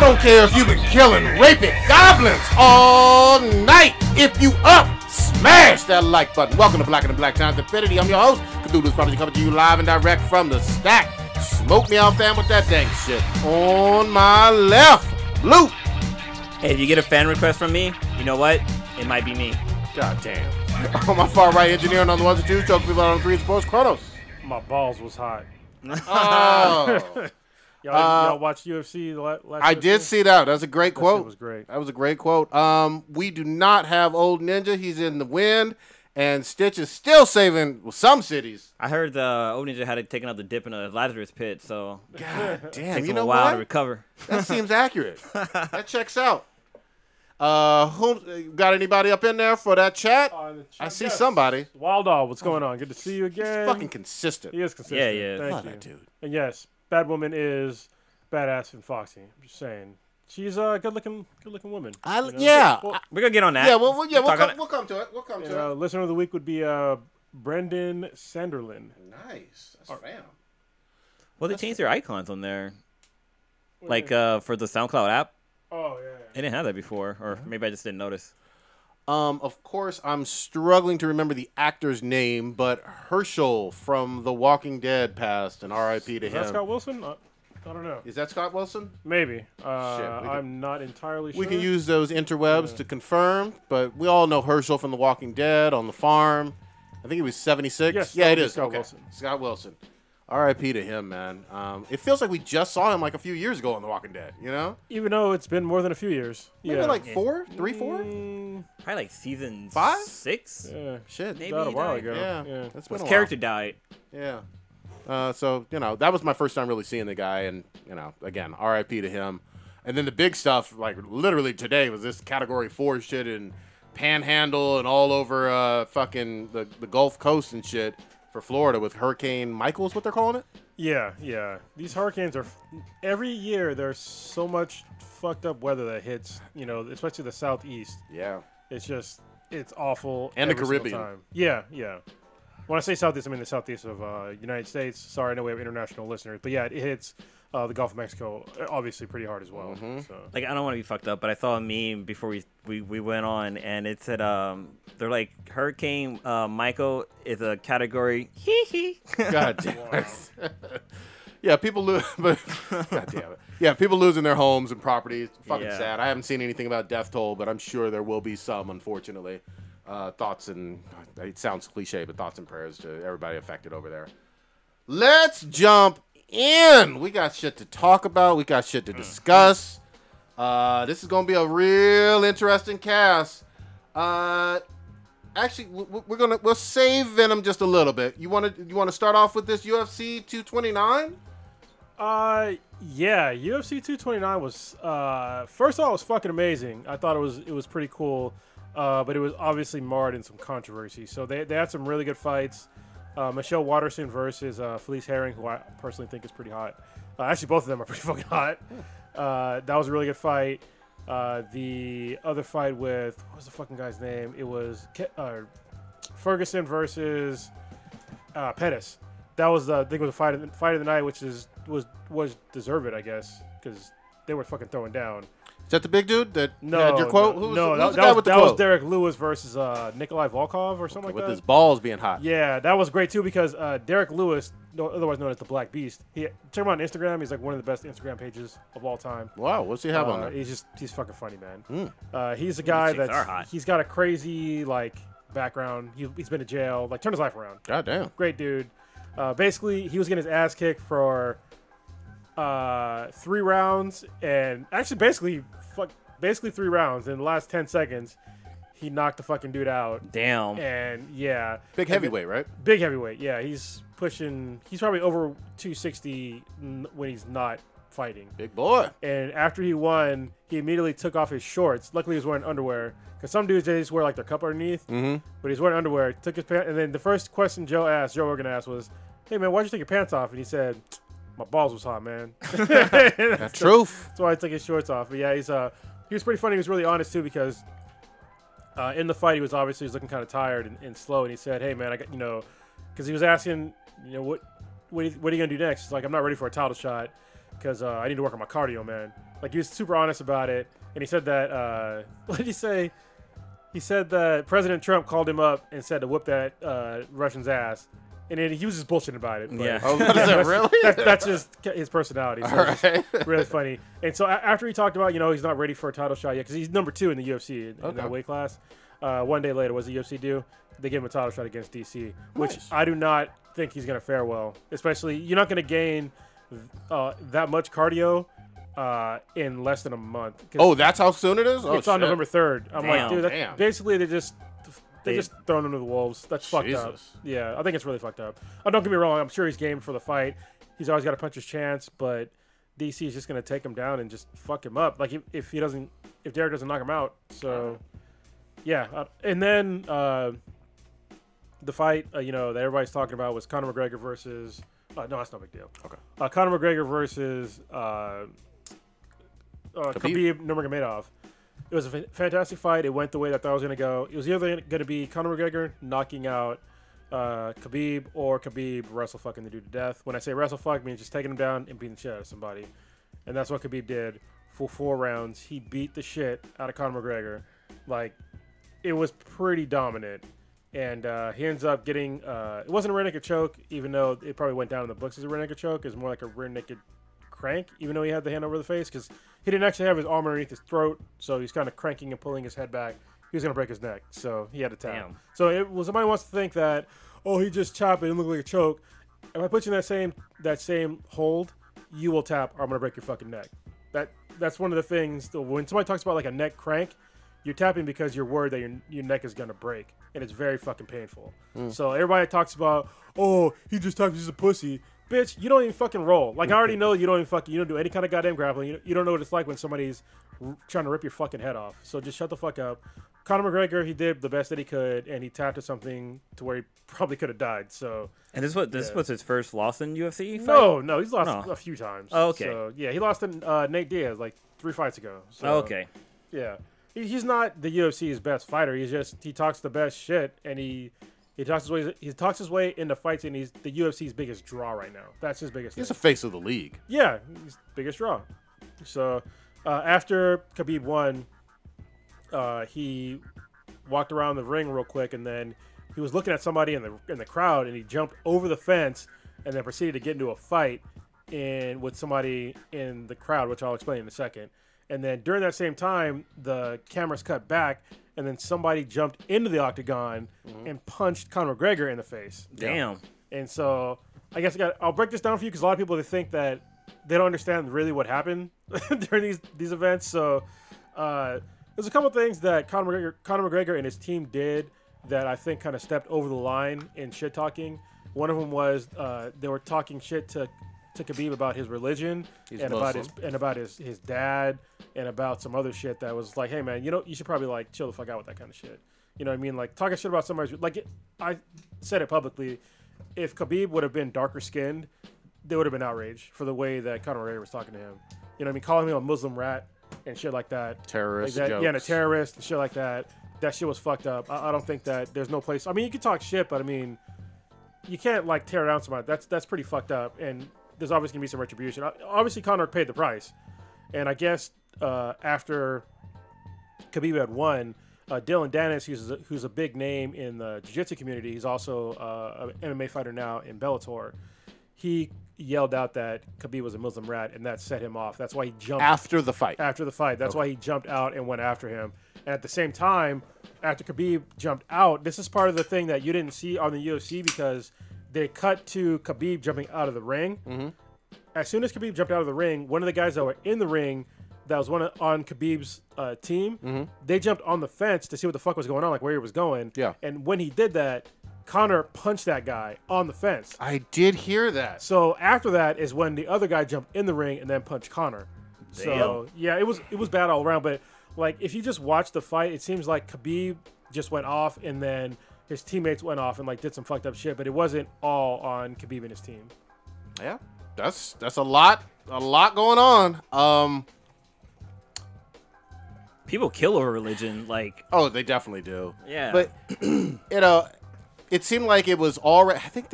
don't care if you've been killing, raping goblins all night. If you up, smash that like button. Welcome to Black and the Black Times Infinity. I'm your host, Cthulhu's Prophecy, coming to you live and direct from the stack. Smoke me out, fam, with that dang shit. On my left, Blue. Hey, if you get a fan request from me, you know what? It might be me. God damn. On my far right, engineering on the ones and twos, choking people out on the threes, sports, Chronos. My balls was hot. Oh. Y'all watch UFC last I did see that. That was a great quote. That was great. That was a great quote. We do not have Old Ninja. He's in the wind. And Stitch is still saving some cities. I heard the Old Ninja had taken out the dip in a Lazarus pit, so God damn, takes you him know a while what? to recover. That seems accurate. That checks out. Got anybody up in there for that chat? I see somebody. Wild Dog, what's going on? Good to see you again. He's fucking consistent. He is consistent. Yeah. Thank Love you. that dude. And yes, Bad Woman is badass and foxy. I'm just saying. She's a good-looking woman. Yeah. Well, We're gonna get on that. Yeah, we'll come to it. listener of the week would be Brendan Sanderlin. Nice. That's fam. Well, they changed their icons on there, like for the SoundCloud app. Oh yeah. They didn't have that before, or maybe I just didn't notice. Of course, I'm struggling to remember the actor's name, but Herschel from The Walking Dead passed, and R.I.P. to Is him. that Scott Wilson? I don't know. Is that Scott Wilson? Maybe. I'm I'm not entirely sure. We can use those interwebs to confirm, but we all know Herschel from The Walking Dead on the farm. I think he was 76. Yes, yeah, it is. Scott Okay. Wilson. Scott Wilson. R.I.P. to him, man. It feels like we just saw him like a few years ago on The Walking Dead, you know? Even though it's been more than a few years. Maybe yeah. like 4? 3, 4? Mm, Probably like season 5? 6. yeah. Shit. Maybe About a while died. ago. Yeah. That's been His a while. character died. Yeah. So, you know, that was my first time really seeing the guy. And, you know, again, RIP to him. And then the big stuff, like literally today, was this Category 4 shit in Panhandle and all over fucking the Gulf Coast and shit for Florida with Hurricane Michael's what they're calling it. Yeah. These hurricanes are every year. There's so much fucked up weather that hits. You know, especially the southeast. Yeah. It's awful. And the every single Caribbean. time. Yeah. When I say southeast, I mean the southeast of United States. Sorry, I know we have international listeners, but yeah, it hits the Gulf of Mexico obviously pretty hard as well. So. Like, I don't want to be fucked up, but I saw a meme before we went on, and it said they're like Hurricane Michael is a category hee. God damn it. Yeah, people lose, but God damn it. Yeah, people losing their homes and properties. Fucking sad. I haven't seen anything about death toll, but I'm sure there will be some, unfortunately. Thoughts and it sounds cliche, but thoughts and prayers to everybody affected over there. Let's jump in. We got shit to talk about. We got shit to discuss. This is gonna be a real interesting cast. Actually, we'll save Venom just a little bit. You want to start off with this UFC 229? Yeah, UFC 229 was first of all, it was fucking amazing. I thought it was pretty cool, but it was obviously marred in some controversy. So they had some really good fights. Michelle Waterson versus Felice Herring, who I personally think is pretty hot. Actually, both of them are pretty fucking hot. That was a really good fight. The other fight with what was the fucking guy's name? It was Ferguson versus Pettis. That was I think it was the fight of the night, which was deserved, I guess, because they were fucking throwing down. Is that the big dude that No, had your quote? Who's the guy with the that quote? was Derek Lewis versus Nikolai Volkov or something like with that. his balls being hot. Yeah, that was great too because Derek Lewis, otherwise known as the Black Beast, check him out on Instagram. He's like one of the best Instagram pages of all time. Wow, what's he have on there? He's fucking funny, man. He's a guy he's got a crazy like background. He's been to jail, like turned his life around. God damn. Great dude. Basically, he was getting his ass kicked for 3 rounds, and actually basically 3 rounds. In the last 10 seconds, he knocked the fucking dude out. Damn. And yeah, Big heavyweight, right? big heavyweight. Yeah, he's probably over 260 when he's not fighting. Big boy. And after he won, he immediately took off his shorts. Luckily, he was wearing underwear. Because some dudes, they just wear like their cup underneath. Mm-hmm. But he's wearing underwear. Took his pants. And then the first question Joe Rogan asked was, "Hey, man, why'd you take your pants off?" And he said, "My balls was hot, man." That's truth. That's why I took his shorts off. But yeah, he was pretty funny. He was really honest, too, because in the fight, he was looking kind of tired and slow. And he said, "Hey, man, I got, because he was asking, what are you going to do next?" He's like, "I'm not ready for a title shot because I need to work on my cardio, man." Like, he was super honest about it. And he said that, what did he say? He said that President Trump called him up and said to whoop that Russian's ass. And then he was just bullshitting about it. But, Yeah. Oh, is it really? That's just his personality. So it's Right. really funny. And so after he talked about, he's not ready for a title shot yet because he's number 2 in the UFC in that weight class. One day later, what does the UFC do? They give him a title shot against DC, which Nice. I do not think he's going to fare well. Especially, you're not going to gain that much cardio in less than a month. 'Cause Oh, that's how soon it is? Oh, it's on shit. November 3rd. I'm like, Damn. dude, Damn. basically they just thrown him to the wolves. That's fucked up. Jesus. Yeah, I think it's really fucked up. Don't get me wrong. I'm sure he's game for the fight. He's always got a puncher's chance, but DC is just going to take him down and just fuck him up. Like if Derek doesn't knock him out. So yeah, and then the fight that everybody's talking about was Conor McGregor versus. No, that's no big deal. Okay. Conor McGregor versus Khabib Nurmagomedov. It was a fantastic fight. It went the way that I thought it was going to go. It was either going to be Conor McGregor knocking out Khabib or Khabib wrestle fucking the dude to death. When I say wrestle fuck, I mean just taking him down and beating the shit out of somebody. And that's what Khabib did for 4 rounds. He beat the shit out of Conor McGregor. Like, it was pretty dominant. And he ends up getting it wasn't a rear naked choke, even though it probably went down in the books as a rear naked choke. It was more like a rear naked crank, even though he had the hand over the face, because he didn't actually have his arm underneath his throat, so he's kind of cranking and pulling his head back. He was going to break his neck, so he had to tap. Damn. So somebody wants to think that, he just chopped it and looked like a choke. If I put you in that same hold, you will tap, or I'm going to break your fucking neck. That's one of the things, when somebody talks about like a neck crank, you're tapping because you're worried that your neck is going to break, and it's very fucking painful. So everybody talks about, he just tapped, he's a pussy. Bitch, you don't even fucking roll. Like, I already know you don't do any kind of goddamn grappling. You don't know what it's like when somebody's trying to rip your fucking head off. So just shut the fuck up. Conor McGregor, he did the best that he could, and he tapped to something to where he probably could have died. So. And this was his first loss in UFC fight? No, he's lost No. a few times. Oh, okay. So, yeah, he lost to Nate Diaz like 3 fights ago. So, Oh, okay. Yeah. He's not the UFC's best fighter. He talks the best shit, and he talks his way into fights, and he's the UFC's biggest draw right now. That's his biggest He's thing. the face of the league. Yeah, he's the biggest draw. So after Khabib won, he walked around the ring real quick, and then he was looking at somebody in the crowd, and he jumped over the fence, and then proceeded to get into a fight with somebody in the crowd, which I'll explain in a second. And then during that same time, the cameras cut back, and then somebody jumped into the octagon and punched Conor McGregor in the face. Damn. And so I guess I'll break this down for you because a lot of people, they think that they don't understand really what happened during these events. So there's a couple things that Conor McGregor and his team did that I think kind of stepped over the line in shit talking. One of them was they were talking shit to Khabib about his religion and about his dad and about some other shit that was like, hey man, you should probably like chill the fuck out with that kind of shit. You know what I mean? Like, talking shit about somebody's I said it publicly. If Khabib would have been darker skinned, there would have been outrage for the way that Conor McGregor was talking to him. You know what I mean? Calling him a Muslim rat and shit like that. Terrorist like that. jokes. Yeah, and a terrorist and shit like that. That shit was fucked up. I don't think that there's no place. I mean, you can talk shit, but I mean, you can't like tear down somebody. That's pretty fucked up. And there's obviously gonna be some retribution. Obviously, Conor paid the price, and I guess after Khabib had won, Dylan Dennis, who's a big name in the jiu-jitsu community, he's also an MMA fighter now in Bellator. He yelled out that Khabib was a Muslim rat, and that set him off. That's why he jumped After the fight. That's why he jumped out and went after him. And at the same time, after Khabib jumped out, this is part of the thing that you didn't see on the UFC because they cut to Khabib jumping out of the ring. Mm-hmm. As soon as Khabib jumped out of the ring, one of the guys that were in the ring that was on Khabib's team, they jumped on the fence to see what the fuck was going on, like where he was going. Yeah. And when he did that, Conor punched that guy on the fence. I did hear that. So after that is when the other guy jumped in the ring and then punched Conor. Damn. So yeah, it was bad all around. But like, if you just watch the fight, it seems like Khabib just went off and then his teammates went off and like did some fucked up shit. But it wasn't all on Khabib and his team. Yeah, that's a lot going on. People kill over religion, like. Oh, they definitely do. Yeah. But it seemed like it was already. I think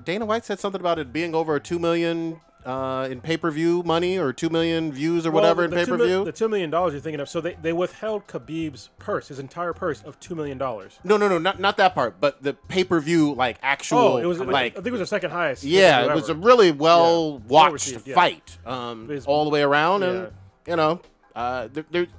Dana White said something about it being over a $2 million in pay-per-view money or 2 million views or whatever in pay-per-view? The $2 million you're thinking of. So they withheld Khabib's purse, his entire purse of $2 million. No, not that part, but the pay-per-view like actual. Oh, it was like I think it was the second highest. Yeah, it was a really well-watched Well-received, fight all the way around, and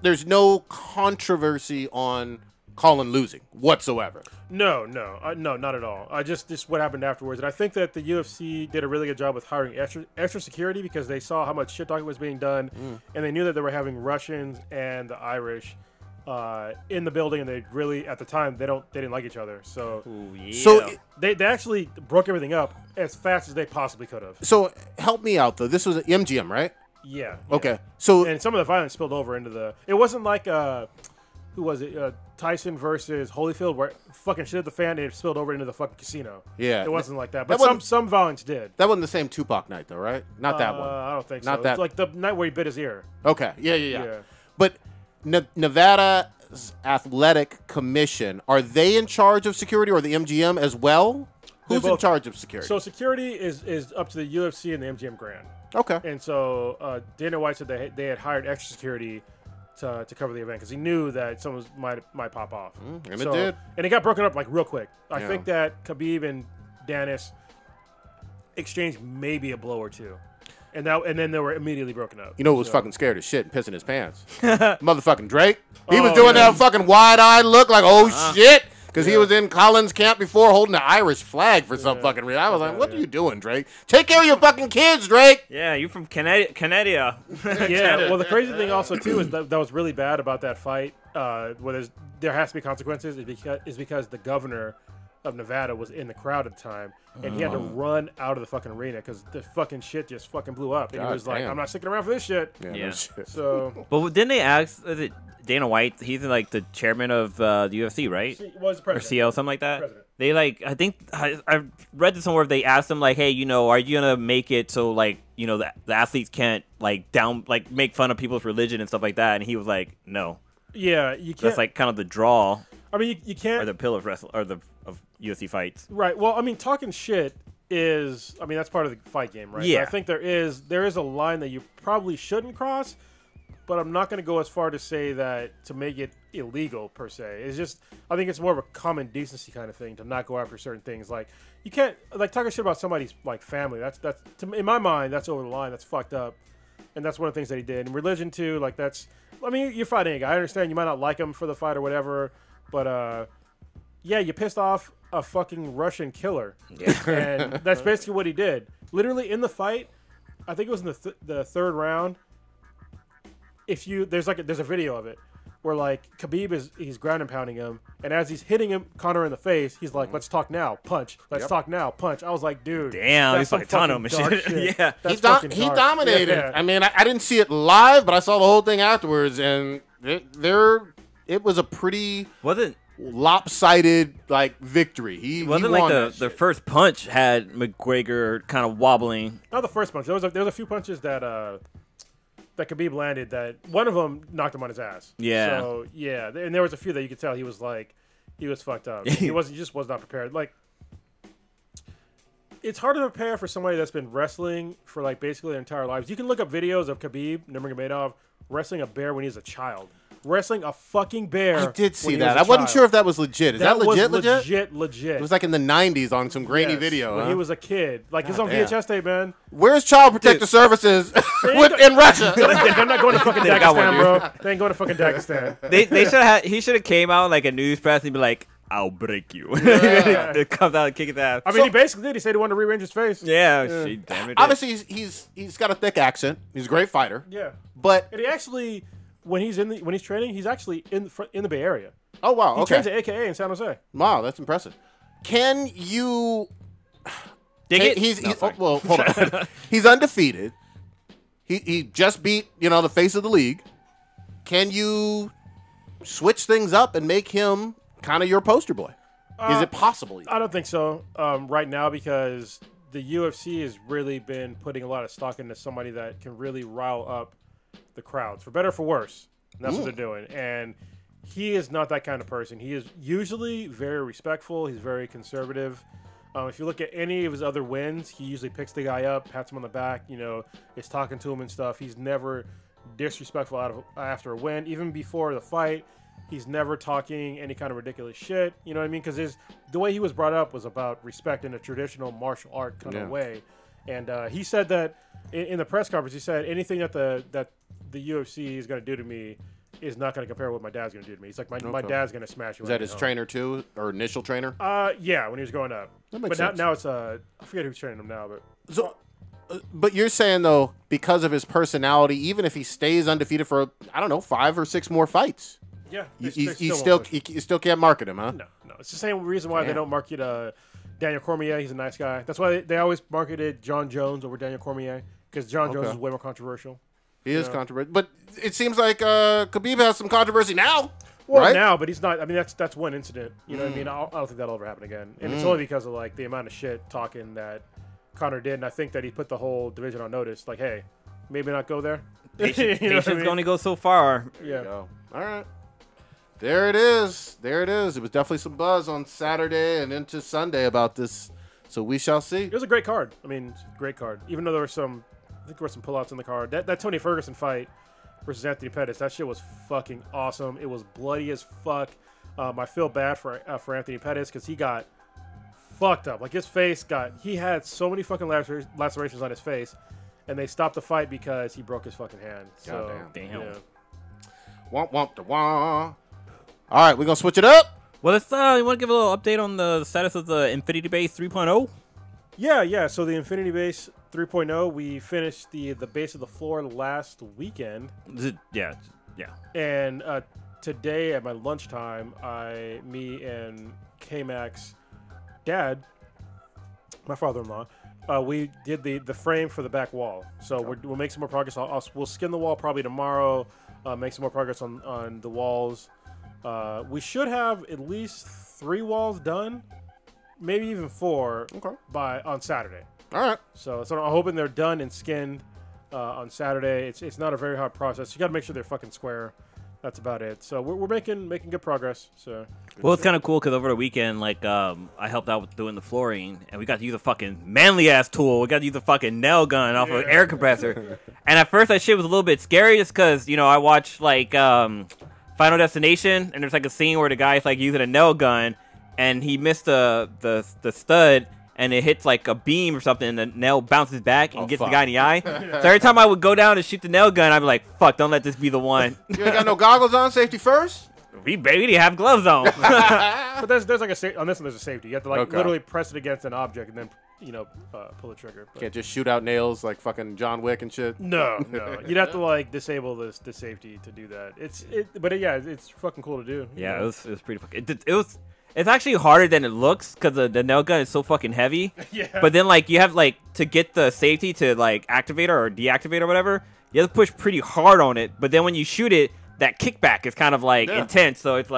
there's no controversy on Colin losing whatsoever. No, not at all. Just what happened afterwards, and I think that the UFC did a really good job with hiring extra security because they saw how much shit talking was being done, and they knew that they were having Russians and the Irish in the building, and they really at the time they didn't like each other, so they actually broke everything up as fast as they possibly could have. So help me out though. This was at MGM, right? Yeah. Okay. So and some of the violence spilled over into the. It wasn't like who was it? Tyson versus Holyfield, where fucking shit at the fan, it spilled over into the fucking casino. Yeah. It wasn't like that. But some violence did. That wasn't the same Tupac night, though, right? Not that one. I don't think so. Not that. It's like the night where he bit his ear. Okay. Yeah. But Nevada's Athletic Commission, are they in charge of security or the MGM as well? Who's in charge of security? So security is up to the UFC and the MGM Grand. Okay. And so Dana White said they had hired extra security to cover the event because he knew that someone might pop off. And it did. And it got broken up like real quick. I think that Khabib and Danis exchanged maybe a blow or two. And then they were immediately broken up. You know who was fucking scared as shit and pissing his pants? Motherfucking Drake. He was doing that fucking wide-eyed look like, oh shit. Because he was in Colin's camp before holding the Irish flag for some fucking reason. I was like, what are you doing, Drake? Take care of your fucking kids, Drake. Yeah, you from Canada. Yeah, well, the crazy thing also, too, is that was really bad about that fight, where there has to be consequences, is because the governor of Nevada was in the crowd at the time, and he had to run out of the fucking arena because the fucking shit just fucking blew up. And he was like, I'm not sticking around for this shit. Yeah. No shit. So, but didn't they ask, is it Dana White? He's like the chairman of the UFC, right? he was president. Or CL, something like that. President. They I think I read this somewhere. They asked him like, hey, are you gonna make it so like the athletes can't make fun of people's religion and stuff like that? And he was like, no. Yeah, you can't. That's like kind of the draw. I mean, you can't. Or the pill of of UFC fights. Right. Well, I mean, talking shit is. I mean, that's part of the fight game, right? Yeah. But I think there is a line that you probably shouldn't cross, but I'm not going to go as far to say that to make it illegal per se. It's just, I think it's more of a common decency kind of thing to not go after certain things. Like you can't talking shit about somebody's like family. That's in my mind that's over the line. That's fucked up, and that's one of the things that he did. And religion too. Like that's. I mean, you're fighting a guy. I understand you might not like him for the fight or whatever, but yeah, you pissed off a fucking Russian killer, and that's basically what he did. Literally in the fight, I think it was in the third round. There's a video of it where like Khabib he's ground and pounding him, and as he's hitting him, Conor in the face, he's like, "Let's talk now, punch. Let's talk now, punch." I was like, "Dude, damn, he's like ton of him shit." Yeah, he dominated. Yeah. I mean, I didn't see it live, but I saw the whole thing afterwards, and it was a pretty lopsided victory. He wasn't like the first punch had McGregor kind of wobbling. Not the first punch. There was a few punches that Khabib landed that one of them knocked him on his ass. Yeah. So yeah, and there was a few that you could tell he was fucked up. He just was not prepared. Like it's hard to prepare for somebody that's been wrestling for basically their entire lives. You can look up videos of Khabib Nurmagomedov wrestling a bear when he was a child. Wrestling a fucking bear. I did see that. I wasn't sure if that was legit. Is that legit? Legit. It was like in the 90s on some grainy video. When he was a kid. It's on VHS tape, man. Where's Child Protective Services in Russia? They're not going to fucking Dagestan, bro. They ain't going to fucking Dagestan. He should have came out like a news press and be like, I'll break you. They come out and kick his ass. I mean, he basically did. He said he wanted to rearrange his face. Yeah. She damn it. Obviously, he's got a thick accent. He's a great fighter. Yeah. But and he actually... When he's training, he's actually in the Bay Area. Oh wow! He trains at AKA in San Jose. Wow, that's impressive. Can you dig it? Hold on. He's undefeated. He just beat the face of the league. Can you switch things up and make him kind of your poster boy? Is it possible? I don't think so right now because the UFC has really been putting a lot of stock into somebody that can really rile up the crowds, for better or for worse. And that's what they're doing. And he is not that kind of person. He is usually very respectful. He's very conservative. If you look at any of his other wins, he usually picks the guy up, pats him on the back, is talking to him and stuff. He's never disrespectful after a win. Even before the fight, he's never talking any kind of ridiculous shit. You know what I mean? Because the way he was brought up was about respect in a traditional martial art kind of way. And he said that in the press conference, he said anything that the UFC is going to do to me is not going to compare to what my dad's going to do to me. He's like, my dad's going to smash you. Is that his trainer too, or initial trainer? Yeah, when he was growing up. That makes sense. Now it's I forget who's training him now, but but you're saying though, because of his personality, even if he stays undefeated for 5 or 6 more fights, you still can't market him, huh? No, it's the same reason why they don't market Daniel Cormier. He's a nice guy. That's why they always marketed John Jones over Daniel Cormier, because John Jones is way more controversial. He is controversial, but it seems like Khabib has some controversy now. Well, right? now, but he's not. I mean, that's one incident. You know what I mean? I don't think that'll ever happen again. And it's only because of like the amount of shit talking that Conor did, and I think that he put the whole division on notice. Like, hey, maybe not go there. Patience only goes so far. Yeah. All right. There it is. There it is. It was definitely some buzz on Saturday and into Sunday about this. So we shall see. It was a great card. I mean, great card. Even though there were some pullouts in the card. That Tony Ferguson fight versus Anthony Pettis, that shit was fucking awesome. It was bloody as fuck. I feel bad for Anthony Pettis because he got fucked up. Like his face he had so many fucking lacerations on his face, and they stopped the fight because he broke his fucking hand. So, damn. Yeah. Womp womp da wah. All right, we're gonna switch it up. Well, let's. You want to give a little update on the status of the Infinity Base 3.0? Yeah. So the Infinity Base 3.0, we finished the base of the floor last weekend. Yeah. And today at my lunchtime, me and K-Mac's dad, my father-in-law, we did the frame for the back wall. So we'll make some more progress. We'll skin the wall probably tomorrow. Make some more progress on the walls. We should have at least 3 walls done, maybe even 4 on Saturday. All right. So I'm hoping they're done and skinned on Saturday. It's not a very hard process. You got to make sure they're fucking square. That's about it. So we're making good progress. So well, it's kind of cool because over the weekend, like I helped out with doing the flooring, and we got to use a fucking manly ass tool. We got to use a fucking nail gun off of an air compressor. And at first, that shit was a little bit scary, just because I watched like Final Destination, and there's like a scene where the guy's like using a nail gun, and he missed the stud. And it hits like a beam or something, and the nail bounces back and gets the guy in the eye. So every time I would go down and shoot the nail gun, I'd be like, fuck, don't let this be the one. You ain't got no goggles on? Safety first? We didn't have gloves on. But there's like on this one, there's a safety. You have to literally press it against an object and then, pull the trigger. But Can't just shoot out nails like fucking John Wick and shit? No. You'd have to disable the safety to do that. It's fucking cool to do. Yeah, it was pretty fucking... It's actually harder than it looks because the nail gun is so fucking heavy. Yeah. But then, you have, to get the safety to, activate or deactivate or whatever, you have to push pretty hard on it. But then when you shoot it, that kickback is kind of, intense. So it's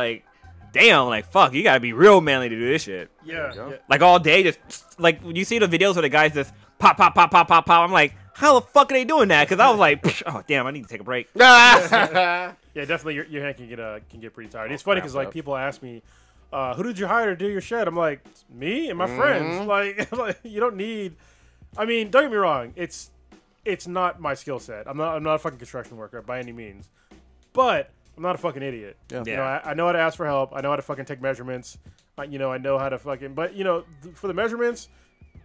damn, fuck, you gotta be real manly to do this shit. Yeah. All day, just, when you see the videos where the guys just pop, pop, pop, pop, pop, pop, I'm like, how the fuck are they doing that? Because I was like, oh, damn, I need to take a break. Yeah, definitely your hand can get pretty tired. It's funny because, people ask me, who did you hire to do your shed? I'm like, me and my friends. Like, you don't need. I mean, don't get me wrong. It's not my skill set. I'm not a fucking construction worker by any means, but I'm not a fucking idiot. Yeah. I know how to ask for help. I know how to fucking take measurements. I know how to fucking. But for the measurements,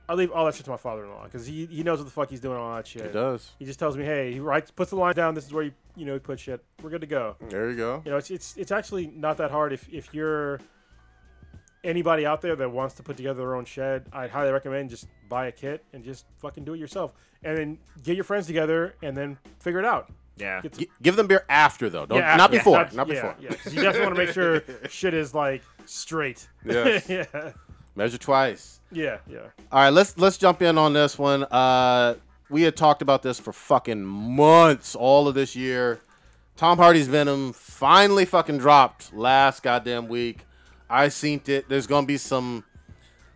I leave all that shit to my father-in-law because he knows what the fuck he's doing on all that shit. He does. He just tells me, hey, he puts the line down. This is where you put shit. We're good to go. There you go. It's actually not that hard if you're anybody out there that wants to put together their own shed. I'd highly recommend just buy a kit and just fucking do it yourself, and then get your friends together and then figure it out. Yeah. Give them beer after though. Not before. Not before. Yeah. You definitely want to make sure shit is straight. Yeah. Yeah. Measure twice. Yeah. All right, let's jump in on this one. We had talked about this for fucking months, all of this year. Tom Hardy's Venom finally fucking dropped last goddamn week. I seen it. There's gonna be some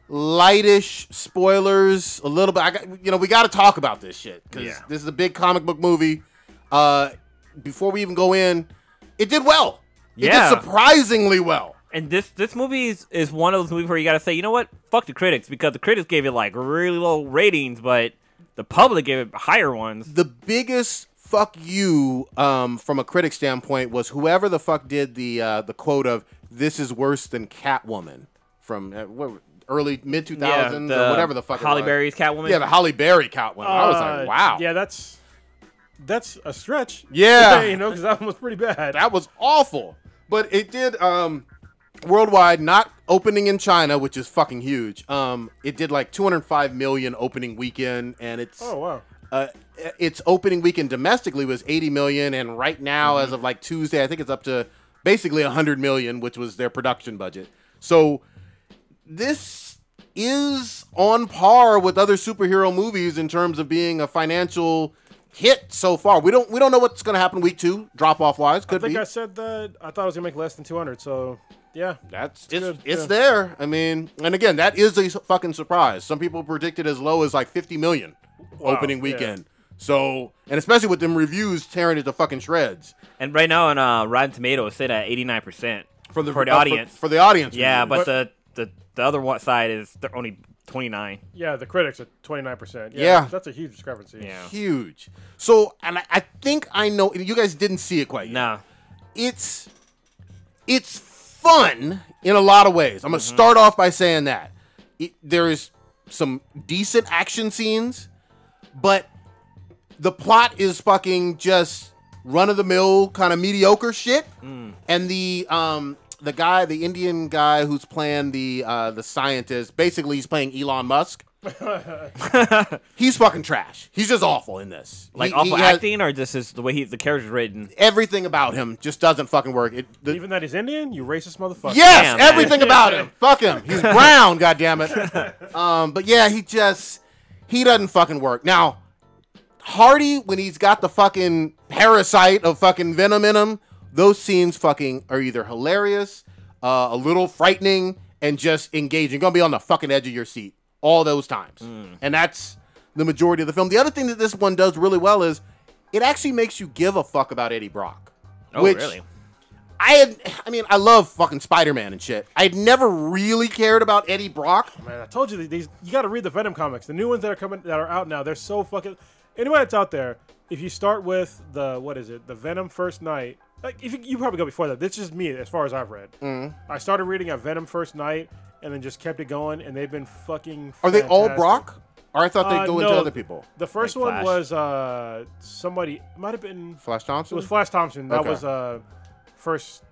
lightish spoilers, a little bit. We got to talk about this shit because this is a big comic book movie. Before we even go in, it did well. It did surprisingly well. And this movie is one of those movies where you gotta say, you know what? Fuck the critics, because the critics gave it like really low ratings, but the public gave it higher ones. The biggest fuck you from a critic standpoint was whoever the fuck did the quote of "This is worse than Catwoman" from early mid 2000s or whatever the fuck. Halle Berry's Catwoman. Yeah, the Halle Berry Catwoman. I was like, wow. Yeah, that's a stretch. Yeah, you know, because that one was pretty bad. That was awful. But it did worldwide, not opening in China, which is fucking huge. It did like 205 million opening weekend, and it's its opening weekend domestically was 80 million, and right now, as of like Tuesday, I think it's up to basically 100 million, which was their production budget. So this is on par with other superhero movies in terms of being a financial hit so far. We don't know what's going to happen week 2, drop off wise. Could I said that I thought it was going to make less than 200. So yeah, it's there. I mean, and again, that is a fucking surprise. Some people predicted as low as like 50 million opening weekend. Yeah. So, and especially with them reviews tearing it to fucking shreds. And right now on Rotten Tomatoes, it's at 89% for the audience. For the audience. Yeah, but the other one side is only 29. Yeah, the critics are 29%. Yeah, that's a huge discrepancy. Yeah, huge. So, and I think I know you guys didn't see it quite yet. No, it's fun in a lot of ways. I'm gonna start off by saying that there is some decent action scenes, but the plot is fucking just run of the mill kind of mediocre shit. And the Indian guy who's playing the scientist, basically he's playing Elon Musk. He's fucking trash. He's just awful in this. Like awful acting, or just is the way the character's written. Everything about him just doesn't fucking work. Even that he's Indian, you racist motherfucker. Yes, damn, everything about him. Fuck him. He's brown. Goddammit. But yeah, he doesn't fucking work. Now, Hardy, when he's got the fucking parasite of fucking venom in him, those scenes fucking are either hilarious, a little frightening, and just engaging. You're gonna be on the fucking edge of your seat all those times. And that's the majority of the film. The other thing that this one does really well is it actually makes you give a fuck about Eddie Brock. Oh, really? I love fucking Spider-Man and shit. I'd never really cared about Eddie Brock. Oh, man, I told you you got to read the Venom comics. The new ones that are out now, they're so fucking. Anybody that's out there, if you start with the Venom First Night, like if you probably go before that. This is me as far as I've read. I started reading at Venom First Night and then just kept it going, and they've been fucking fantastic. Are they all Brock? Or I thought they'd go into other people. The first one was somebody, might have been Flash Thompson. It was Flash Thompson. That was first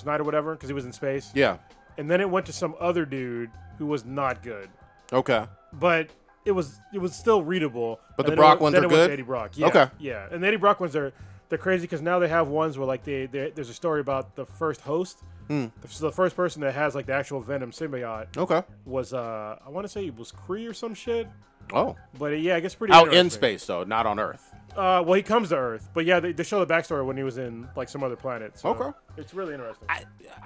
night or whatever, because he was in space. Yeah. And then it went to some other dude who was not good. Okay. But it was still readable. But the Brock ones are good? Then it went to Eddie Brock. Yeah, okay. Yeah. And the Eddie Brock ones they're crazy because now they have ones where like there's a story about the first host. So the first person that has like the actual Venom symbiote was I want to say it was Kree or some shit. Oh. But yeah, I guess pretty out in space though, not on Earth. Well, he comes to Earth, but yeah, they show the backstory when he was in like some other planet. So okay. It's really interesting.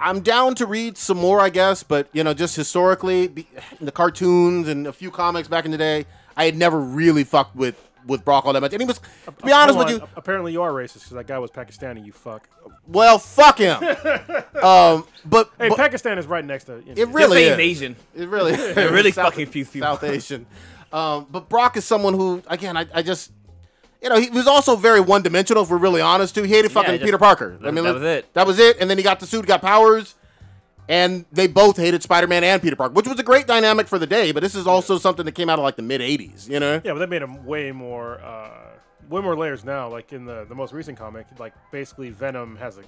I'm down to read some more, I guess, but just historically, the cartoons and a few comics back in the day, I had never really fucked with Brock all that much. And he was, to be honest with you, apparently you are racist because that guy was Pakistani. You fuck. Well, fuck him. But Pakistan is right next to. It really is Asian. It really, it really fucking few people. South Asian. But Brock is someone who, again, I just. He was also very one-dimensional, if we're really honest, too. He hated fucking Peter Parker. That was it. That was it. And then he got the suit, got powers, and they both hated Spider-Man and Peter Parker, which was a great dynamic for the day, but this is also something that came out of, like, the mid-'80s, Yeah, but that made him way more layers now. Like, in the most recent comic, like, basically Venom has a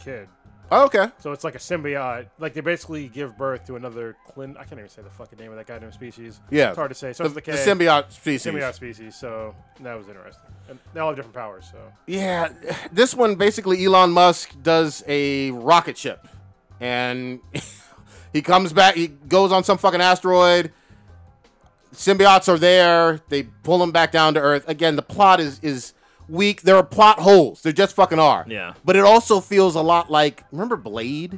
kid. Oh, okay. So it's like a symbiote. Like, they basically give birth to another I can't even say the fucking name of that goddamn species. Yeah. It's hard to say. So the symbiote species. Symbiote species. So that was interesting. And they all have different powers, so. Yeah. This one, basically, Elon Musk does a rocket ship. And he comes back. He goes on some fucking asteroid. Symbiotes are there. They pull him back down to Earth. Again, the plot is weak. There are plot holes. There just fucking are. Yeah. But it also feels a lot like, remember Blade?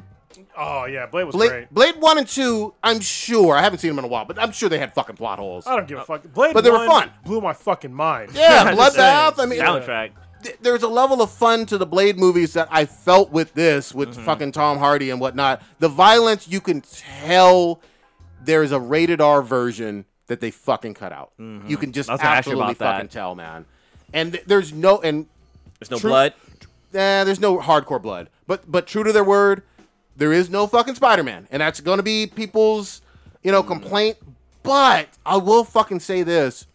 Oh, yeah. Blade was great. Blade 1 and 2, I'm sure. I haven't seen them in a while, but I'm sure they had fucking plot holes. I don't give a fuck. Blade but they were fun. Blew my fucking mind. Yeah, Bloodbath. I mean, soundtrack. there's a level of fun to the Blade movies that I felt with this, with fucking Tom Hardy and whatnot. The violence, you can tell there's a rated R version that they fucking cut out. You can just absolutely fucking tell, man. And there's no blood. There's no hardcore blood. But true to their word, there is no fucking Spider-Man, and that's gonna be people's complaint. But I will fucking say this.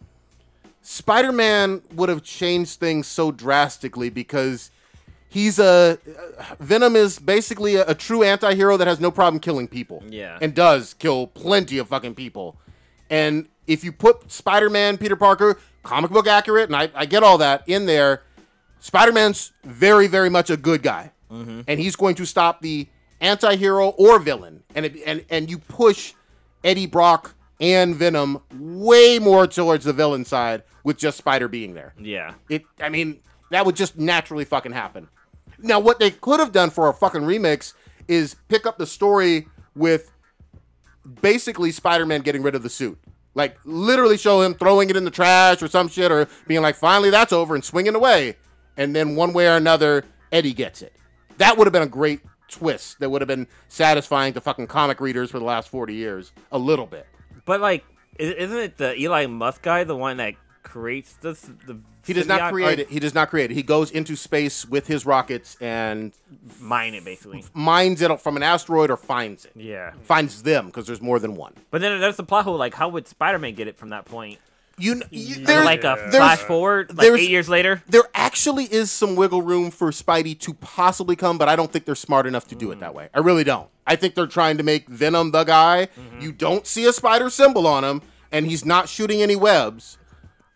Spider-Man would have changed things so drastically because Venom is basically a true anti-hero that has no problem killing people. Yeah. And does kill plenty of fucking people. And if you put Spider-Man, Peter Parker, comic book accurate, and I get all that in there, Spider-Man's very, very much a good guy. And he's going to stop the anti-hero or villain. And you push Eddie Brock and Venom way more towards the villain side with just Spider being there. Yeah. That would just naturally fucking happen. Now, what they could have done for a fucking remix is pick up the story with basically Spider-Man getting rid of the suit. Like, literally show him throwing it in the trash or some shit, or being like, finally, that's over, and swinging away. And then one way or another, Eddie gets it. That would have been a great twist that would have been satisfying to fucking comic readers for the last 40 years. A little bit. But, like, isn't it the Eli Musk guy, the one that creates this? He does not create it. He does not create it. He goes into space with his rockets and mine it, basically. Mines it from an asteroid or finds it. Yeah. Finds them, because there's more than one. But then there's the plot hole, like, how would Spider-Man get it from that point? There's like a flash forward, like 8 years later? There actually is some wiggle room for Spidey to possibly come, but I don't think they're smart enough to do it that way. I really don't. I think they're trying to make Venom the guy. You don't see a spider symbol on him, and he's not shooting any webs.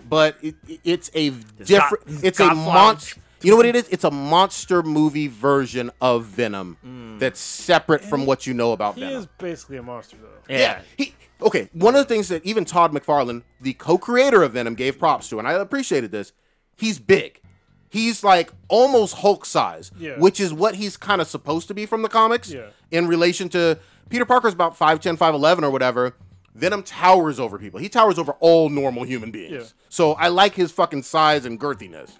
But it's a different. It's a monster. You know what it is? It's a monster movie version of Venom that's separate from what you know about Venom. He is basically a monster, though. Yeah. Okay, one of the things that even Todd McFarlane, the co-creator of Venom, gave props to, and I appreciated this, he's big. He's like almost Hulk size, which is what he's kind of supposed to be from the comics in relation to Peter Parker's about 5'10", 5'11", or whatever. Venom towers over people. He towers over all normal human beings. Yeah. So I like his fucking size and girthiness.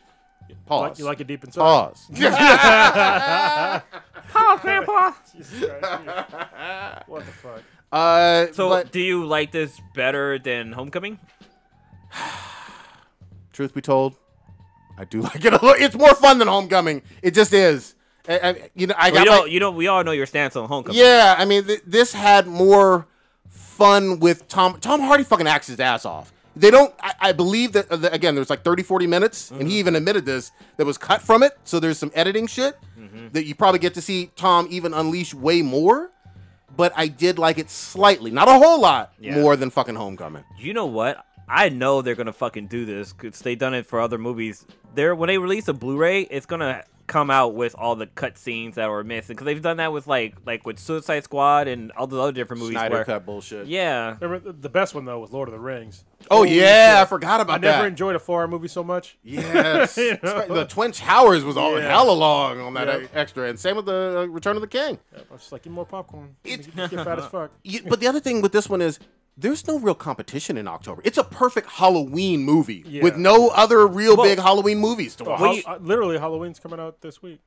Pause. You like it deep inside? Pause. Pause, Grandpa. Jesus Christ. What the fuck? So, do you like this better than Homecoming? Truth be told, I do like it a little. It's more fun than Homecoming. It just is. We all know your stance on Homecoming. Yeah, I mean, this had more fun with Tom Hardy. Fucking acts his ass off. They don't. I believe that again. There's like 30-40 minutes, and he even admitted this. That was cut from it. So there's some editing shit that you probably get to see Tom even unleash way more. But I did like it slightly, not a whole lot more than fucking Homecoming. You know what? I know they're gonna fucking do this because they've done it for other movies. When they release a Blu-ray, it's gonna come out with all the cut scenes that were missing because they've done that with like with Suicide Squad and all the other different movies. Snyder cut bullshit. Yeah. Remember, the best one though was Lord of the Rings. Oh yeah, I forgot about that. I never enjoyed a 4-hour movie so much. Yes, the Twin Towers was all hella long on that extra, and same with the Return of the King. I was just like, get more popcorn. Get fat as fuck. But the other thing with this one is, there's no real competition in October. It's a perfect Halloween movie with no other real big Halloween movies to watch. Literally, Halloween's coming out this week.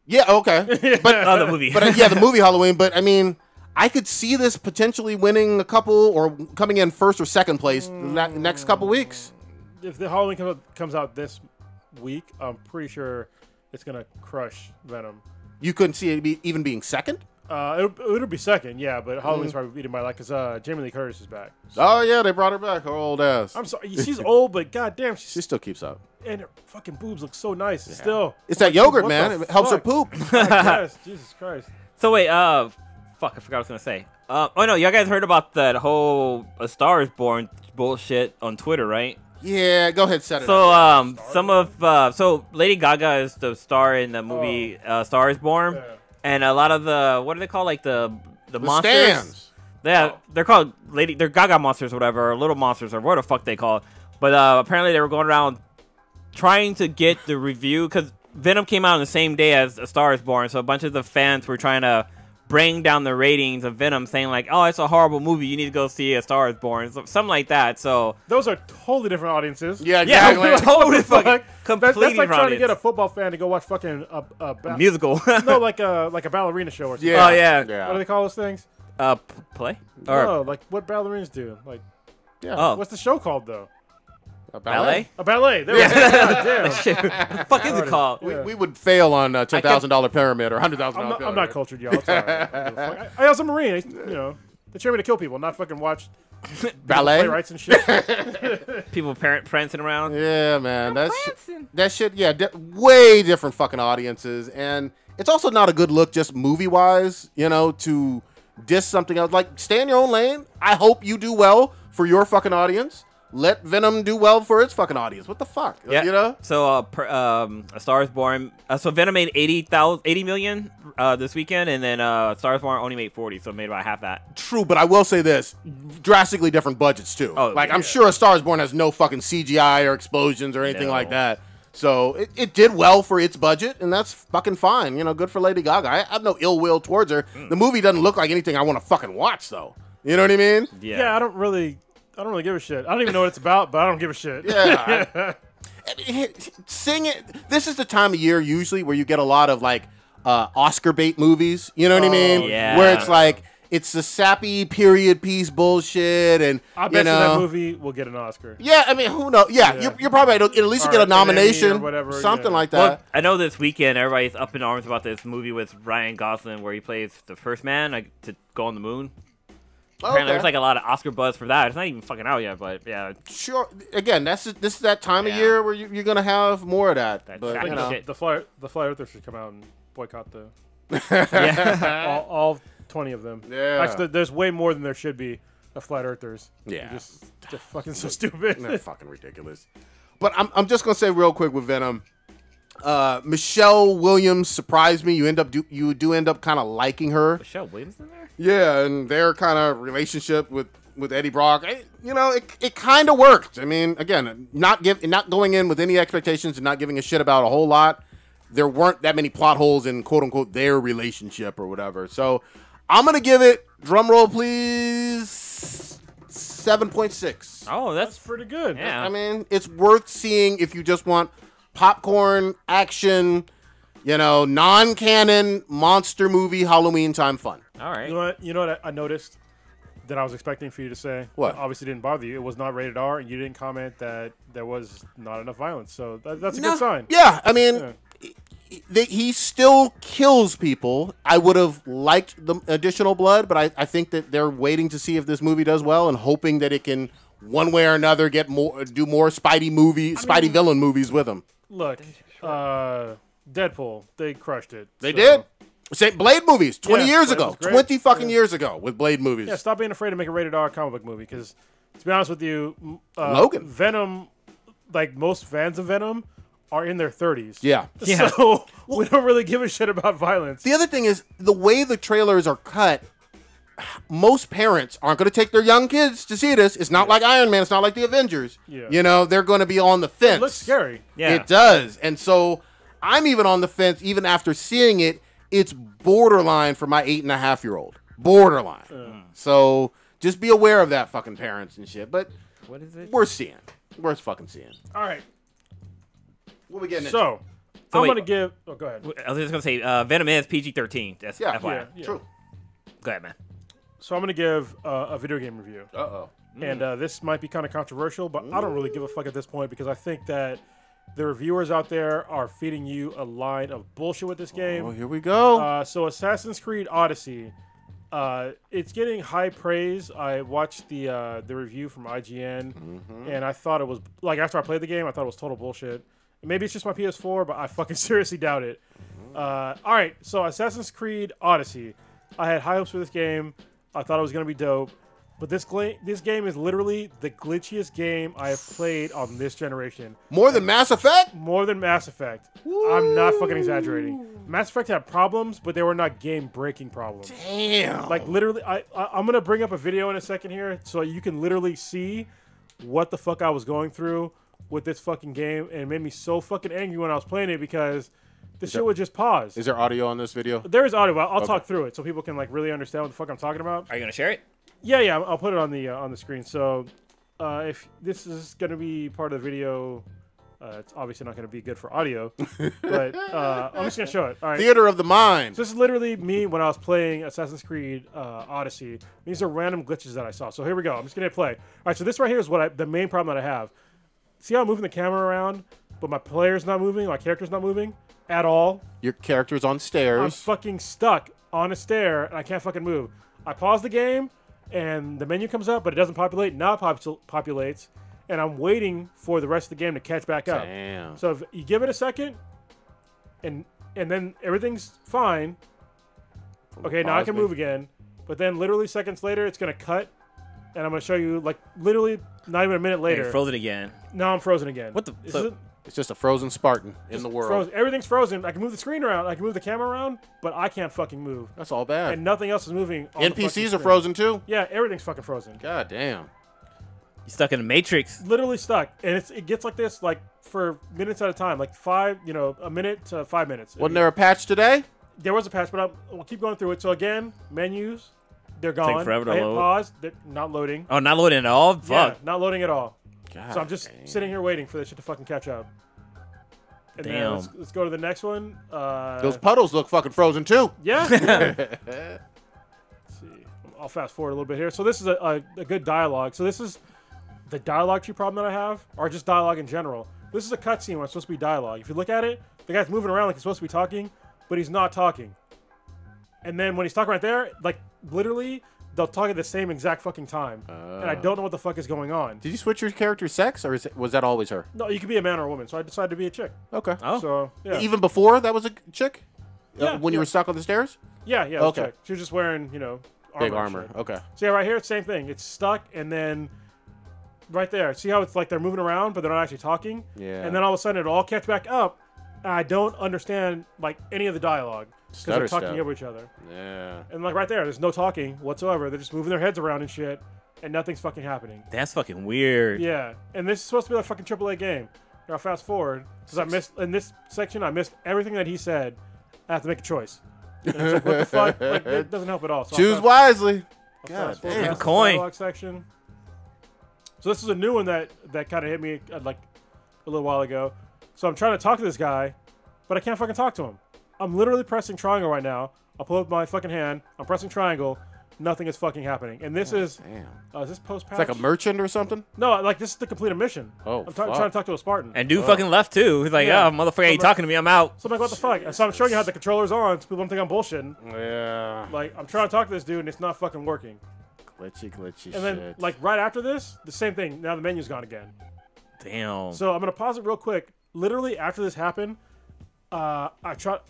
Yeah, okay. But the movie. But the movie Halloween. But I mean, I could see this potentially winning a couple or coming in first or second place next couple weeks. If the Halloween comes out this week, I'm pretty sure it's gonna crush Venom. You couldn't see it even being second? It'll be second, yeah, but Halloween's probably beating by because Jamie Lee Curtis is back. So. Oh yeah, they brought her back, her old ass. I'm sorry, she's old, but goddamn, she still keeps up. And her fucking boobs look so nice. Still, it's that yogurt, man. It helps her poop. Yes, Jesus Christ. So wait, fuck, I forgot what I was gonna say. Oh no, y'all guys heard about that whole A Star Is Born bullshit on Twitter, right? Yeah, go ahead, set it up. So Lady Gaga is the star in the movie Star Is Born. Yeah. And a lot of what do they call like the monsters? Stands. Yeah, they're called they're Gaga monsters or whatever, or little monsters or what the fuck they call it. But apparently they were going around trying to get the review because Venom came out on the same day as A Star Is Born, so a bunch of the fans were trying to bring down the ratings of Venom, saying like, "Oh, it's a horrible movie. You need to go see A Star Is Born," something like that. So those are totally different audiences. Yeah, exactly. totally fucking completely That's like trying to audience. get a football fan to go watch fucking musical. no, like a ballerina show or something. Oh yeah. What do they call those things? Play? No, like what ballerinas do. Like, Oh. what's the show called though? A ballet? A ballet. There we go. Damn. Shit. What the fuck is it called? Yeah. We would fail on a $10,000 pyramid or $100,000 pyramid. I'm not cultured, y'all. It's all right. I was a Marine. They train me to kill people, not fucking watch Ballet? playwrights and shit. People prancing around. Yeah, man. That shit, yeah, way different fucking audiences. And it's also not a good look just movie-wise, to diss something else. Like, stay in your own lane. I hope you do well for your fucking audience. Let Venom do well for its fucking audience. What the fuck? Yeah. So, A Star Is Born. So Venom made 80 million this weekend, and then A Star Is Born only made 40, so it made about half that. True, but I will say this: drastically different budgets too. Oh, like I'm sure A Star Is Born has no fucking CGI or explosions or anything like that. So it did well for its budget, and that's fucking fine. Good for Lady Gaga. I have no ill will towards her. The movie doesn't look like anything I want to fucking watch, though. You know what I mean? Yeah, I don't really give a shit. I don't even know what it's about, but I don't give a shit. Yeah. Sing it. This is the time of year usually where you get a lot of like Oscar bait movies. You know what I mean? Yeah. Where it's like it's the sappy period piece bullshit, and I bet you that movie will get an Oscar. Yeah, I mean, who knows? Yeah, you're probably at least you get a nomination, or whatever, something like that. Well, I know this weekend everybody's up in arms about this movie with Ryan Gosling where he plays the first man to go on the moon. Apparently, there's like a lot of Oscar buzz for that. It's not even fucking out yet, but yeah. Sure. Again, this is that time of year where you're gonna have more of that. But, shit. The Flat Earthers should come out and boycott the Yeah. all 20 of them. Yeah. Actually, there's way more than there should be of Flat Earthers. Yeah. They're fucking so stupid. They're fucking ridiculous. But I'm just gonna say real quick with Venom. Michelle Williams surprised me. You do end up kind of liking her. Michelle Williams in there? Yeah, and their kind of relationship with Eddie Brock, it kind of worked. I mean, again, not going in with any expectations and not giving a shit about a whole lot. There weren't that many plot holes in quote unquote their relationship or whatever. So I'm gonna give it, drum roll please, 7.6. Oh, That's pretty good. Yeah. I mean, it's worth seeing if you just want popcorn action, non-canon monster movie Halloween time fun. All right. You know what I noticed that I was expecting for you to say? What? That obviously didn't bother you. It was not rated R, and you didn't comment that there was not enough violence. So that's a good sign. Yeah, I mean, he still kills people. I would have liked the additional blood, but I think that they're waiting to see if this movie does well and hoping that it can, one way or another, do more Spidey villain movies with him. Look, Deadpool, they crushed it. They did. Same Blade movies 20 years Blade ago. was great. 20 fucking years ago with Blade movies. Yeah, stop being afraid to make a rated R comic book movie because, to be honest with you, Logan. Venom, like most fans of Venom, are in their 30s. Yeah. So we don't really give a shit about violence. The other thing is the way the trailers are cut. Most parents aren't going to take their young kids to see this. It's not like Iron Man. It's not like the Avengers. Yeah. They're going to be on the fence. It looks scary. Yeah. It does. And so I'm even on the fence. Even after seeing it, it's borderline for my 8.5-year-old. Borderline. So just be aware of that, fucking parents and shit. But What is it? we're seeing. We're fucking seeing. All right. What we getting into? So I'm going to give... Oh, go ahead. I was just going to say, Venom is PG-13. That's Yeah. FYI. Yeah. True. Go ahead, man. So I'm going to give a video game review. Uh-oh. And this might be kind of controversial, but I don't really give a fuck at this point because I think that the reviewers out there are feeding you a line of bullshit with this game. Oh, here we go. So Assassin's Creed Odyssey, it's getting high praise. I watched the review from IGN, and I thought it was, like, after I played the game, I thought it was total bullshit. Maybe it's just my PS4, but I fucking seriously doubt it. All right, so Assassin's Creed Odyssey. I had high hopes for this game. I thought it was going to be dope. But this game is literally the glitchiest game I have played on this generation. More than Mass Effect? More than Mass Effect. I'm not fucking exaggerating. Mass Effect had problems, but they were not game-breaking problems. Damn. Like, literally, I'm going to bring up a video in a second here so you can literally see what the fuck I was going through with this fucking game. And it made me so fucking angry when I was playing it because this shit would just pause. Is there audio on this video? There is audio. I'll talk through it so people can like really understand what the fuck I'm talking about. Are you gonna share it? Yeah. I'll put it on the screen. So, if this is gonna be part of the video, it's obviously not gonna be good for audio, but I'm just gonna show it. All right. Theater of the mind. So this is literally me when I was playing Assassin's Creed Odyssey. These are random glitches that I saw. So here we go. I'm just gonna hit play. All right. So this right here is the main problem that I have. See how I'm moving the camera around, but my player's not moving, my character's not moving at all. Your character's on stairs. I'm fucking stuck on a stair, and I can't fucking move. I pause the game, and the menu comes up, but it doesn't populate. Now it populates, and I'm waiting for the rest of the game to catch back up. Damn. So if you give it a second, and then everything's fine. Okay, now I can move again. But then literally seconds later, it's going to cut, and I'm going to show you, like, literally not even a minute later. You're frozen again. Now I'm frozen again. What the? It's just a frozen Spartan in the world. Frozen. Everything's frozen. I can move the screen around. I can move the camera around, but I can't fucking move. That's all bad. And nothing else is moving. On NPCs are frozen too? Yeah, everything's fucking frozen. God damn. You stuck in the Matrix. Literally stuck. And it gets like this like for minutes at a time. Like a minute to 5 minutes. Wasn't there a patch today? There was a patch, but we'll keep going through it. So again, menus, they're gone. Take forever to I hit load. pause. They're not loading. Oh, not loading at all? Fuck. Yeah, not loading at all. God So I'm just sitting here waiting for this shit to fucking catch up. And Damn. then let's go to the next one. Those puddles look fucking frozen too. Yeah. Let's see. I'll fast forward a little bit here. So this is a good dialogue. So this is the dialogue tree problem that I have, or just dialogue in general. This is a cutscene where it's supposed to be dialogue. If you look at it, the guy's moving around like he's supposed to be talking, but he's not talking. And then when he's talking right there, like literally, they'll talk at the same exact fucking time. And I don't know what the fuck is going on. Did you switch your character's sex, or was that always her? No, you could be a man or a woman. So I decided to be a chick. Okay. Oh. So yeah. Even before that was a chick? Yeah, When you were stuck on the stairs? Yeah. Okay. Chick. She was just wearing, Big and armor. shit. Okay. So yeah, right here, it's the same thing. It's stuck, and then right there, see how it's like they're moving around, but they're not actually talking? Yeah. And then all of a sudden, it'll all catch back up, and I don't understand, like, any of the dialogue. Because they're Stutter talking step. over each other. Yeah. And, like, right there, there's no talking whatsoever. They're just moving their heads around and shit, and nothing's fucking happening. That's fucking weird. Yeah. And this is supposed to be like a fucking AAA game. Now, fast forward, because I missed, in this section, I missed everything that he said. I have to make a choice. And it's like, what the fuck? Like, it doesn't help at all. So Choose wisely. I'll God fast forward damn. past the Coin. dialogue section. So this is a new one that kind of hit me like a little while ago. So I'm trying to talk to this guy, but I can't fucking talk to him. I'm literally pressing triangle right now. I'll pull up my fucking hand. I'm pressing triangle. Nothing is fucking happening. And this is this post-patch? It's like a merchant or something? No, like this is to complete a mission. Oh, I'm trying to talk to a Spartan. And dude fucking left too. He's like, Yeah. oh, motherfucker, ain't talking to me. I'm out. So I'm like, what the fuck? And so I'm showing you how the controller's on, so people don't think I'm bullshitting. Yeah. Like, I'm trying to talk to this dude, and it's not fucking working. Glitchy And then, shit. like, right after this, the same thing. Now the menu's gone again. Damn. So I'm gonna pause it real quick. Literally after this happened, I tried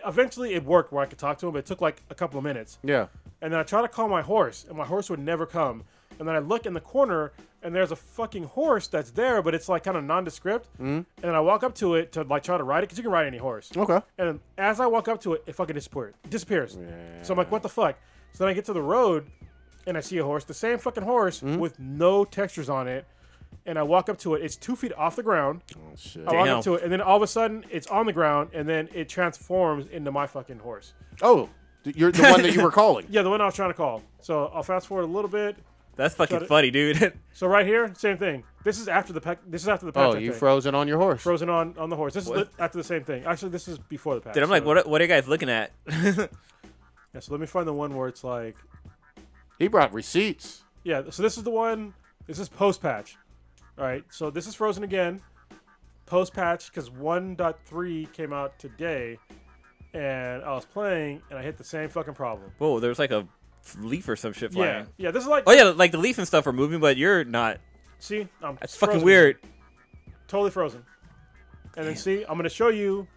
eventually it worked where I could talk to him, but it took like a couple of minutes. Yeah. And then I tried to call my horse, and my horse would never come. And then I look in the corner, and there's a fucking horse that's there, but it's like kind of nondescript. And then I walk up to it to like try to ride it, because you can ride any horse. Okay. And as I walk up to it, it fucking disappears. So I'm like, what the fuck? So then I get to the road, and I see a horse, the same fucking horse with no textures on it. And I walk up to it. It's 2 feet off the ground. Oh, shit. I walk Damn. up to it, and then all of a sudden, it's on the ground, and then it transforms into my fucking horse. Oh, you're the one that you were calling. Yeah, the one I was trying to call. So I'll fast forward a little bit. That's fucking Shut it. funny, dude. So right here, same thing. This is after the patch. This is after the patch. Oh, I you think. frozen on your horse. Frozen on the horse. This What? is after the same thing. Actually, this is before the patch. Dude, I'm like, what are you guys looking at? Yeah, so let me find the one where it's like, He brought receipts. yeah. So this is the one. This is post patch. All right. So this is frozen again. Post patch because 1.3 came out today, and I was playing and I hit the same fucking problem. Whoa, there's like a leaf or some shit flying. Yeah. Yeah. This is like. Oh yeah, like the leaf and stuff are moving, but you're not. See, That's frozen. fucking weird. Totally frozen. And then see, I'm gonna show you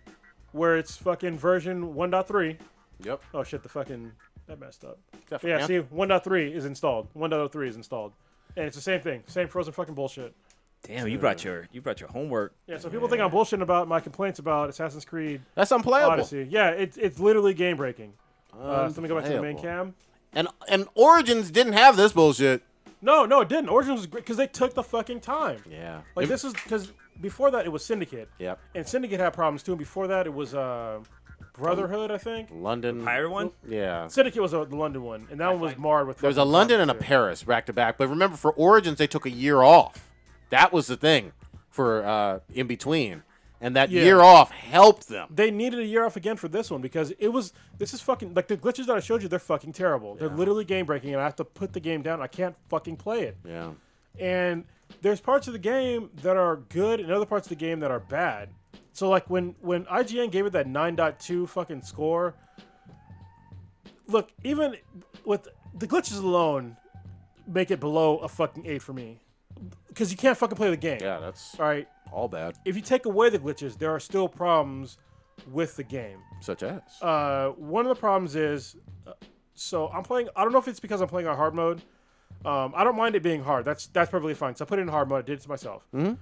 where it's fucking version 1.3. Yep. Oh shit, the fucking that messed up. Definitely. Yeah, see, 1.3 is installed. 1.03 is installed, and it's the same thing, same frozen fucking bullshit. Damn, you brought your homework. Yeah, so people think I'm bullshitting about my complaints about Assassin's Creed That's unplayable. Odyssey. Yeah, it's literally game breaking. So let me go back to the main cam. And Origins didn't have this bullshit. No, it didn't. Origins was great because they took the fucking time. Yeah. Like this is because before that it was Syndicate. Yep. And Syndicate had problems too. And before that it was Brotherhood, I think. London. Pirate one? Yeah. Syndicate was the London one, and that one was marred with. There was a London and a Paris back to back. But remember, for Origins, they took a year off. That was the thing for in between. And that year off helped them. They needed a year off again for this one because this is fucking, like the glitches that I showed you, they're fucking terrible. They're literally game breaking, and I have to put the game down. I can't fucking play it. Yeah. And there's parts of the game that are good and other parts of the game that are bad. So like when IGN gave it that 9.2 fucking score, look, even with the glitches alone make it below a fucking 8 for me. Because you can't fucking play the game. Yeah, that's all right. All bad. If you take away the glitches, there are still problems with the game. Such as? One of the problems is, so I'm playing. I don't know if it's because I'm playing on hard mode. I don't mind it being hard. That's perfectly fine. So I put it in hard mode. I did it to myself. Mm-hmm.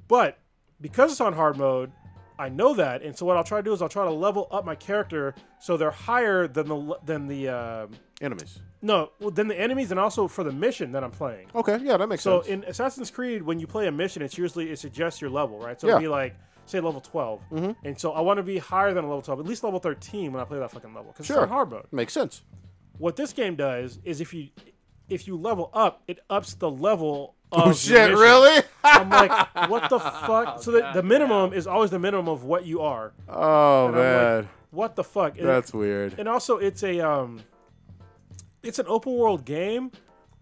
But because it's on hard mode, I know that, and so what I'll try to do is I'll try to level up my character so they're higher than the enemies. No, than the enemies, and also for the mission that I'm playing. Okay, yeah, that makes sense. So in Assassin's Creed, when you play a mission, it suggests your level, right? So it'll be like, say, level 12. Mm-hmm. And so I want to be higher than a level 12, at least level 13 when I play that fucking level, because it's on hard mode. Makes sense. What this game does is if you level up, it ups the level of Oh, your shit, mission. really? I'm like, what the fuck? So the minimum is always the minimum of what you are. Oh, and man. I'm like, what the fuck? That's weird. And also, it's an open world game,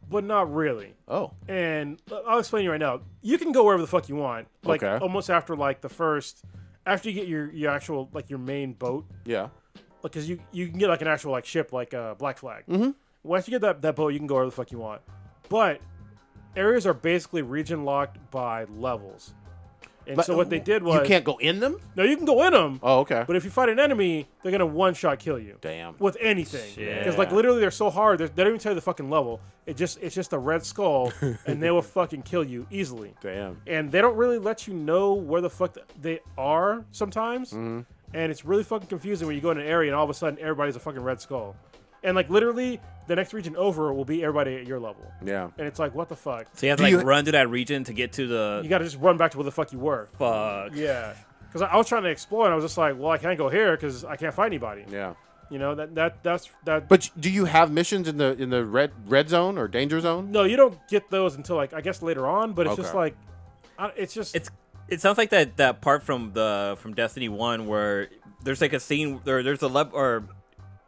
but not really. Oh. And I'll explain to you right now. You can go wherever the fuck you want. Like almost after like after you get your actual like your main boat. Yeah. Because you can get like an actual like ship like Black Flag. Mm-hmm. Once you get that boat, you can go wherever the fuck you want. But areas are basically region locked by levels. And so what they did was... You can't go in them? No, you can go in them. Oh, okay. But if you fight an enemy, they're going to one-shot kill you. Damn. With anything. Because, Yeah. like, literally, they're so hard. They don't even tell you the fucking level. It's just a red skull, and they will fucking kill you easily. Damn. And they don't really let you know where the fuck they are sometimes. Mm-hmm. And it's really fucking confusing when you go in an area, and all of a sudden, everybody's a fucking red skull. And, like, literally, the next region over will be everybody at your level. Yeah. And it's like, what the fuck? So you have to, run to that region to get to the... You got to just run back to where the fuck you were. Fuck. Yeah. Because I was trying to explore, and I was just like, well, I can't go here because I can't find anybody. Yeah. You know, that's... But do you have missions in the red zone or danger zone? No, you don't get those until, like, I guess later on, but it's just like... It's just... It sounds like that part from Destiny 1 where there's like a scene... There's a...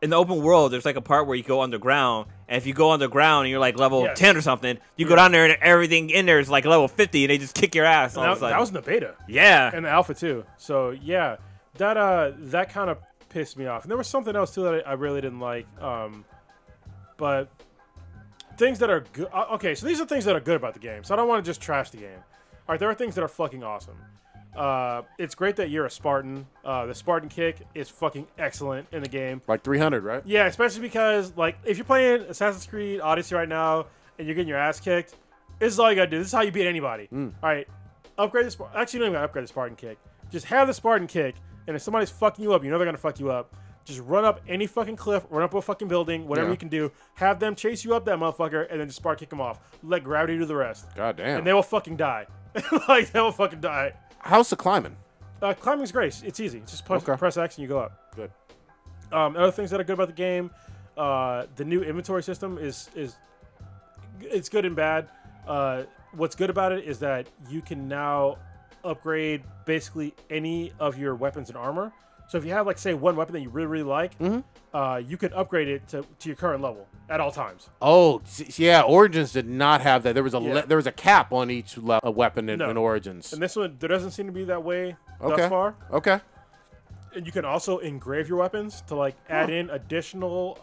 In the open world, there's like a part where you go underground, and if you go underground and you're like level 10 or something, you go down there and everything in there is like level 50, and they just kick your ass. That was in the beta. Yeah. And the alpha too. So yeah, that kind of pissed me off. And there was something else too that I really didn't like. But things that are good. Okay, so these are things that are good about the game. So I don't want to just trash the game. All right, there are things that are fucking awesome. It's great that you're a Spartan. The Spartan kick is fucking excellent in the game. Like 300, right? Yeah, especially because, like, if you're playing Assassin's Creed Odyssey right now and you're getting your ass kicked, this is all you gotta do. This is how you beat anybody. All right, upgrade the Spartan. Actually, you don't even gotta upgrade the Spartan kick. Just have the Spartan kick, and if somebody's fucking you up, you know they're gonna fuck you up. Just run up any fucking cliff, run up a fucking building, whatever you can do. Have them chase you up that motherfucker, and then just Spartan kick them off. Let gravity do the rest. God damn. And they will fucking die. Like, they will fucking die. How's the climbing? Climbing's great. It's easy. It's just press X and you go up. Good. Other things that are good about the game, the new inventory system is it's good and bad. What's good about it is that you can now upgrade basically any of your weapons and armor. So if you have, like, say, one weapon that you really, really like, you can upgrade it to your current level at all times. Oh, yeah. Origins did not have that. There was a cap on each weapon in Origins. And this one, there doesn't seem to be that way thus far. Okay. And you can also engrave your weapons to, like, add in additional,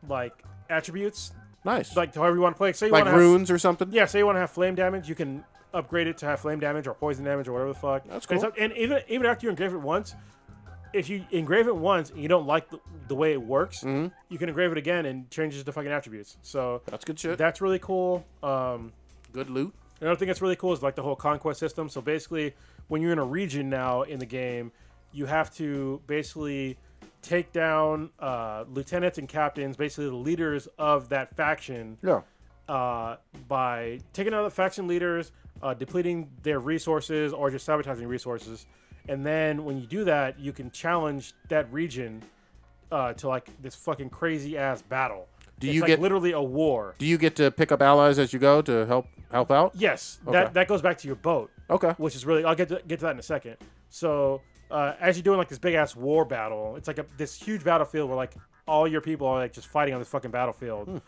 like, attributes. Nice. Like, however you want to play. Say you like want runes or something? Yeah, say you want to have flame damage, you can upgrade it to have flame damage or poison damage or whatever the fuck. That's cool. And even after you engrave it once, if you engrave it once and you don't like the way it works, you can engrave it again and changes the fucking attributes. So that's good shit. That's really cool. Good loot. Another thing that's really cool is, like, the whole conquest system. So basically, when you're in a region now in the game, you have to basically take down lieutenants and captains, basically the leaders of that faction. Yeah. By taking out the faction leaders, depleting their resources or just sabotaging resources. And then when you do that, you can challenge that region to like this fucking crazy ass battle. It's like literally a war. Do you get to pick up allies as you go to help out? Yes, Okay. that goes back to your boat. Okay. Which is really, I'll get to that in a second. So as you're doing like this big ass war battle, it's like this huge battlefield where like all your people are like just fighting on this fucking battlefield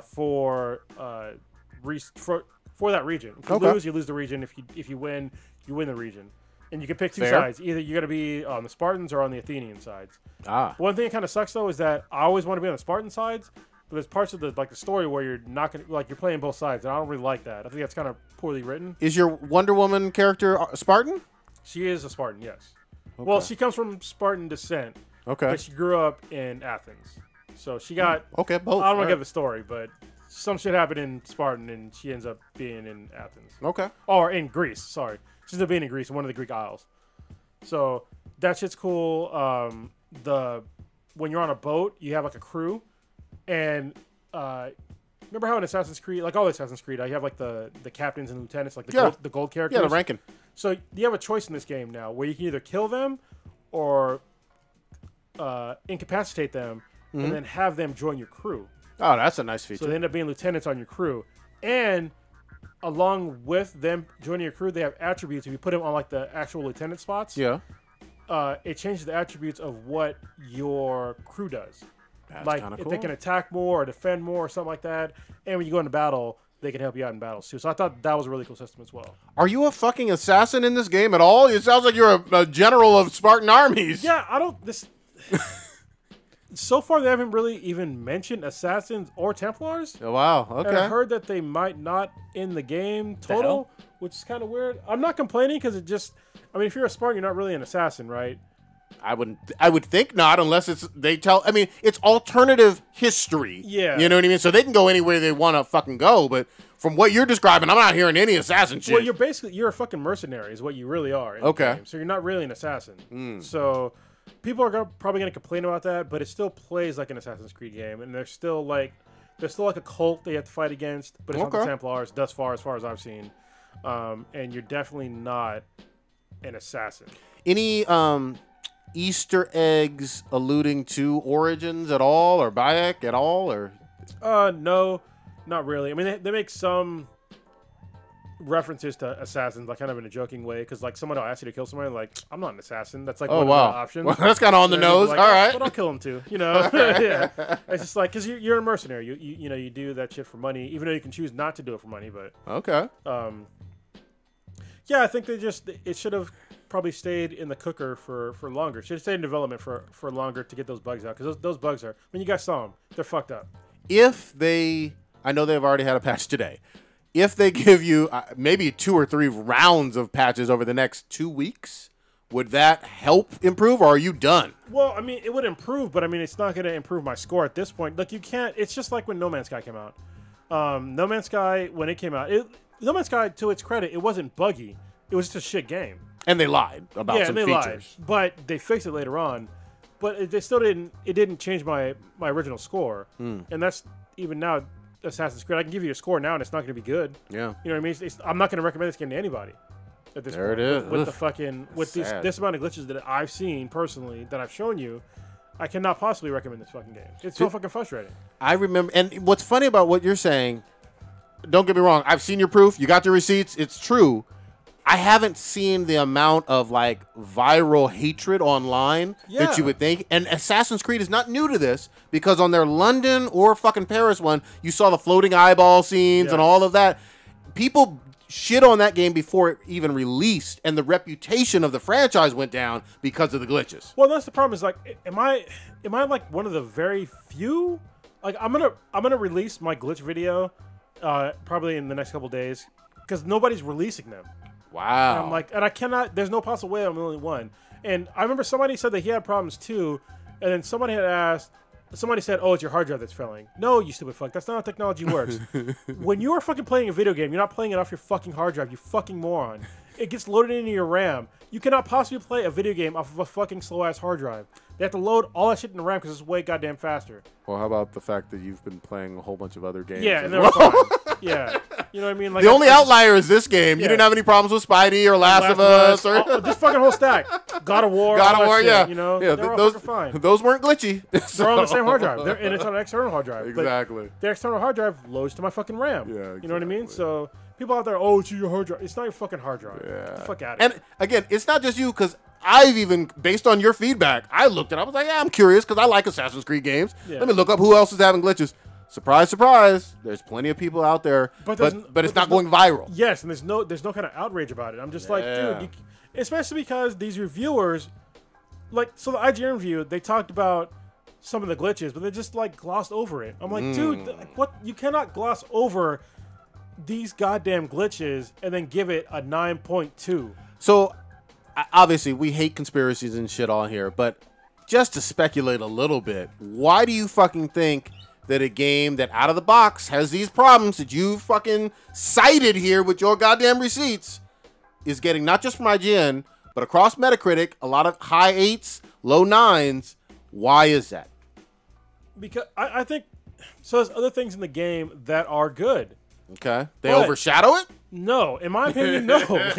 for that region. If you lose, you lose the region. If you win, you win the region. And you can pick two sides. Either you're going to be on the Spartans or on the Athenian sides. One thing that kind of sucks though is that I always want to be on the Spartan sides, but there's parts of the story where you're not going to, like, you're playing both sides, and I don't really like that. I think that's kind of poorly written. Is your Wonder Woman character Spartan? She is a Spartan, yes. Okay. Well, she comes from Spartan descent. Okay. But she grew up in Athens. So she got... Okay, both. I don't want to give the story, but some shit happened in Spartan, and she ends up being in Athens. Okay. Or in Greece, sorry. She ends up being in Greece, in one of the Greek Isles. So that shit's cool. When you're on a boat, you have like a crew, and remember how in Assassin's Creed, like all Assassin's Creed, you have like the captains and lieutenants, like the gold characters. Yeah, the ranking. So you have a choice in this game now, where you can either kill them or incapacitate them, and then have them join your crew. Oh, that's a nice feature. So they end up being lieutenants on your crew, and along with them joining your crew, they have attributes. If you put them on like the actual lieutenant spots, it changes the attributes of what your crew does. That's like if they can attack more or defend more or something like that. And when you go into battle, they can help you out in battles too. So I thought that was a really cool system as well. Are you a fucking assassin in this game at all? It sounds like you're a general of Spartan armies. Yeah, I don't. So far, they haven't really even mentioned assassins or Templars. Oh, wow. Okay. And I heard that they might not in the game total, which is kind of weird. I'm not complaining because it just... I mean, if you're a Spartan, you're not really an assassin, right? I would think not, unless it's alternative history. Yeah. You know what I mean? So they can go anywhere they want to fucking go, but from what you're describing, I'm not hearing any assassin shit. Well, you're a fucking mercenary is what you really are in the game. So you're not really an assassin. So people are probably going to complain about that, but it still plays like an Assassin's Creed game, and there's still like a cult they have to fight against, but it's not the Templars thus far, as far as I've seen. And you're definitely not an assassin. Any Easter eggs alluding to Origins at all, or Bayek at all, or? No, not really. I mean, they make some references to assassins, like kind of in a joking way, because like someone will ask you to kill somebody, like, I'm not an assassin. That's like one of the options. Well, that's kind of on the nose. Like, all right, but I'll kill him too. You know, yeah. It's just like because you're a mercenary. You do that shit for money, even though you can choose not to do it for money. But okay. Yeah, I think it should have probably stayed in the cooker for longer. It should have stayed in development for longer to get those bugs out, because those bugs are, when you guys saw them, they're fucked up. I know they've already had a patch today. If they give you maybe 2 or 3 rounds of patches over the next 2 weeks, would that help improve, or are you done? Well, I mean, it would improve, but I mean, it's not going to improve my score at this point. Like, you can't. It's just like when No Man's Sky came out. No Man's Sky, when it came out, No Man's Sky, to its credit, it wasn't buggy. It was just a shit game. And they lied about some features. Lied, but they fixed it later on. But they still didn't. It didn't change my original score, and that's even now. Assassin's Creed, I can give you a score now, and it's not going to be good. Yeah, you know what I mean. I'm not going to recommend this game to anybody. At this point. It is with the fucking this amount of glitches that I've seen personally that I've shown you. I cannot possibly recommend this fucking game. It's so fucking frustrating. I remember, and what's funny about what you're saying, don't get me wrong, I've seen your proof. You got the receipts. It's true. I haven't seen the amount of like viral hatred online that you would think. And Assassin's Creed is not new to this, because on their London or fucking Paris one, you saw the floating eyeball scenes and all of that. People shit on that game before it even released, and the reputation of the franchise went down because of the glitches. Well, that's the problem. Is like, am I like one of the very few? Like, I'm gonna release my glitch video probably in the next couple days, because nobody's releasing them. Wow. And I'm like, and I cannot. There's no possible way I'm the only one. And I remember somebody said that he had problems too, and then somebody said, "Oh, it's your hard drive that's failing." No, you stupid fuck. That's not how technology works. When you are fucking playing a video game, you're not playing it off your fucking hard drive. You fucking moron. It gets loaded into your RAM. You cannot possibly play a video game off of a fucking slow ass hard drive, They have to load all that shit in the RAM because it's way goddamn faster. Well, how about the fact that you've been playing a whole bunch of other games? Yeah, and they're fine. Yeah, you know what I mean. Like, The only outlier is this game. Yeah. You didn't have any problems with Spidey or Last of Us or this fucking whole stack. God of War. God all of that War. shit, Yeah, you know, yeah. they're all Those fucking fine. those weren't glitchy. They're on the same hard drive. And it's on an external hard drive. Exactly. But the external hard drive loads to my fucking RAM. Yeah, You know what I mean? exactly. So people out there, oh, it's your hard drive. It's not your fucking hard drive. Yeah. Get the fuck out of here. And again, it's not just you, because I've even, based on your feedback, I looked at it. I was like, yeah, I'm curious because I like Assassin's Creed games. Yeah. Let me look up who else is having glitches. Surprise, surprise. There's plenty of people out there, but it's not going viral. Yes, and there's no kind of outrage about it. I'm just like, dude, especially because these reviewers, like, so the IGN review, they talked about some of the glitches, but they just like glossed over it. I'm like, dude, what? You cannot gloss over these goddamn glitches and then give it a 9.2. So, obviously, we hate conspiracies and shit on here, but just to speculate a little bit, why do you fucking think that a game that out of the box has these problems that you fucking cited here with your goddamn receipts is getting not just from IGN, but across Metacritic, a lot of high 8s, low 9s? Why is that? Because I think, so there's other things in the game that are good. Okay. They But- overshadow it? No, in my opinion, no. Like,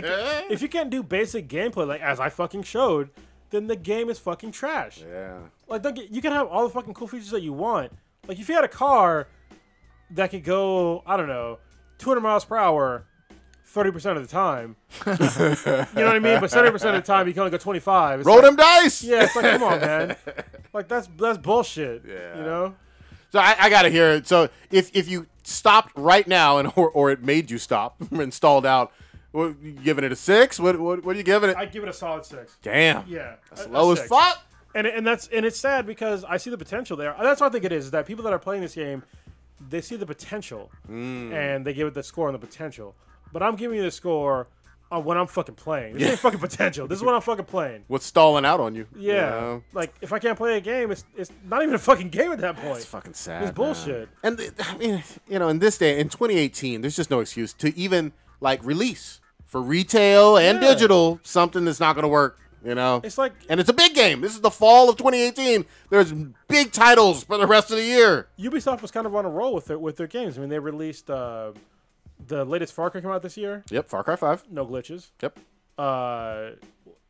if you can't do basic gameplay, like as I fucking showed, then the game is fucking trash. Yeah. Like, you can have all the fucking cool features that you want. Like, if you had a car that could go, I don't know, 200 miles per hour 30% of the time, you know what I mean? But 70% of the time, you can only go 25. It's Roll like, them dice! Yeah, it's like, come on, man. Like, that's bullshit. Yeah. You know? So I got to hear it. So if you stopped right now and or it made you stop and stalled out, what, you giving it a 6? What are you giving it? I'd give it a solid 6. Damn. Yeah. That's a low as 6. fuck. And it's sad because I see the potential there. That's what I think it is that people that are playing this game, they see the potential and they give it the score on the potential. But I'm giving you the score on when I'm fucking playing. This ain't fucking potential. This is when I'm fucking playing. What's stalling out on you? Yeah. You know? Like, if I can't play a game, it's not even a fucking game at that point. It's fucking sad. It's bullshit. Man. And I mean, you know, in this day, in 2018, there's just no excuse to even like release for retail and digital something that's not going to work. You know, It's like, and it's a big game. This is the fall of 2018. There's big titles for the rest of the year. Ubisoft was kind of on a roll with their games. I mean, they released the latest Far Cry came out this year. Yep, Far Cry 5. No glitches. Yep.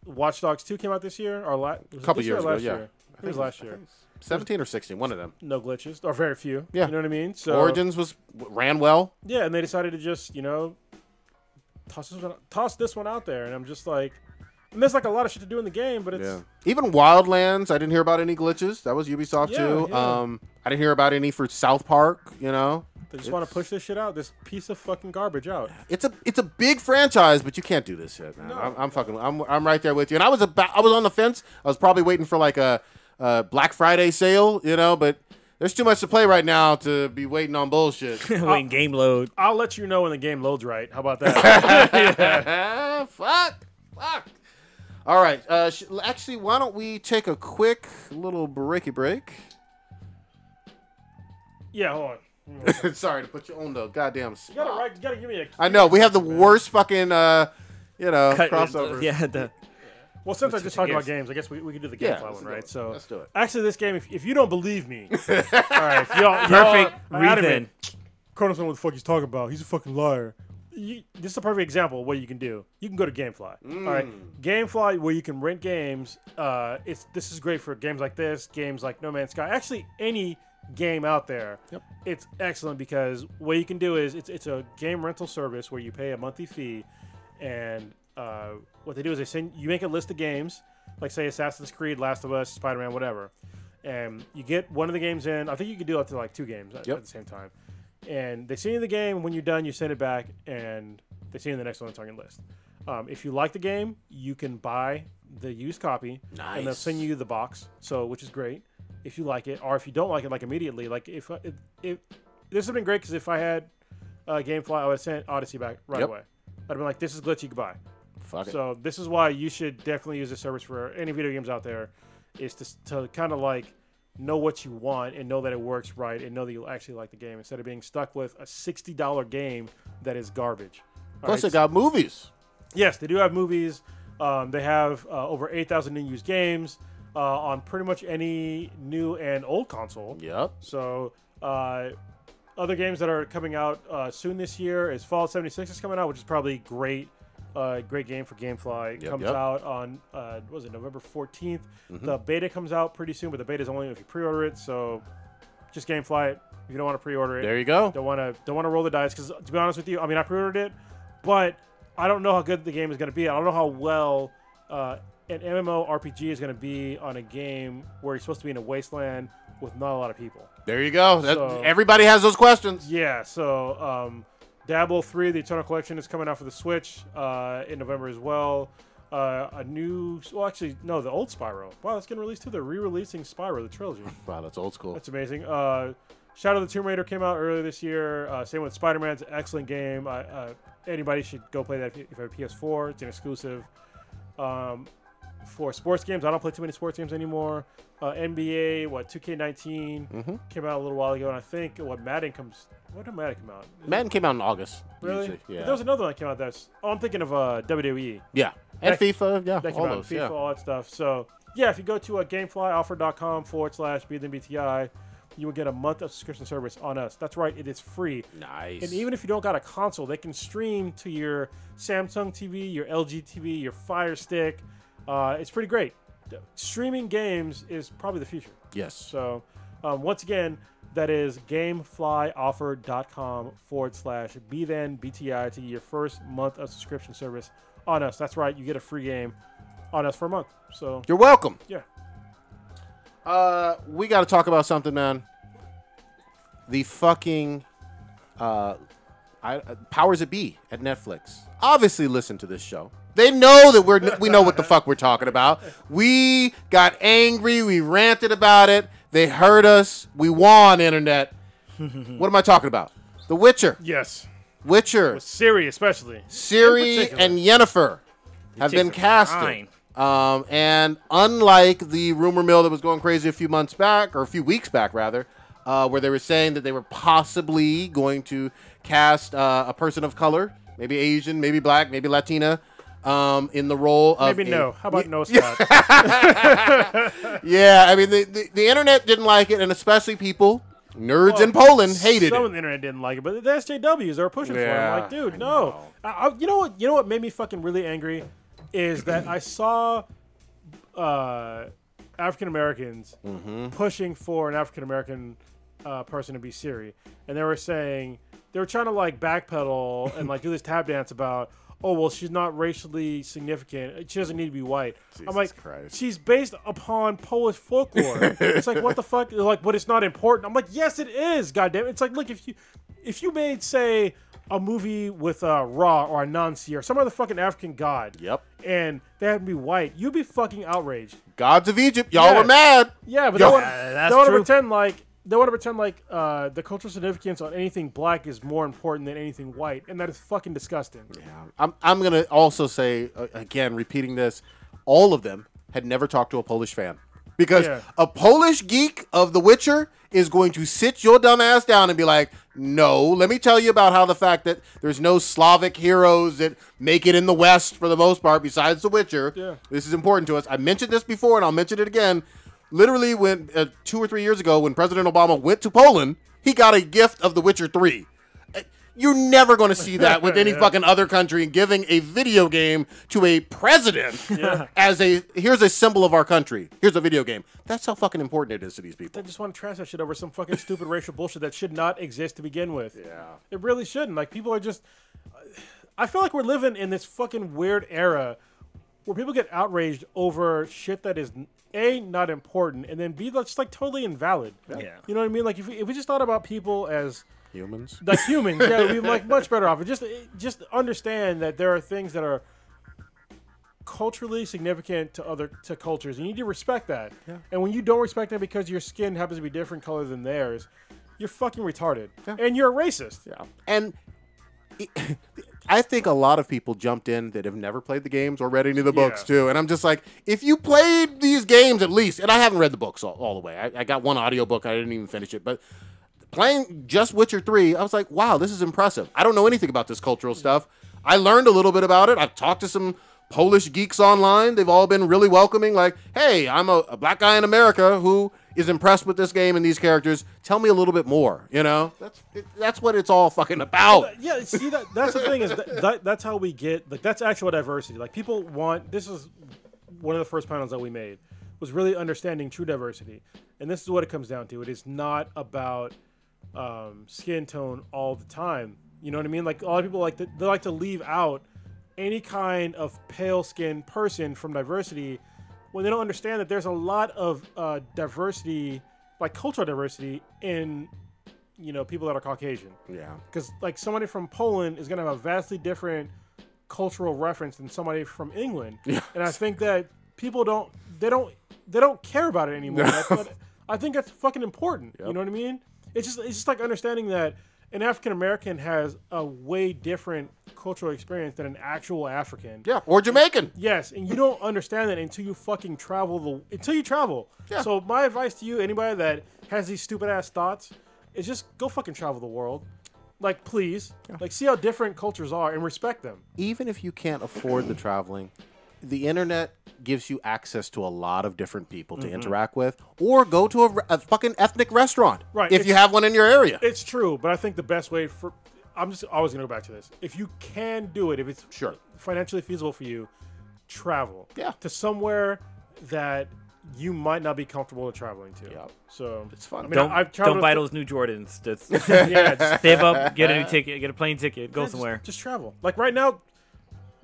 Watch Dogs 2 came out this year. Or A couple years ago, yeah. It was last year. 17 or 16, one of them. No glitches, or very few. Yeah. You know what I mean? So Origins ran well. yeah, and they decided to just, you know, toss this one out there, and I'm just like, and there's like a lot of shit to do in the game, but it's Even Wildlands, I didn't hear about any glitches. That was Ubisoft Yeah, too. yeah. I didn't hear about any for South Park. You know, they just want to push this shit out, this piece of fucking garbage out. it's a big franchise, but you can't do this shit, man. No. I'm right there with you. And I was on the fence. I was probably waiting for like a Black Friday sale, you know, but there's too much to play right now to be waiting on bullshit. Waiting game load. I'll let you know when the game loads right. How about that? Fuck. All right. Actually, why don't we take a quick little break? Yeah, hold on. Sorry to put you on the goddamn spot. You gotta give me a. I know we have the worst fucking crossover. Yeah, Well, since I just talked about Gears. games, I guess we can do the GameFly one, right? So let's do it. actually, this game, if you don't believe me, all right, if y'all Perfect are adamant, reason. Kronos know what the fuck he's talking about. He's a fucking liar. This is a perfect example of what you can do. You can go to GameFly. All right, GameFly, where you can rent games. This is great for games like this, games like No Man's Sky. Actually, any game out there. Yep. It's excellent because what you can do is it's a game rental service where you pay a monthly fee, and what they do is you make a list of games, like say Assassin's Creed, Last of Us, Spider-Man, whatever, and you get one of the games in. I think you can do up to like 2 games at the same time. And they send you the game. When you're done, you send it back, and they send you the next one that's on your list. If you like the game, you can buy the used copy, and they'll send you the box. So, which is great if you like it, or if you don't like it, like immediately. Like if this would have been great because if I had GameFly, I would have sent Odyssey back right away. I'd have been like, "This is glitchy, goodbye." Fuck it. So this is why you should definitely use this service for any video games out there, is to kind of like know what you want and know that it works right and know that you'll actually like the game instead of being stuck with a $60 game that is garbage. Plus, they got movies. Yes, they do have movies. They have over 8,000 unused games. on pretty much any new and old console. Yep. So other games that are coming out soon this year is Fallout 76 is coming out, which is probably great. Great game for GameFly. It comes out on was it November 14th. The beta comes out pretty soon, but the beta is only if you pre-order it. So just GameFly it if you don't want to pre-order it. There you go. Don't want to roll the dice because to be honest with you, I mean I pre-ordered it, but I don't know how good the game is going to be. I don't know how well an MMORPG is going to be on a game where you're supposed to be in a wasteland with not a lot of people. There you go. So, everybody has those questions. Yeah. So. Diablo 3, the Eternal Collection, is coming out for the Switch in November as well. A new... Well, actually, no, the old Spyro. Wow, that's getting released too. They're re-releasing Spyro, the trilogy. Wow, that's old school. That's amazing. Shadow of the Tomb Raider came out earlier this year. Same with Spider-Man. It's an excellent game. Anybody should go play that if you have a PS4. It's an exclusive. For sports games, I don't play too many sports games anymore. NBA, 2K19 came out a little while ago, and I think Madden comes... When did Madden come out? Madden came out in August. Really? Usually. Yeah. But there was another one that came out that's... Oh, I'm thinking of WWE. Yeah. And FIFA, yeah, that came all out, those, FIFA, yeah. all that stuff. So, yeah, if you go to gameflyoffer.com/BTI, you will get a month of subscription service on us. That's right, it is free. Nice. And even if you don't got a console, they can stream to your Samsung TV, your LG TV, your Fire Stick. It's pretty great. Streaming games is probably the future. Yes. So, once again, that is gameflyoffer.com/BTI to get your first month of subscription service on us. That's right, you get a free game on us for a month. So you're welcome. Yeah. We got to talk about something, man. The fucking powers that be at Netflix obviously listen to this show. They know that we know what the fuck we're talking about. We got angry. We ranted about it. They heard us. We won, internet. What am I talking about? The Witcher. Yes. Witcher. With Ciri especially. Ciri and Yennefer have been casted. And unlike the rumor mill that was going crazy a few weeks back, rather, where they were saying that they were possibly going to cast a person of color, maybe Asian, maybe black, maybe Latina, in the role of... Maybe no. How about no, Scott? Yeah, I mean, the internet didn't like it, and especially people, nerds in Poland, hated it. Some of the internet didn't like it, but the SJWs are pushing for it. I'm like, dude, no. You know what made me fucking really angry is that I saw African Americans pushing for an African American person to be Ciri, and they were saying they were trying to like backpedal and like do this tap dance about, oh well, she's not racially significant, she doesn't need to be white. I'm like, Christ. She's based upon Polish folklore. It's like, what the fuck? They're like, but it's not important. I'm like, yes, it is. Goddamn, it's like, look, if you made say a movie with Ra or Anansi or some other fucking African god. Yep. And they had to be white. You'd be fucking outraged. Gods of Egypt, y'all were mad. Yeah, but they want to pretend like the cultural significance on anything black is more important than anything white, and that is fucking disgusting. Yeah. I'm gonna also say again, repeating this, all of them had never talked to a Polish fan. Because a Polish geek of The Witcher is going to sit your dumb ass down and be like, no, let me tell you about how the fact that there's no Slavic heroes that make it in the West for the most part besides The Witcher. Yeah. This is important to us. I mentioned this before and I'll mention it again. Literally, when 2 or 3 years ago, when President Obama went to Poland, he got a gift of The Witcher 3. You're never going to see that with any fucking other country, giving a video game to a president as here's a symbol of our country. Here's a video game. That's how fucking important it is to these people. They just want to trash that shit over some fucking stupid racial bullshit that should not exist to begin with. Yeah. It really shouldn't. Like, people are just... I feel like we're living in this fucking weird era where people get outraged over shit that is... A, not important, and then B, that's like totally invalid. Yeah. You know what I mean? Like, if we just thought about people as... Humans? Like humans, yeah, we'd be like much better off. Just understand that there are things that are culturally significant to cultures. You need to respect that. Yeah. And when you don't respect that because your skin happens to be different color than theirs, you're fucking retarded. Yeah. And you're a racist. Yeah. And I think a lot of people jumped in that have never played the games or read any of the books too. And I'm just like, if you played these games at least, and I haven't read the books all the way. I got one audiobook, I didn't even finish it, but playing just Witcher 3, I was like, wow, this is impressive. I don't know anything about this cultural stuff. I learned a little bit about it. I've talked to some Polish geeks online. They've all been really welcoming. Like, hey, I'm a black guy in America who is impressed with this game and these characters. Tell me a little bit more. You know, that's what it's all fucking about. Yeah, see that's the thing is that's how we get like that's actual diversity. Like people want this is one of the first panels that we made was really understanding true diversity, and this is what it comes down to. It is not about skin tone all the time. You know what I mean? Like a lot of people they like to leave out any kind of pale skinned person from diversity when they don't understand that there's a lot of diversity, like cultural diversity in, you know, people that are Caucasian. Yeah. Because like somebody from Poland is going to have a vastly different cultural reference than somebody from England. Yeah. And I think that people don't care about it anymore. But I think that's fucking important. Yep. You know what I mean? It's just like understanding that an African American has a way different cultural experience than an actual African. Yeah, or Jamaican. Yes, and you don't understand that until you fucking travel. Yeah. So my advice to you, anybody that has these stupid ass thoughts, is just go fucking travel the world. Like, please. Yeah. Like, see how different cultures are and respect them. Even if you can't afford the traveling, the internet gives you access to a lot of different people to interact with, or go to a fucking ethnic restaurant, right? If you have one in your area. It's true, but I think the best way I'm just always gonna go back to this. If you can do it, if it's financially feasible for you, travel. Yeah. To somewhere that you might not be comfortable traveling to. Yeah. So it's fun. I mean, don't buy those new Jordans. Just save up, get a new ticket, get a plane ticket, go somewhere. Just travel. Like right now,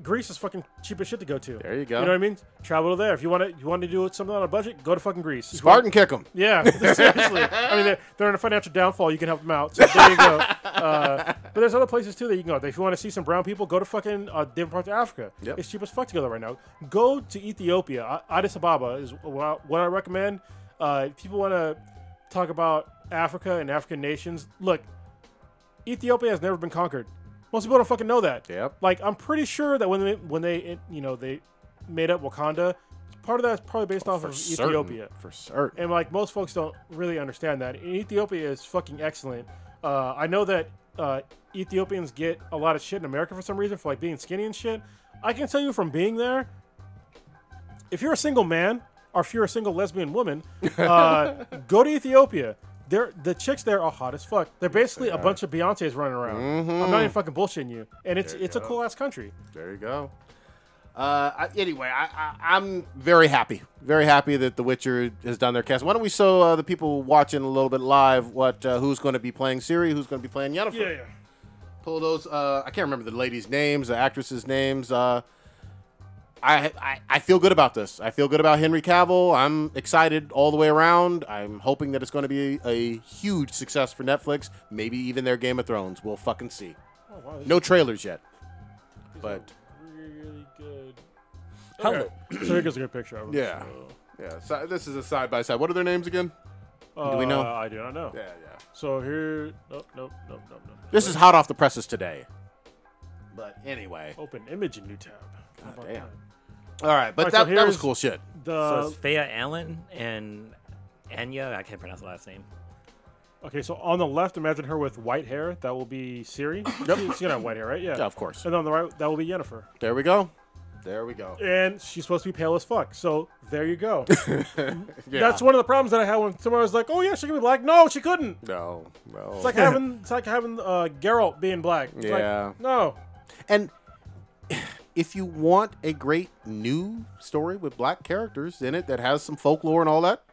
Greece is fucking cheap as shit to go to. There you go. You know what I mean? Travel to there. If you want to do something on a budget, go to fucking Greece. Spartan kick them. Yeah, seriously. I mean, they're in a financial downfall. You can help them out. So there you go. But there's other places too that you can go. If you want to see some brown people, go to fucking different parts of Africa. Yep. It's cheap as fuck to go there right now. Go to Ethiopia. Addis Ababa is what I recommend. If people want to talk about Africa and African nations, look, Ethiopia has never been conquered. Most people don't fucking know that. Yep. Like, I'm pretty sure that when they made up Wakanda, part of that is probably based off of Ethiopia. For certain. And like most folks don't really understand that. And Ethiopia is fucking excellent. I know that Ethiopians get a lot of shit in America for some reason for like being skinny and shit. I can tell you from being there, if you're a single man or if you're a single lesbian woman, go to Ethiopia. The chicks there are hot as fuck. They're basically a bunch of Beyoncés running around. I'm not even fucking bullshitting you. And it's a cool ass country. There you go. Anyway, I'm very happy that The Witcher has done their cast. Why don't we show the people watching a little bit live who's going to be playing Ciri, who's going to be playing Yennefer. Yeah. Pull those. I can't remember the ladies' names, the actresses' names. I feel good about this. I feel good about Henry Cavill. I'm excited all the way around. I'm hoping that it's going to be a huge success for Netflix. Maybe even their Game of Thrones. We'll fucking see. Oh, wow, no trailers yet. But really good. Okay. So here goes a good picture of them. Yeah. Yeah. So this is a side by side. What are their names again? Do we know? I do not know. Yeah. So here. Nope. This is hot off the presses today. But anyway. Open image in new tab. God damn. All right, but that was cool shit. So it's Faya Allen and Anya. I can't pronounce the last name. Okay, so on the left, imagine her with white hair. That will be Ciri. Yep. She's gonna have white hair, right? Yeah, of course. And on the right, that will be Yennefer. There we go. And she's supposed to be pale as fuck. So there you go. That's one of the problems that I had when someone was like, "Oh yeah, she can be black." No, she couldn't. No. It's like having Geralt being black. It's like, no. And if you want a great new story with black characters in it that has some folklore and all that,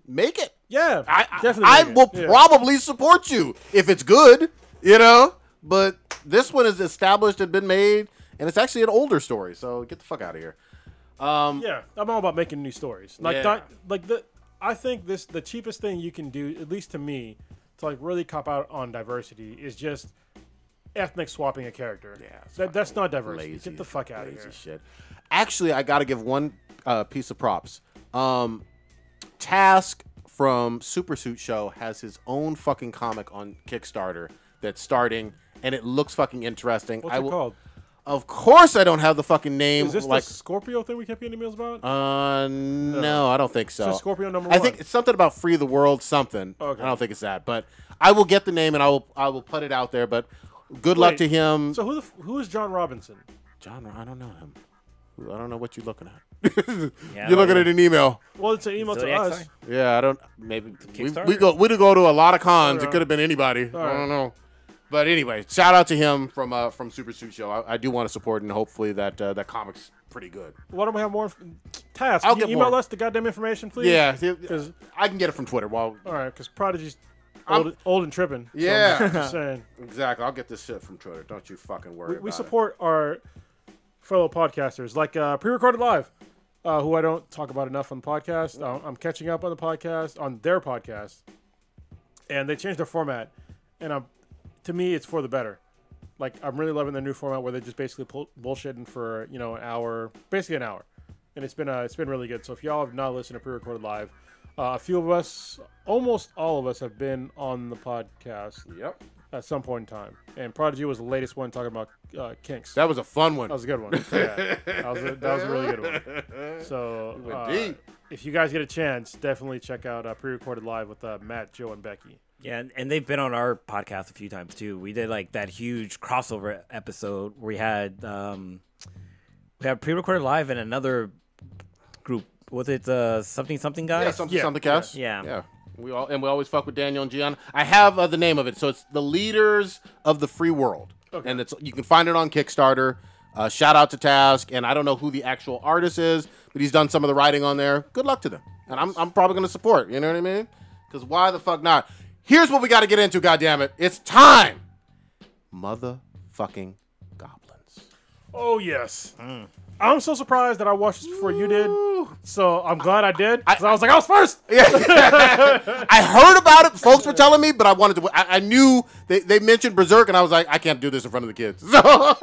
make it. Yeah, I will probably support you if it's good, you know. But this one is established and been made, and it's actually an older story. So get the fuck out of here. Yeah, I'm all about making new stories. I think the cheapest thing you can do, at least to me, to like really cop out on diversity is just ethnic swapping a character. Yeah, that's not diversity. Lazy, get the fuck out of here. Shit. Actually, I got to give one piece of props. Task from Super Suit Show has his own fucking comic on Kickstarter that's starting, and it looks fucking interesting. What's it called? Of course, I don't have the fucking name. Is this the Scorpio thing we kept getting emails about? No, I don't think so. So Scorpio number 1. I think it's something about Free the World, something. Okay. I don't think it's that, but I will get the name and I will put it out there. But good luck to him. So who is John Robinson? I don't know him. I don't know what you're looking at. Yeah, You're looking at an email. Well, it's an email to Zodiac us. sign? Yeah, I don't. Maybe Kickstarter? we go to a lot of cons. All It could have been anybody. All I right. don't know. But anyway, shout out to him from Super Suit Show. I do want to support, and hopefully that comic's pretty good. Why don't we have more? Task. I'll Can you get email more. us the goddamn information, please? Yeah, 'Cause- I can get it from Twitter. Well, all right, because Prodigy's I'm- old and tripping. So Yeah. I'm just saying. exactly. I'll get this shit from Twitter. Don't you fucking worry. We about support our fellow podcasters, like Pre-Recorded Live, who I don't talk about enough on the podcast. I'm catching up on the podcast, on their podcast, and they changed their format, and to me, it's for the better. Like, I'm really loving their new format where they just basically bullshitting for an hour, basically an hour, and it's been really good. So if y'all have not listened to Pre-Recorded Live, a few of us, almost all of us, have been on the podcast it. Yep. at some point in time, and Prodigy was the latest one talking about kinks. That was a fun one. That was a good one. Yeah, that was a really good one. So went deep. if you guys get a chance, definitely check out Pre-Recorded Live with Matt, Joe, and Becky. Yeah, and they've been on our podcast a few times too. We did like that huge crossover episode where we had Pre-Recorded Live and another group. Was it something guys? Yeah, something cast. Yeah. Yeah. We always fuck with Daniel and Gian. I have the name of it, so it's the Leaders of the Free World, and you can find it on Kickstarter. Shout out to Task, and I don't know who the actual artist is, but he's done some of the writing on there. Good luck to them, and I'm probably gonna support. You know what I mean? Because why the fuck not? Here's what we got to get into. Goddammit, it's time. Motherfucking goblins. Oh yes. I'm so surprised that I watched this before you did. So I'm glad I did. Because I was like, I was first. I heard about it. Folks were telling me, but I wanted to. I knew they mentioned Berserk, and I was like, I can't do this in front of the kids. So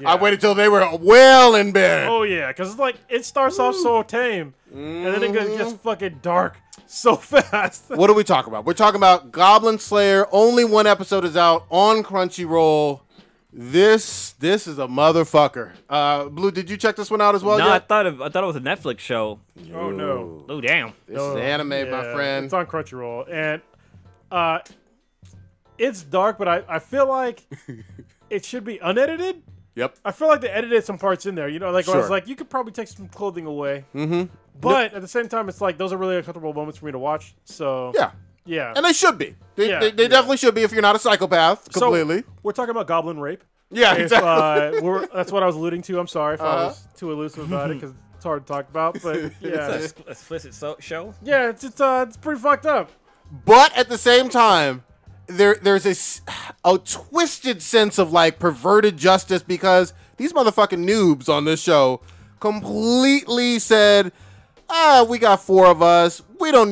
I waited till they were well in bed. Oh yeah, because it's like it starts off so tame, and then it gets fucking dark so fast. What do we talk about? We're talking about Goblin Slayer. Only one episode is out on Crunchyroll. This is a motherfucker. Blue, did you check this one out as well? No, yet? I thought it was a Netflix show. Oh no. Oh damn. This is anime, my friend. It's on Crunchyroll, and it's dark, but I feel like it should be unedited. Yep. I feel like they edited some parts in there. Like where I Sure. was like, you could probably take some clothing away. Mm-hmm. But at the same time, it's like those are really uncomfortable moments for me to watch. So Yeah. And they should be. They Yeah. definitely should be if you're not a psychopath completely. So we're talking about goblin rape. Yeah, If, exactly. that's what I was alluding to. I'm sorry if I was too elusive about it because it's hard to talk about. But yeah, It's an explicit show. yeah, it's pretty fucked up. But at the same time, there's a twisted sense of like perverted justice because these motherfucking noobs on this show completely said, we got 4 of us. We don't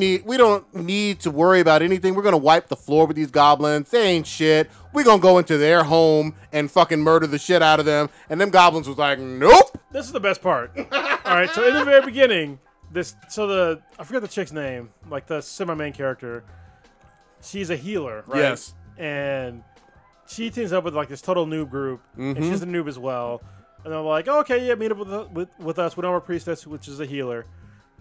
need to worry about anything. We're gonna wipe the floor with these goblins. They ain't shit. We're gonna go into their home and fucking murder the shit out of them. And them goblins was like, nope. This is the best part. All right, so in the very beginning, I forget the chick's name, like the semi-main character. She's a healer, right? Yes. And she teams up with like this total noob group, and she's a noob as well. And they're like, oh, okay, yeah, meet up with us. We know our priestess, which is a healer.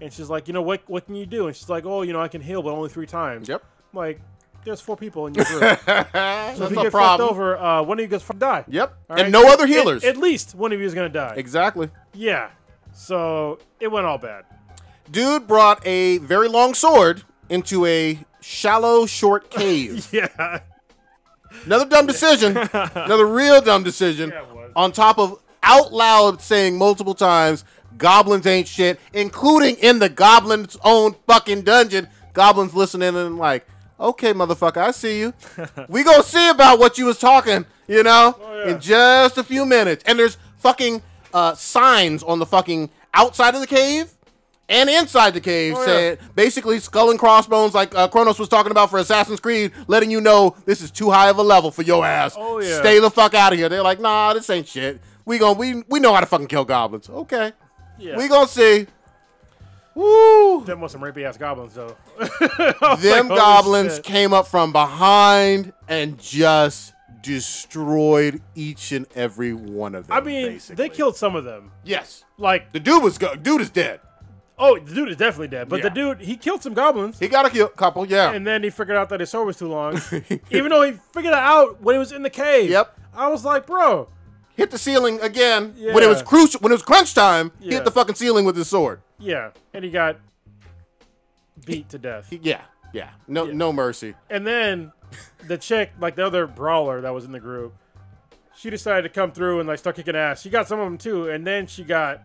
And she's like, what can you do? And she's like, oh, I can heal, but only 3 times. Yep. I'm like, there's 4 people in your group. That's So if you a get fucked problem. over, one of you gets die. Yep. All And right? no other healers. At least one of you is gonna die. Exactly. Yeah. So it went all bad. Dude brought a very long sword into a shallow, short cave. Yeah. Another dumb decision. Another real dumb decision. Yeah, it was. On top of out loud saying multiple times, goblins ain't shit, including in the goblin's own fucking dungeon. Goblins listening and like, okay, motherfucker, I see you. We gonna see about what you was talking, in just a few minutes. And there's fucking signs on the fucking outside of the cave and inside the cave saying, basically skull and crossbones like Kronos was talking about for Assassin's Creed, letting you know this is too high of a level for your ass. Oh, yeah. Stay the fuck out of here. They're like, nah, this ain't shit. We know how to fucking kill goblins. Okay. Yeah. We gonna see. Woo! Them was some rapey ass goblins though. Them holy goblins shit. came up from behind and just destroyed each and every one of them. I mean, basically. they killed some of them. Yes. Like, The dude is dead. oh, the dude is definitely dead. But Yeah. the dude, he killed some goblins. He got a couple, yeah. And then he figured out that his sword was too long. Even though he figured it out when he was in the cave. Yep. I was like, bro, hit the ceiling again. Yeah. When it was crucial, when it was crunch time, he Yeah. hit the fucking ceiling with his sword. Yeah, and he got beat to death. Yeah. No mercy. And then the chick, like the other brawler that was in the group, she decided to come through and like start kicking ass. She got some of them too, and then she got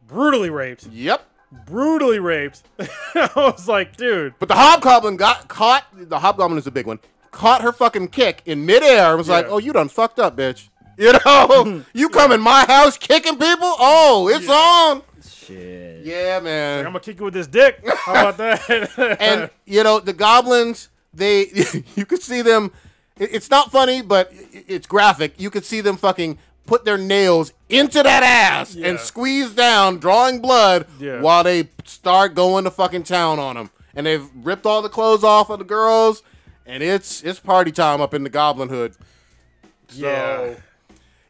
brutally raped. Yep. Brutally raped. I was like, dude. But the hobgoblin got caught. The hobgoblin is a big one. Caught her fucking kick in midair. And was like, oh, you done fucked up, bitch. You know, you come in my house kicking people. Oh, it's on. Shit. Yeah, man. I'm gonna kick you with this dick. How about that? And you know, the goblins, they, you could see them. It's not funny, but it's graphic. You could see them fucking put their nails into that ass and squeeze down, drawing blood, while they start going to fucking town on them. And they've ripped all the clothes off of the girls, and it's party time up in the Goblin Hood. So,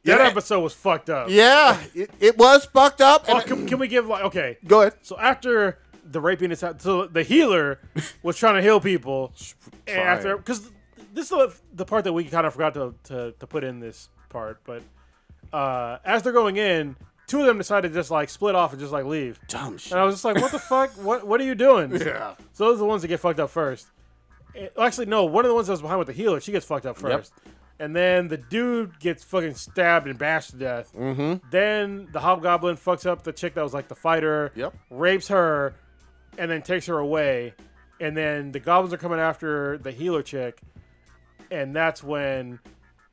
that episode was fucked up. Yeah, it was fucked up. Oh, can we give like okay? Go ahead. So after the raping is so the healer was trying to heal people, and after because this is the part that we kind of forgot to put in this part, but as they're going in, two of them decided to just like split off and just like leave. Dumb shit. And I was just like, what the fuck? What are you doing? Yeah. So those are the ones that get fucked up first. Actually, no, one of the ones that was behind with the healer, she gets fucked up first. Yep. And then the dude gets fucking stabbed and bashed to death. Mm-hmm. Then the hobgoblin fucks up the chick that was like the fighter, rapes her, and then takes her away. And then the goblins are coming after the healer chick. And that's when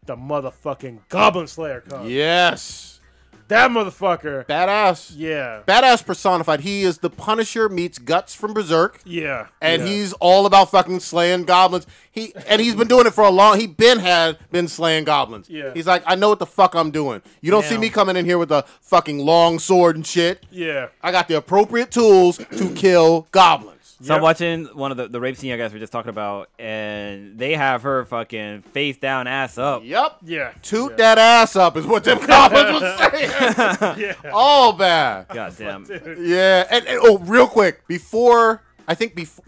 the motherfucking Goblin Slayer comes. Yes. That motherfucker. Badass. Yeah. Badass personified. He is the Punisher meets Guts from Berserk. Yeah. And he's all about fucking slaying goblins. He's been doing it for a long. He been slaying goblins. Yeah. He's like, I know what the fuck I'm doing. You don't see me coming in here with a fucking long sword and shit. Yeah. I got the appropriate tools to kill goblins. So I'm watching one of the rape scene you guys were just talking about, and they have her fucking face down, ass up. Yep. Yeah. Toot that ass up is what them goblins was saying. All bad. God damn. Yeah. And oh, real quick,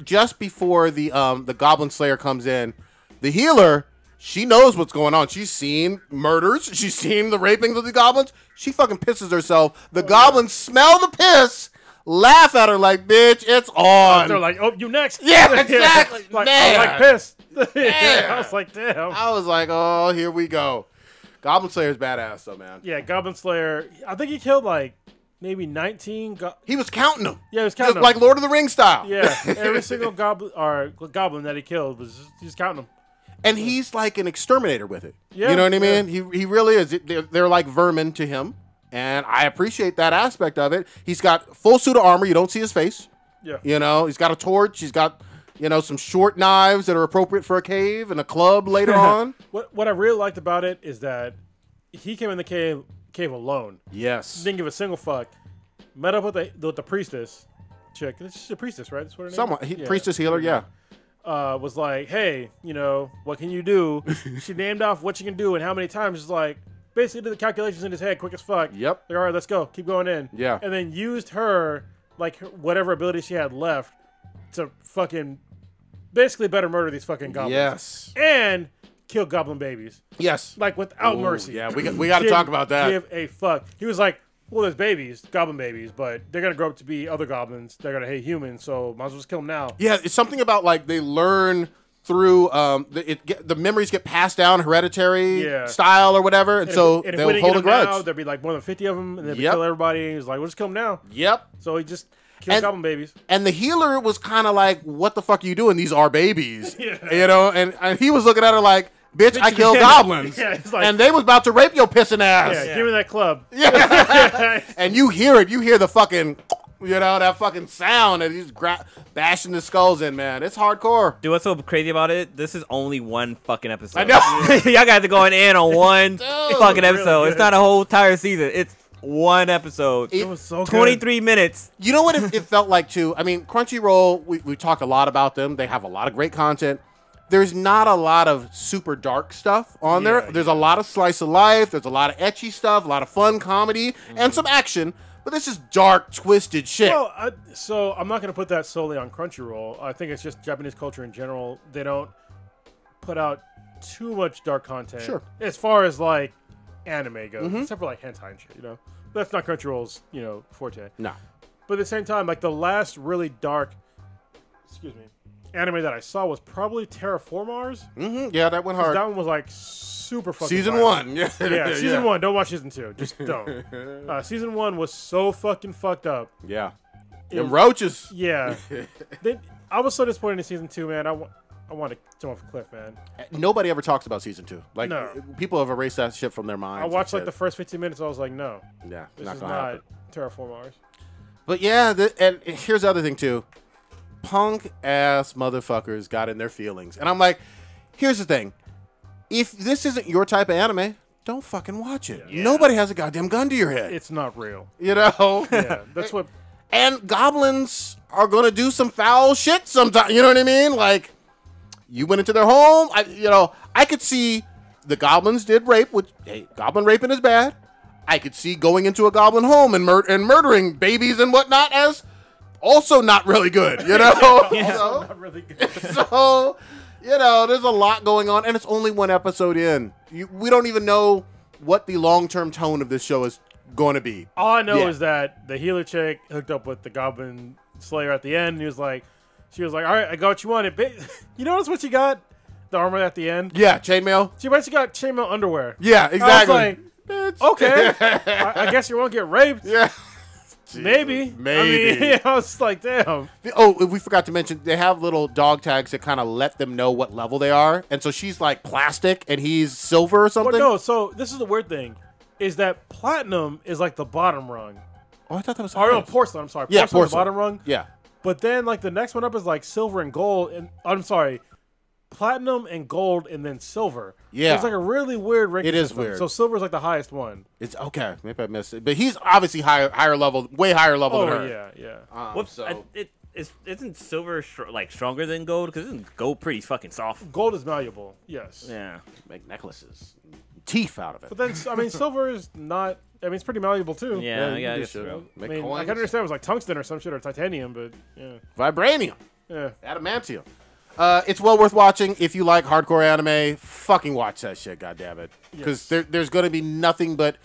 just before the Goblin Slayer comes in, the healer, she knows what's going on. She's seen murders. She's seen the raping of the goblins. She fucking pisses herself. The goblins smell the piss. Laugh at her like, bitch, it's on. They're like, oh, you next. Yeah, exactly. Like, man. I was like pissed. I was like, damn. I was like, oh, here we go. Goblin Slayer's badass, though, man. Yeah, Goblin Slayer. I think he killed like maybe 19. He was counting them. Yeah, he was counting them. Like Lord of the Rings style. Yeah, every single goblin that he killed was just counting them. And he's like an exterminator with it. Yeah, you know what I mean? He really is. They're like vermin to him. And I appreciate that aspect of it. He's got full suit of armor. You don't see his face. Yeah. You know, he's got a torch. He's got, some short knives that are appropriate for a cave and a club later on. What I really liked about it is that he came in the cave alone. Yes. Didn't give a single fuck. Met up with the priestess chick. She's a priestess, right? That's what her name is? Somewhat. Priestess healer, yeah. Was like, hey, what can you do? She named off what she can do and how many times. She's like, basically did the calculations in his head quick as fuck. Yep. Like, all right, let's go. Keep going in. Yeah. And then used her, like, whatever ability she had left to fucking basically better murder these fucking goblins. Yes. And kill goblin babies. Yes. Like, without mercy. Yeah, we got to talk about that. Give a fuck. He was like, well, there's babies, goblin babies, but they're going to grow up to be other goblins. They're going to hate humans, so might as well just kill them now. Yeah, it's something about, like, they learn through the memories get passed down hereditary style or whatever, and so they'll hold a grudge. Now, there'd be like more than 50 of them, and they'd kill everybody. He's like, we'll just kill them now. Yep. So he just killed goblin babies. And the healer was kind of like, what the fuck are you doing? These are babies. And he was looking at her like, bitch, I killed goblins. Like, and they was about to rape your pissing ass. Yeah, give me that club. Yeah. And you hear it. You hear the fucking... that fucking sound and he's bashing the skulls in, man. It's hardcore. Dude, what's so crazy about it? This is only one fucking episode. I know. Y'all guys are going in on one fucking episode. Really, it's not a whole entire season. It's one episode. It was so 23 minutes. You know what it felt like, too? I mean, Crunchyroll, we talked a lot about them. They have a lot of great content. There's not a lot of super dark stuff on there. There's a lot of slice of life. There's a lot of ecchi stuff, a lot of fun comedy, and some action. But this is dark, twisted shit. Well, so I'm not going to put that solely on Crunchyroll. I think it's just Japanese culture in general. They don't put out too much dark content. Sure. As far as, like, anime goes, except for like hentai and shit. You know, that's not Crunchyroll's forte. No. But at the same time, like the last really dark, anime that I saw was probably Terraformars. Yeah, that went hard. That one was like super fucking Season violent. 1. Yeah. Yeah, season 1. Don't watch season 2. Just don't. Season 1 was so fucking fucked up. Yeah. Them roaches. Yeah. I was so disappointed in season 2, man. I want to jump off a cliff, man. Nobody ever talks about season 2. Like, No. people have erased that shit from their minds. I watched like the first 15 minutes. I was like, no. Yeah, This not is gonna not happen. Terraformars. But yeah, and here's the other thing too. Punk ass motherfuckers got in their feelings. And I'm like, here's the thing. If this isn't your type of anime, don't fucking watch it. Yeah. Nobody has a goddamn gun to your head. It's not real. You know? Yeah, that's what. And goblins are going to do some foul shit sometimes. You know what I mean? Like, you went into their home. I could see the goblins did rape, which, hey, goblin raping is bad. I could see going into a goblin home and murdering babies and whatnot as also not really good, you know? Yeah. Not really good. So, there's a lot going on, and it's only one episode in. We don't even know what the long-term tone of this show is going to be. All I know is that the healer chick hooked up with the goblin slayer at the end, and she was like, all right, I got what you wanted. You notice what she got? The armor at the end? Yeah, chainmail. She basically got chainmail underwear. Yeah, exactly. I was like, okay, I guess you won't get raped. Yeah. Maybe. Maybe. I mean, I was like, damn. Oh, we forgot to mention, they have little dog tags that kind of let them know what level they are. And so she's like plastic and he's silver or something. Well, no, so this is the weird thing, is that platinum is like the bottom rung. Oh, I thought that was Or no, porcelain, I'm sorry. Yeah, Porcelain's the porcelain. bottom rung. Yeah. But then like the next one up is like silver and gold. And I'm sorry, platinum and gold and then silver. Yeah. It's like a really weird ranking It is system. weird. So silver is like the highest one. It's okay. Maybe I missed it. But he's obviously higher level, way higher level Oh, than her. yeah. Whoops, So, isn't silver stronger than gold? Because isn't gold pretty fucking soft? Gold is malleable, yes. Yeah. make necklaces. Teeth out of it. But then, I mean, silver is not, I mean, it's pretty malleable too. Yeah, you yeah, do that's shit. true. Make I mean, coins. I can understand it was like tungsten or some shit or titanium, but yeah. Vibranium. Yeah. Adamantium. It's well worth watching if you like hardcore anime. Fucking watch that shit, goddammit. Because there's going to be nothing but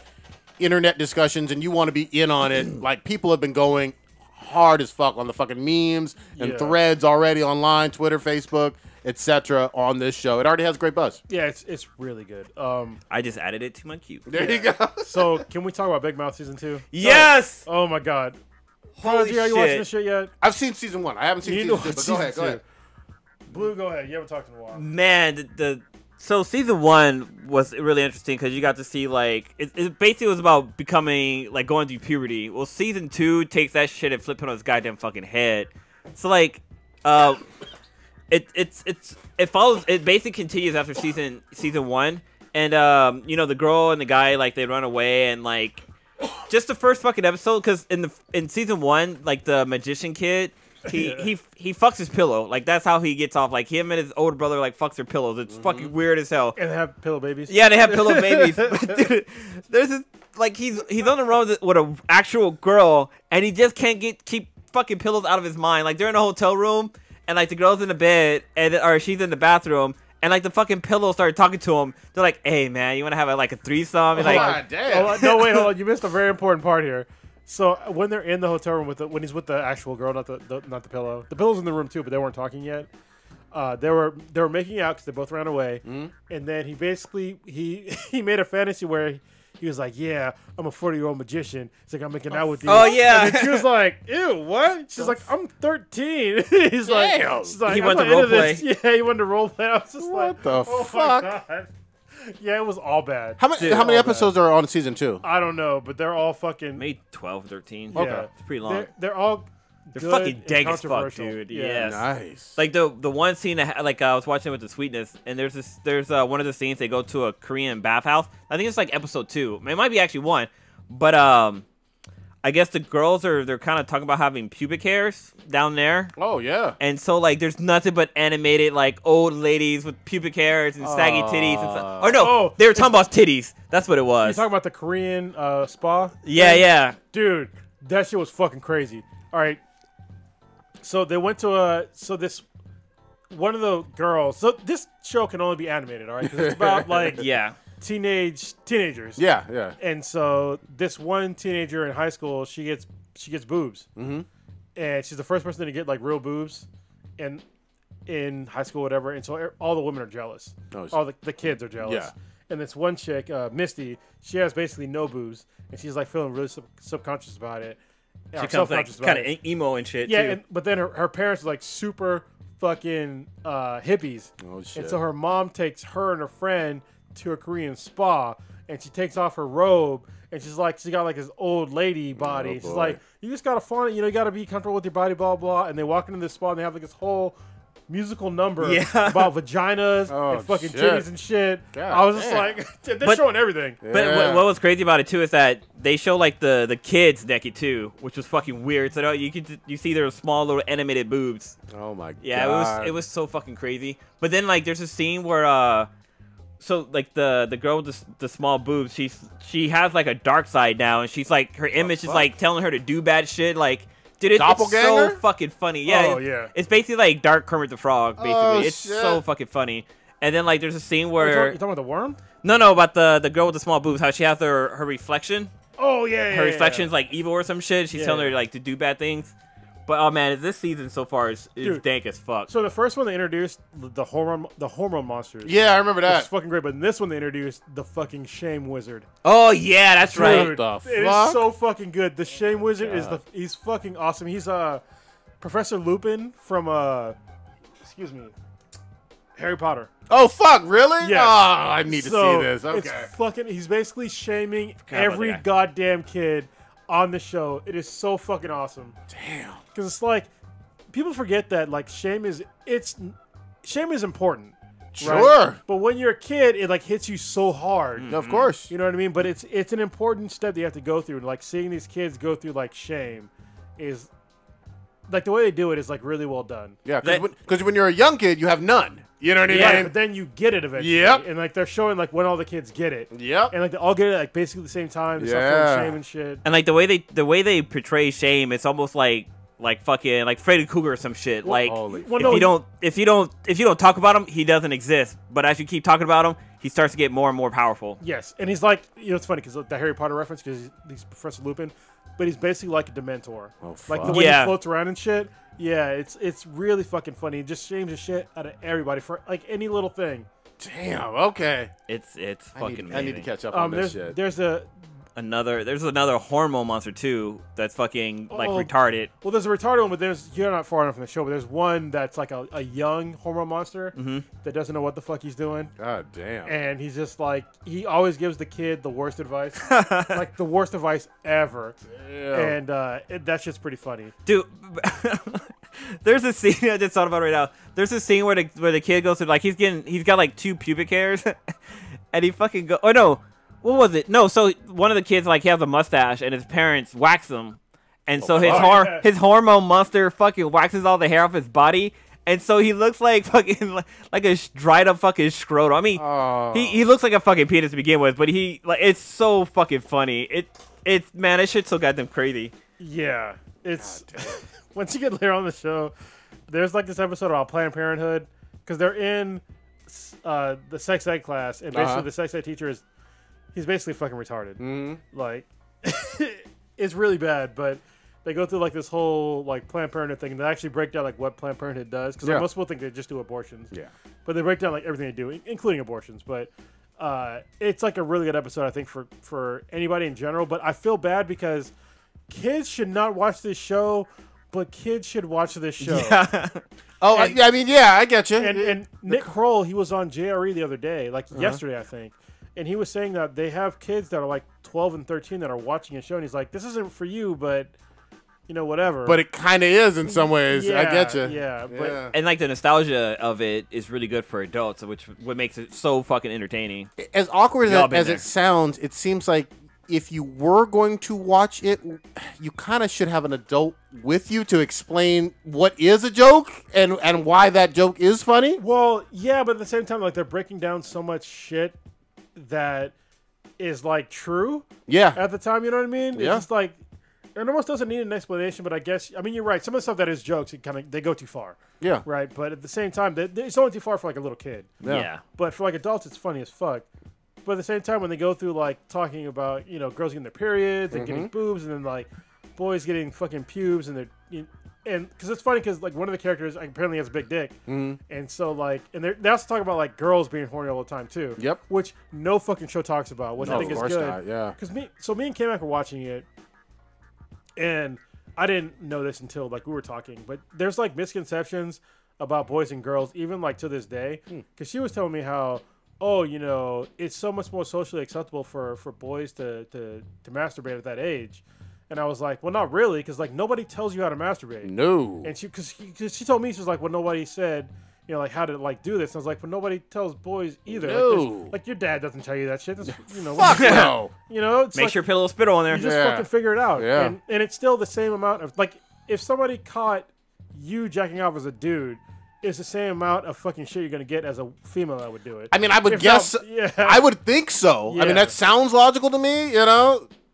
internet discussions, and you want to be in on it. Like, people have been going hard as fuck on the fucking memes and threads already online, Twitter, Facebook, etc. on this show. It already has great buzz. Yeah, it's really good. I just added it to my queue. There you go. So can we talk about Big Mouth season 2? Yes! Oh my god. Holy Are you watching shit. this shit yet? I've seen season 1. I haven't seen You need to season 2, watch but go ahead, season go ahead. Blue, go ahead. You haven't talked in a while. Man, so season 1 was really interesting because you got to see like it basically was about becoming like going through puberty. Well, season 2 takes that shit and flips it on his goddamn fucking head. So like, it follows. It basically continues after season 1, and the girl and the guy like they run away and like just the first fucking episode because in season 1 like the magician kid. He fucks his pillow. Like, that's how he gets off. Like, him and his older brother, like, fucks their pillows. It's fucking weird as hell. And they have pillow babies. Yeah, they have pillow babies. But, dude, there's this, like, he's on the road with an actual girl, and he just can't keep fucking pillows out of his mind. Like, they're in a hotel room, and, like, the girl's in the bed, or she's in the bathroom, and, like, the fucking pillow started talking to him. They're like, hey, man, you want to have, like, a threesome? And, like, God damn. No, wait, hold on. You missed a very important part here. So when they're in the hotel room when he's with the actual girl, not the pillow. The pillow's in the room too, but they weren't talking yet. They were making out because they both ran away, and then he basically he made a fantasy where he was like, "Yeah, I'm a 40-year-old magician." He's like, "I'm making out with you." Oh, yeah. And then she was like, "Ew, what?" She's like, "I'm 13." He's Damn. she's like, He "I'm wanted not to into roleplay. this." Yeah, he wanted to role play. I was just What like, the "Oh fuck?" my god." Yeah, it was all bad. How many All bad. episodes are on season 2? I don't know, but they're all fucking. maybe 12, 13. Yeah. Okay. It's pretty long. They're all. They're good fucking and dank as fuck, controversial. dude. Yeah. Yes. Nice. Like the one scene that like I was watching with the sweetness, and there's one of the scenes they go to a Korean bathhouse. I think it's like episode 2. It might be actually 1, but I guess the girls they're kind of talking about having pubic hairs down there, Oh, yeah. and so like there's nothing but animated like old ladies with pubic hairs and saggy titties and stuff. Or no, they were talking about titties. That's what it You're was. talking about the Korean spa? Yeah, thing? yeah. Dude, that shit was fucking crazy. All right. So they went to one of the girls. So this show can only be animated, all right? 'Cause it's about like Yeah. teenagers. Yeah, yeah. And so this one teenager in high school, she gets boobs, and she's the first person to get like real boobs, in high school, whatever. And so all the women are jealous. All the kids are jealous. Yeah. And this one chick, Misty, she has basically no boobs, and she's like feeling really subconscious about it. She comes like kind of emo and shit. Yeah, too. but then her parents are like super fucking hippies. Oh shit. And so her mom takes her and her friend to a Korean spa, and she takes off her robe, and she's like, she got like this old lady body. She's like, you just gotta find it, you gotta be comfortable with your body, blah blah. And they walk into this spa, and they have like this whole musical number about vaginas and fucking titties and shit. God, I was just like, they're showing everything. But what was crazy about it too is that they show like the kids naked too, which was fucking weird. So you see their small little animated boobs. Oh my god. Yeah, it was so fucking crazy. But then like there's a scene where so like the girl with the small boobs, she has like a dark side now, and she's like her image is like telling her to do bad shit. Like, dude, it's so fucking funny. Yeah, it's basically like Dark Kermit the Frog. Basically, it's so fucking funny. And then like there's a scene where you talking about the worm? No, about the girl with the small boobs. How she has her reflection. Oh yeah, her reflection's like evil or some shit. She's telling her like to do bad things. But oh man, this season so far is dank as fuck. So the first one they introduced the hormone monsters. Yeah, I remember that. It's fucking great. But in this one they introduced the fucking shame wizard. Oh yeah, that's right. What the fuck? It is so fucking good. The shame wizard he's fucking awesome. He's Professor Lupin from Harry Potter. Oh fuck, really? Yes. Oh, I need to see this. Okay. He's basically shaming every goddamn kid on the show. It is so fucking awesome. Damn. Because it's like people forget that like shame is important. Sure. Right? But when you're a kid, it like hits you so hard. Of course. You know what I mean? But it's an important step that you have to go through. Like seeing these kids go through like shame is like the way they do it is like really well done. Yeah, because when you're a young kid, you have none. You know what I mean? Yeah, but then you get it eventually. Yep. And like they're showing like when all the kids get it. Yep. And like they all get it like basically the same time. They start feeling shame and shit. And like the way they portray shame, it's almost like fucking like Freddy Krueger or some shit. Like if you don't talk about him, he doesn't exist. But as you keep talking about him, he starts to get more and more powerful. Yes, and he's like, it's funny because the Harry Potter reference because he's Professor Lupin, but he's basically like a Dementor. Oh, fuck. Like the way he floats around and shit. Yeah, it's really fucking funny. He just shames the shit out of everybody for like any little thing. Damn. Okay. It's fucking amazing. I need to catch up on this shit. There's another hormone monster too that's fucking like retarded. Well, there's a retarded one, but you're not far enough in the show. But there's one that's like a young hormone monster that doesn't know what the fuck he's doing. God damn. And he's just like he always gives the kid the worst advice, like the worst advice ever. Damn. And that's just pretty funny, dude. There's a scene I just thought about right now. There's a scene where the kid goes to like he's got like 2 pubic hairs, and he fucking go. Oh no. What was it? No, so one of the kids, like, he has a mustache, and his parents wax him. And so his hormone monster fucking waxes all the hair off his body. And so he looks like fucking, like a dried up fucking scrotum. I mean, he looks like a fucking penis to begin with, but it's so fucking funny. Man, that shit's so goddamn crazy. Yeah. It's, once you get later on the show, there's like this episode about Planned Parenthood, because they're in the sex ed class, and basically the sex ed teacher he's basically fucking retarded. Like, it's really bad, but they go through like this whole like Planned Parenthood thing, and they actually break down like what Planned Parenthood does, because most people think they just do abortions. Yeah. But they break down like everything they do, including abortions. But it's like a really good episode, I think, for anybody in general. But I feel bad because kids should not watch this show, but kids should watch this show. Yeah. I mean, yeah, I get you. And Nick Kroll, he was on JRE the other day, like yesterday, I think. And he was saying that they have kids that are like 12 and 13 that are watching a show, and he's like, "This isn't for you, but whatever." But it kind of is in some ways. Yeah, I get you. Yeah, but and like the nostalgia of it is really good for adults, which what makes it so fucking entertaining. As awkward as it sounds, it seems like if you were going to watch it, you kind of should have an adult with you to explain what is a joke and why that joke is funny. Well, yeah, but at the same time, like they're breaking down so much shit that is like true. Yeah. At the time, you know what I mean? Yeah. It's just like it almost doesn't need an explanation, but I mean, you're right. Some of the stuff that is jokes, they go too far. Yeah. Right. But at the same time, it's only too far for like a little kid. Yeah. But for like adults, it's funny as fuck. but at the same time, when they go through like talking about girls getting their periods and getting boobs, and then like boys getting fucking pubes, and they're and because it's funny because like one of the characters apparently has a big dick, and so like they also talk about like girls being horny all the time too. Yep. Which no fucking show talks about, which I think is good. Not, yeah. Because me and K-Mac were watching it, and I didn't know this until like we were talking, but there's like misconceptions about boys and girls even like to this day. Because she was telling me how it's so much more socially acceptable for boys to masturbate at that age. And I was like, well, not really, because like nobody tells you how to masturbate. No. And because she told me, she was like, well, nobody said, like how to like do this. And I was like, but nobody tells boys either. No. Like your dad doesn't tell you that shit. That's, Fuck no. It's Make like, sure you put a little spittle on there. You just fucking figure it out. Yeah. And it's still the same amount of like if somebody caught you jacking off as a dude, it's the same amount of fucking shit you're gonna get as a female that would do it. I mean, I would guess. Yeah. I would think so. Yeah. I mean, that sounds logical to me.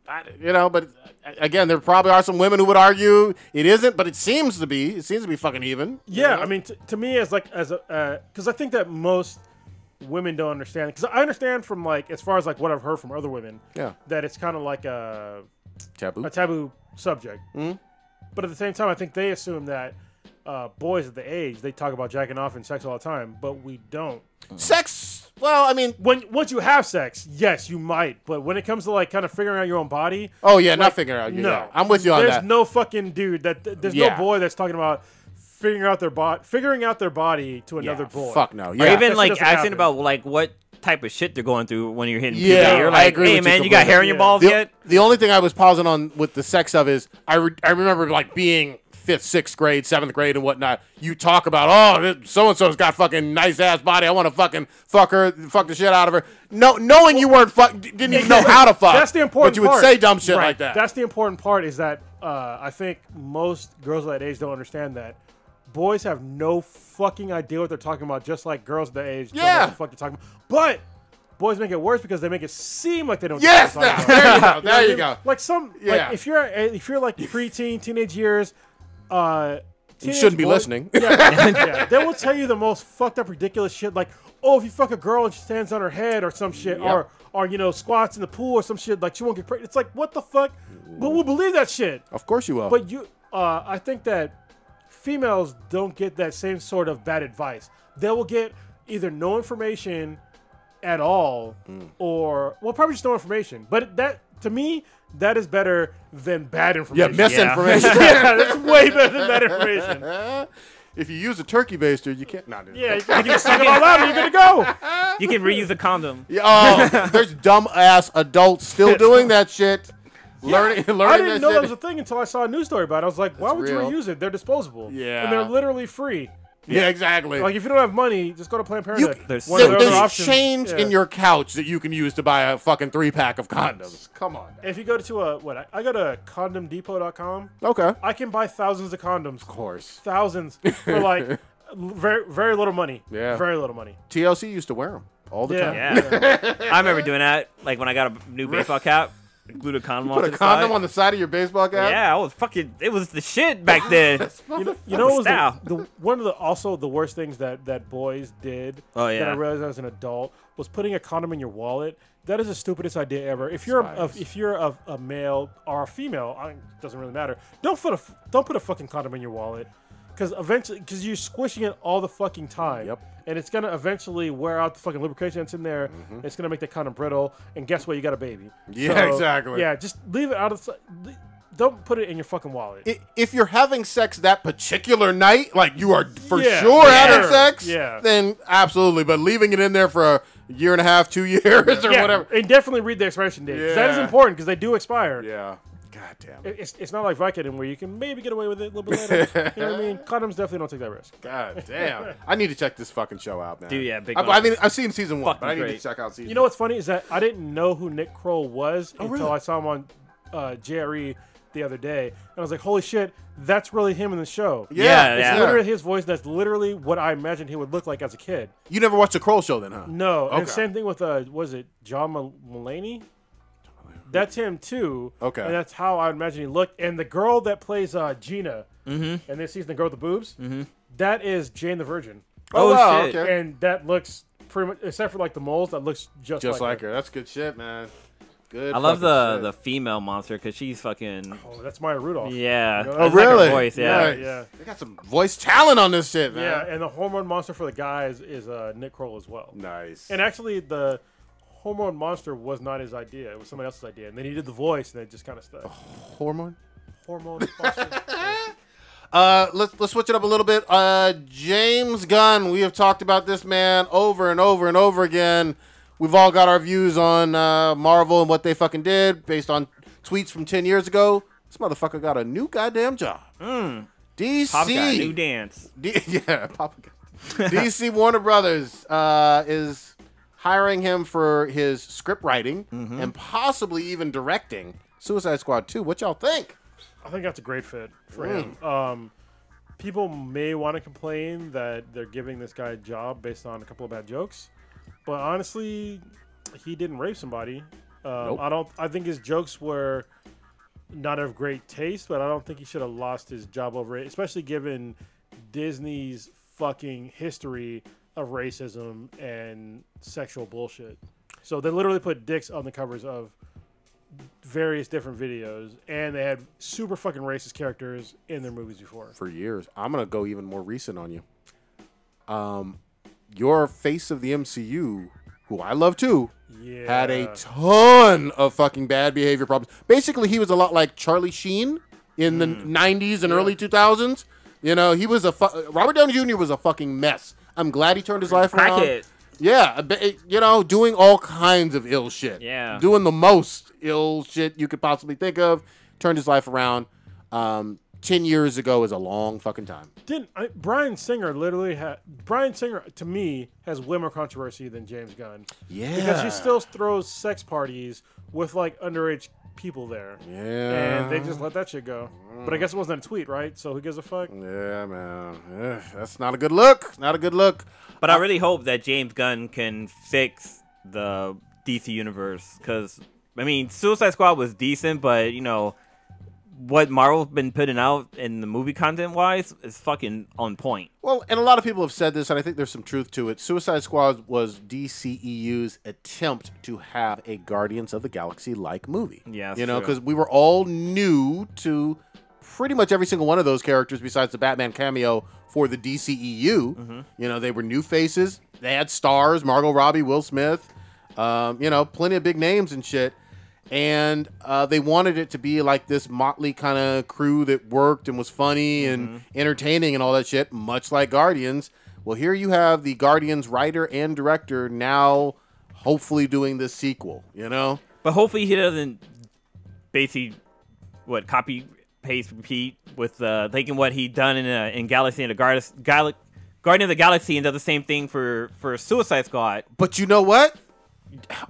But again, there probably are some women who would argue it isn't, but it seems to be. It seems to be fucking even. Yeah, I mean, to me, because I think that most women don't understand. Because I understand from like as far as like what I've heard from other women. Yeah. That it's kind of like a taboo subject. Mm-hmm. But at the same time, I think they assume that boys at the age they talk about jacking off and sex all the time, but we don't. Sex. Well, I mean, once you have sex, yes, you might. But when it comes to like kind of figuring out your own body, oh yeah, like, not figuring out. No, yeah. I'm with you on that. There's no fucking dude there's no boy that's talking about figuring out their body to another boy. Fuck no. Yeah. Or even like asking about like what type of shit they're going through when you're hitting puberty. You're like, hey man, you got hair in your balls yet? The only thing I was pausing on with the sex of is I remember like being 5th, 6th grade, 7th grade, and whatnot. You talk about, so and so's got fucking nice ass body. I want to fucking fuck the shit out of her. No, knowing you weren't didn't even know how to fuck. That's the important part. But you would say dumb shit like that. That's the important part. Is that I think most girls of that age don't understand that boys have no fucking idea what they're talking about. Just like girls of that age don't know what the fuck they're talking about. But boys make it worse because they make it seem like they don't. Yes, there you go. There you go. Like like if you're like preteen, teenage years. You shouldn't be listening. Yeah, they will tell you the most fucked up, ridiculous shit. Like, oh, if you fuck a girl and she stands on her head or some shit, or squats in the pool or some shit, like she won't get pregnant. It's like, what the fuck? But we'll believe that shit. Of course you will. But I think that females don't get that same sort of bad advice. They will get either no information at all, or probably just no information. But that, to me, that is better than bad information. Yeah, misinformation. Yeah, that's way better than bad information. If you use a turkey baster, you can't. Yeah, you can just suck it all out and you're good to go. You can reuse a condom. Yeah, oh, there's dumb ass adults still doing that shit. Learning I didn't know shit. that was a thing until I saw a news story about it. I was like, why would you reuse it? They're disposable. Yeah. And they're literally free. Yeah, exactly. Like, if you don't have money, just go to Planned Parenthood. There's change in your couch that you can use to buy a fucking 3-pack of condoms. Come on. If you go to I go to condomdepot.com. Okay. I can buy thousands of condoms. Of course. Thousands for like very, very little money. Yeah. Very little money. TLC used to wear them all the time. Yeah. I remember doing that. Like when I got a new baseball cap. Glued a condom Put a condom on the side of your baseball cap? Yeah, I was fucking. It was the shit back then. you know what was one of the worst things that boys did that I realized as an adult was putting a condom in your wallet. That is the stupidest idea ever. If you're a male or a female, it doesn't really matter. Don't put a fucking condom in your wallet. Because you're squishing it all the fucking time. Yep. And it's going to eventually wear out the fucking lubrication that's in there. Mm-hmm. It's going to make that condom brittle. And guess what? You got a baby. Yeah, exactly. Yeah, just leave it out of the... Don't put it in your fucking wallet. If you're having sex that particular night, like you are for sure having sex, then absolutely. But leaving it in there for a year and a half, 2 years or whatever. And definitely read the expiration date. Yeah. That is important because they do expire. Yeah. God damn it. It's not like Vicodin where you can maybe get away with it a little bit later. You know what I mean? Condoms definitely don't take that risk. God damn. I need to check this fucking show out, man. Dude, yeah, big I mean, I've seen season 1, but I need great. to check out season 2. You know what's funny is that I didn't know who Nick Kroll was until I saw him on JRE the other day. And I was like, holy shit, that's really him in the show. Yeah. It's literally his voice. That's literally what I imagined he would look like as a kid. You never watched the Kroll show then, huh? No. Okay. And same thing with, was it John Mulaney? That's him too. Okay. And that's how I imagine he looked. And the girl that plays Gina, and this season, the girl with the boobs, that is Jane the Virgin. Oh, wow, shit. Okay. And that looks pretty much, except for like the moles, that looks just like her. That's good shit, man. Good. I love the female monster because she's fucking. Oh, that's Maya Rudolph. Yeah. You know, oh, really? Like voice, yeah. Yeah. They got some voice talent on this shit, man. Yeah, and the hormone monster for the guys is Nick Kroll as well. Nice. And actually, the hormone monster was not his idea; it was somebody else's idea. And then he did the voice, and it just kind of stuck. Hormone Monster. Let's switch it up a little bit. James Gunn, we have talked about this man over and over and over again. We've all got our views on Marvel and what they fucking did based on tweets from 10 years ago. This motherfucker got a new goddamn job. DC. Papa got a new dance. Papa got DC Warner Brothers is hiring him for his script writing and possibly even directing Suicide Squad 2. What y'all think? I think that's a great fit for him. People may want to complain that they're giving this guy a job based on a couple of bad jokes, but honestly, he didn't rape somebody. Nope. I think his jokes were not of great taste, but I don't think he should have lost his job over it, especially given Disney's fucking history of racism and sexual bullshit. So they literally put dicks on the covers of various different videos, and they had super fucking racist characters in their movies before. For years. I'm going to go even more recent on you. Your face of the MCU, who I love too, had a ton of fucking bad behavior problems. Basically, he was a lot like Charlie Sheen in the 90s and early 2000s. You know, he was Robert Downey Jr. was a fucking mess. I'm glad he turned his life around. Crackhead. Yeah, you know, doing all kinds of ill shit. Yeah. Doing the most ill shit you could possibly think of. Turned his life around. 10 years ago is a long fucking time. Bryan Singer literally Bryan Singer, to me, has way more controversy than James Gunn. Yeah. Because he still throws sex parties with, like, underage people there. Yeah. And they just let that shit go. But I guess it wasn't a tweet, right? So who gives a fuck? Yeah, man. That's not a good look. Not a good look. But I really hope that James Gunn can fix the DC universe. Because, I mean, Suicide Squad was decent, but, you know, what Marvel's been putting out in the movie content-wise is fucking on point. Well, and a lot of people have said this, and I think there's some truth to it. Suicide Squad was DCEU's attempt to have a Guardians of the Galaxy-like movie. Yeah, you know, because we were all new to pretty much every single one of those characters besides the Batman cameo for the DCEU. You know, they were new faces. They had stars, Margot Robbie, Will Smith, you know, plenty of big names and shit. And they wanted it to be like this motley kind of crew that worked and was funny and entertaining and all that shit, much like Guardians. Well, here you have the Guardians writer and director now hopefully doing this sequel, you know? But hopefully he doesn't basically, copy, paste, repeat with taking what he done in Galaxy and the Guardian of the Galaxy and does the same thing for Suicide Squad. But you know what?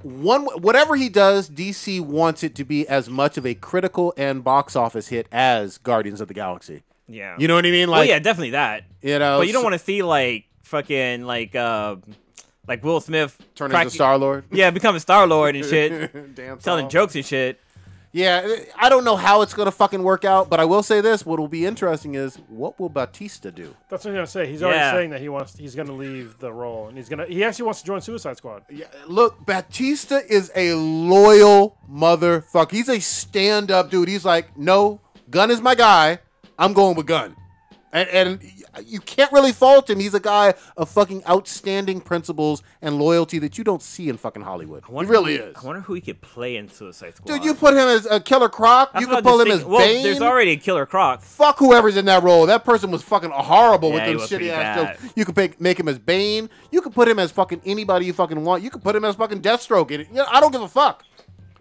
Whatever he does, DC wants it to be as much of a critical and box office hit as Guardians of the Galaxy. Yeah. You know what I mean? Like, well, yeah, definitely that. You know, but you don't want to see like fucking like Will Smith turn into Star-Lord. Yeah, becoming Star-Lord and shit. Telling jokes and shit. Yeah, I don't know how it's going to fucking work out, but I will say this. What will be interesting is, what will Batista do? That's what I'm going to say. He's already saying that he's going to leave the role, and he actually wants to join Suicide Squad. Yeah, look, Batista is a loyal motherfucker. He's a stand-up dude. He's like, no, Gunn is my guy. I'm going with Gunn. And you can't really fault him. He's a guy of fucking outstanding principles and loyalty that you don't see in fucking Hollywood. He really is. I wonder who he could play in Suicide Squad. Dude, you put him as a Killer Croc. You could pull him as Bane. Well, there's already a Killer Croc. Fuck whoever's in that role. That person was fucking horrible with them shitty ass jokes. You could make him as Bane. You could put him as fucking anybody you fucking want. You could put him as fucking Deathstroke. You know, I don't give a fuck.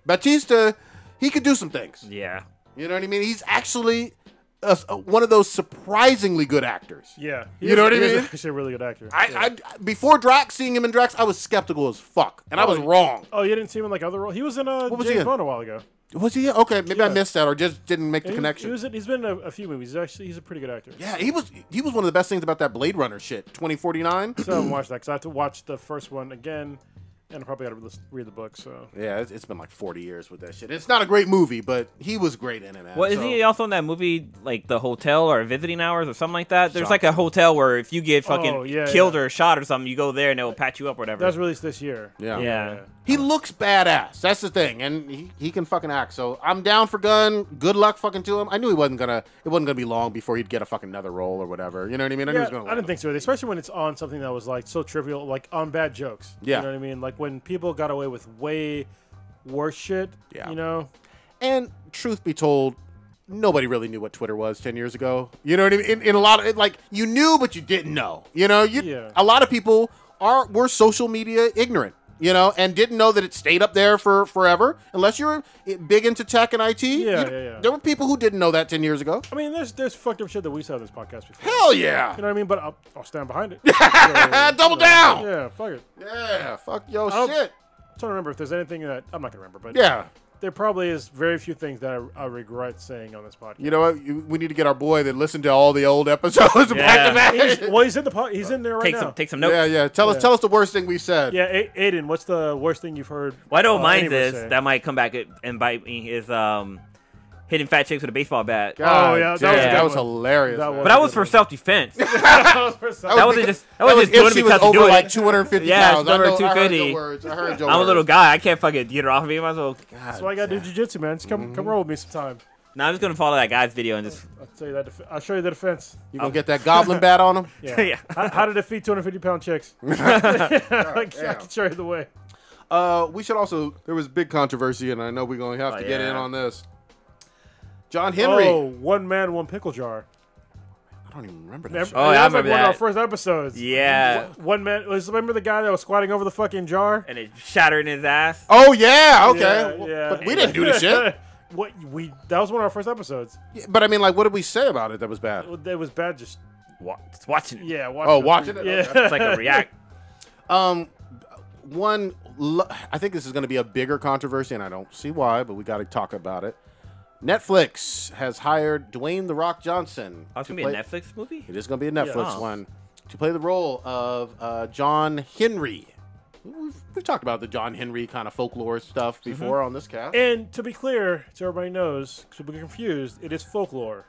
Batista, he could do some things. Yeah. You know what I mean? He's actually one of those surprisingly good actors. Yeah. You know what I mean? He's actually a really good actor. Before Drax, seeing him in Drax, I was skeptical as fuck. And I was wrong. Oh, you didn't see him in like other roles? He was in James Bond a while ago. Was he? Okay, maybe I missed that or just didn't make the connection. He's been in a few movies. He's a pretty good actor. Yeah, he was one of the best things about that Blade Runner shit, 2049. So I haven't watched that because I have to watch the first one again. And I probably got to read the book. So Yeah, it's been like 40 years with that shit. It's not a great movie, but he was great in it. Man. Well, is he also in that movie, like The Hotel or Visiting Hours or something like that? There's like a hotel where if you get fucking killed or shot or something, you go there and they'll patch you up or whatever. That's released this year. Yeah. He looks badass. That's the thing, and he can fucking act. So I'm down for Gunn. Good luck fucking to him. I knew it wasn't gonna be long before he'd get a fucking another role or whatever. You know what I mean? I knew he was gonna I didn't think so, especially when it's on something that was like so trivial, like on bad jokes. Yeah. You know what I mean? Like when people got away with way worse shit. Yeah. You know. And truth be told, nobody really knew what Twitter was 10 years ago. You know what I mean? In a lot of like, you knew, but you didn't know. You know, a lot of people were social media ignorant. You know, and didn't know that it stayed up there for forever. Unless you're big into tech and IT. There were people who didn't know that 10 years ago. I mean, there's fucked up shit that we said on this podcast before. Hell yeah. You know what I mean? But I'll stand behind it. So, double down. Yeah, fuck it. Yeah, fuck your shit. I'm trying to remember if there's anything that I'm not gonna remember, but yeah. There probably is very few things that I regret saying on this podcast. You know what? We need to get our boy that listened to all the old episodes back to back. He's in the he's in there right now. Take some notes. Yeah. Tell us the worst thing we said. Yeah, Aiden, what's the worst thing you've heard? Well, I know mine is that might come back and bite me is hitting fat chicks with a baseball bat. God, that was hilarious. But that was for self-defense. That wasn't just doing it because over like 250 pounds. I heard 250. I heard your I'm a little guy. I can't fucking get it off of me. Might as well. That's why I gotta do jiu-jitsu, man. Just come roll with me sometime. Now I'm just gonna follow that guy's video and just. I'll tell you that. I'll show you the defense. You gonna get that goblin bat on him? Yeah. How to defeat 250-pound chicks? I can show you the way. We should also. There was big controversy, and I know we're gonna have to get in on this. John Henry. Oh, one man, one pickle jar. I don't even remember that. Oh, yeah, I remember one that. of our first episodes. Yeah. One man. Remember the guy that was squatting over the fucking jar? And it shattered in his ass. Oh yeah. Okay. Yeah. But we didn't do the shit. That was one of our first episodes. Yeah, but I mean, like, what did we say about it that was bad? It was bad. Just watching it. Yeah. Watching it. Yeah. It's like a react. I think this is going to be a bigger controversy, and I don't see why, but we got to talk about it. Netflix has hired Dwayne "The Rock" Johnson. Oh, it's going to be a Netflix movie? It is going to be a Netflix one to play the role of John Henry. We've talked about the John Henry kind of folklore stuff before on this cast. And to be clear, so everybody knows, because we're confused, it is folklore.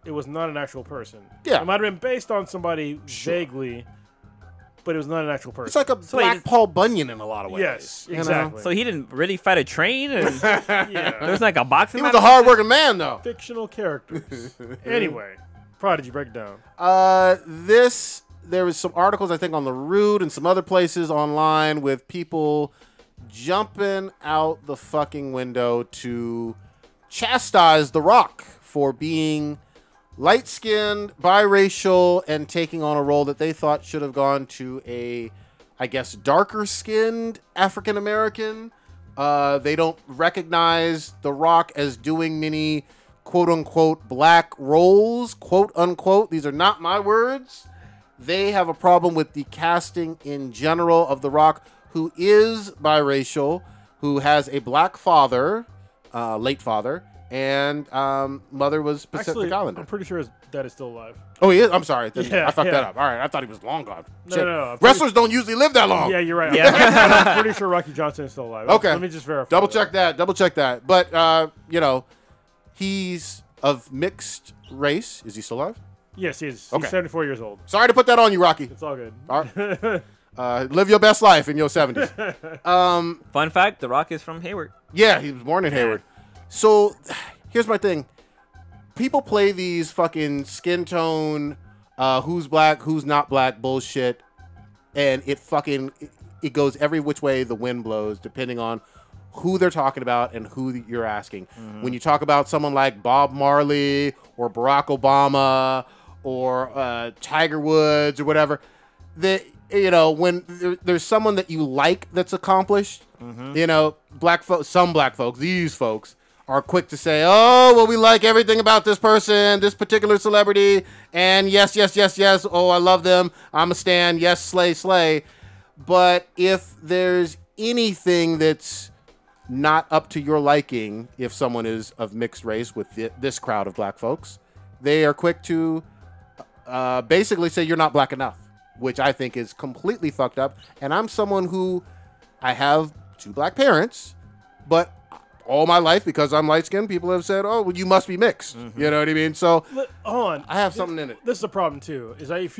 It was not an actual person. Yeah. It might have been based on somebody vaguely, but it was not an actual person. It's like a Black Paul Bunyan in a lot of ways. Yes, exactly. So he didn't really fight a train? And there's like a boxing He was a hard-working man, though. Fictional characters. Anyway, Prodigy, break it down. There was some articles, I think, on The Root and some other places online with people jumping out the fucking window to chastise The Rock for being light-skinned, biracial, and taking on a role that they thought should have gone to a, I guess, darker-skinned African-American. They don't recognize The Rock as doing many quote-unquote black roles, quote-unquote. These are not my words. They have a problem with the casting in general of The Rock, who is biracial, who has a black father, late father, and mother was Pacific Islander. I'm pretty sure his dad is still alive. Oh, he is? I'm sorry. Yeah, I fucked that up. All right, I thought he was long gone. No. Wrestlers don't usually live that long. Yeah, you're right. Yeah. I'm pretty sure Rocky Johnson is still alive. Okay. Let me just verify. Double check that. But, he's of mixed race. Is he still alive? Yes, he is. Okay. He's 74 years old. Sorry to put that on you, Rocky. It's all good. All right. Live your best life in your 70s. Fun fact, The Rock is from Hayward. Yeah, he was born in Hayward. So, here's my thing. People play these fucking skin tone, who's black, who's not black bullshit, and it goes every which way the wind blows, depending on who they're talking about and who you're asking. When you talk about someone like Bob Marley or Barack Obama or Tiger Woods or whatever, when there's someone that you like that's accomplished, some black folks, these folks are quick to say, oh, well, we like everything about this person, this particular celebrity, and yes, oh, I love them, I'm a stan, yes, slay. But if there's anything that's not up to your liking, if someone is of mixed race with this crowd of black folks, they are quick to basically say you're not black enough, which I think is completely fucked up. And I'm someone who I have 2 black parents, but all my life, because I'm light skinned, people have said, "Oh, well, you must be mixed." You know what I mean? So hold on, I have something in it. This is a problem too. Is that if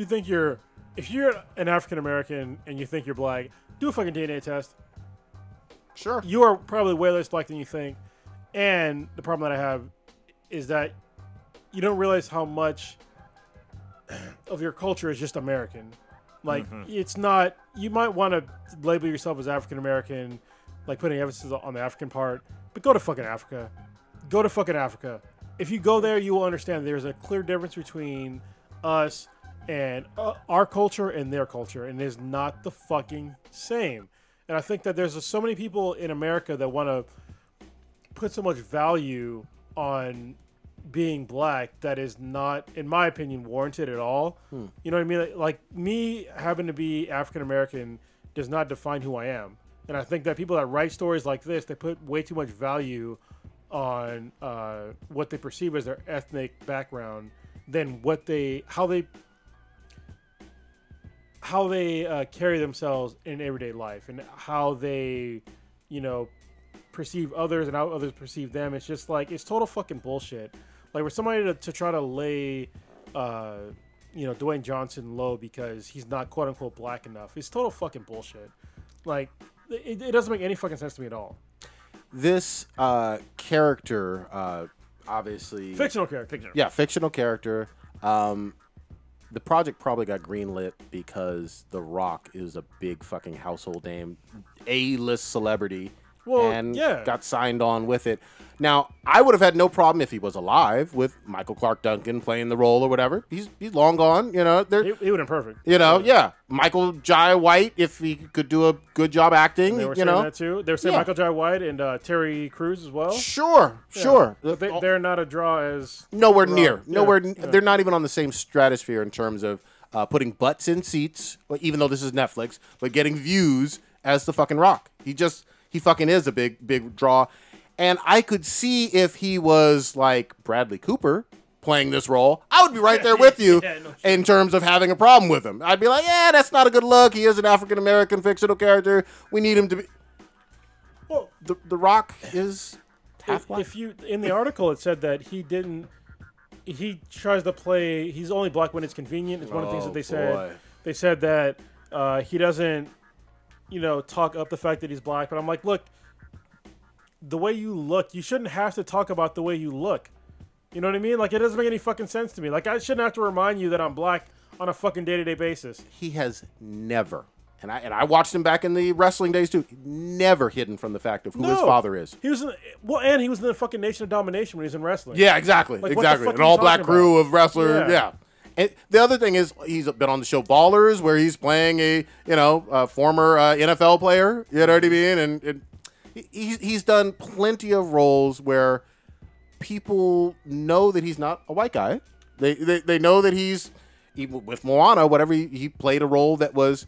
you're an African American and you think you're black, do a fucking DNA test. Sure. You are probably way less black than you think. And the problem that I have is that you don't realize how much of your culture is just American. Like, it's not, you might want to label yourself as African American, like putting emphasis on the African part, but go to fucking Africa. Go to fucking Africa. If you go there, you will understand there's a clear difference between us and our culture and their culture, and it is not the fucking same. And I think that there's so many people in America that want to put so much value on being black that is not, in my opinion, warranted at all. You know what I mean? Like me having to be African American does not define who I am. And I think that people that write stories like this, they put way too much value on what they perceive as their ethnic background than how they carry themselves in everyday life and how they, perceive others and how others perceive them. It's just like, it's total fucking bullshit. Like, for somebody to try to lay, Dwayne Johnson low because he's not quote unquote black enough, it's total fucking bullshit. Like, it doesn't make any fucking sense to me at all. This character, obviously... Fictional character. Yeah, fictional character. The project probably got greenlit because The Rock is a big fucking household name, A-list celebrity, and got signed on with it. Now, I would have had no problem if he was alive with Michael Clark Duncan playing the role or whatever. He's long gone, He would have been perfect. Michael Jai White, if he could do a good job acting, they were saying that too. They were saying Michael Jai White and Terry Crews as well. Sure. But they're not a draw as nowhere near. They're not even on the same stratosphere in terms of putting butts in seats, even though this is Netflix, but getting views as the fucking Rock. He fucking is a big draw. And I could see if he was like Bradley Cooper playing this role, I would be right there with you in terms of having a problem with him. I'd be like, yeah, that's not a good look. He is an African-American fictional character. We need him to be... Well, the Rock is half black. In the article, it said that he tries to play... He's only black when it's convenient. It's one of the things that they said. They said that he doesn't, talk up the fact that he's black. But I'm like, look, the way you look, you shouldn't have to talk about the way you look. You know what I mean? Like, it doesn't make any fucking sense to me. Like, I shouldn't have to remind you that I'm black on a fucking day-to-day basis. He has never, and I watched him back in the wrestling days too, never hidden from the fact of who his father is. He was in the fucking Nation of Domination when he was in wrestling. Yeah, exactly. Like, an all-black crew of wrestlers. Yeah. And the other thing is, he's been on the show Ballers, where he's playing a former NFL player. You know what I mean? And he's done plenty of roles where people know that he's not a white guy. They know that he's, even with Moana, whatever, he played a role that was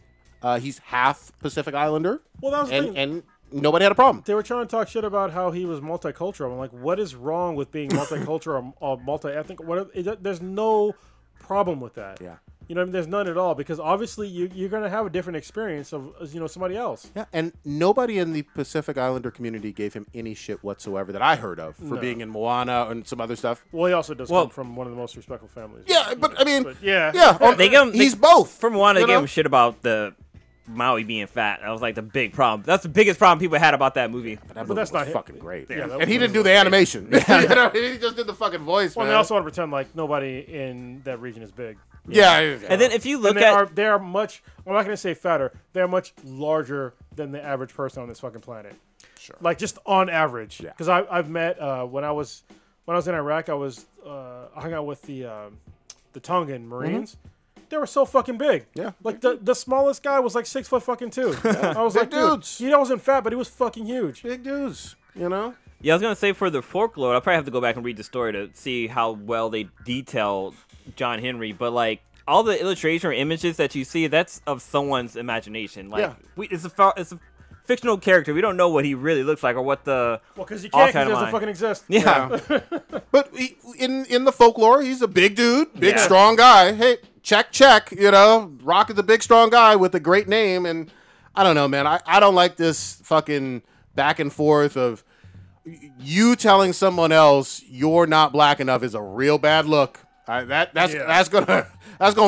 he's half Pacific Islander. Well, that was the thing. And nobody had a problem. They were trying to talk shit about how he was multicultural. I'm like, what is wrong with being multicultural or multi-ethnic? There's no problem with that. Yeah. You know what I mean? There's none at all, because obviously you're going to have a different experience of somebody else. Yeah, and nobody in the Pacific Islander community gave him any shit whatsoever that I heard of for being in Moana and some other stuff. Well, he also does come from one of the most respectful families. Yeah, but I mean, he's both. For Moana, they gave him shit about the Maui being fat. That was like the big problem. That's the biggest problem people had about that movie. But that's not fucking great. Yeah, and he didn't do the animation. He just did the fucking voice. Well, man. They also want to pretend like nobody in that region is big. Yeah. And then if you look they are much, I'm not going to say fatter, they're much larger than the average person on this fucking planet. Sure. Like, just on average. Yeah. Because I've met, when I was in Iraq, I hung out with the Tongan Marines. Mm-hmm. They were so fucking big. Yeah. Like, the smallest guy was like 6 foot fucking 2. I was like, dudes. Dude, he wasn't fat, but he was fucking huge. Big dudes, Yeah, I was going to say, for the folklore, I'll probably have to go back and read the story to see how well they detail John Henry, but like all the illustration or images that you see, that's of someone's imagination. Like, it's a fictional character. We don't know what he really looks like or what the because he can't, because he doesn't fucking exist. Yeah. But in the folklore, he's a big dude, strong guy. Hey, check. Rock is a big strong guy with a great name, and I don't know, man. I don't like this fucking back and forth of you telling someone else you're not black enough is a real bad look. That's gonna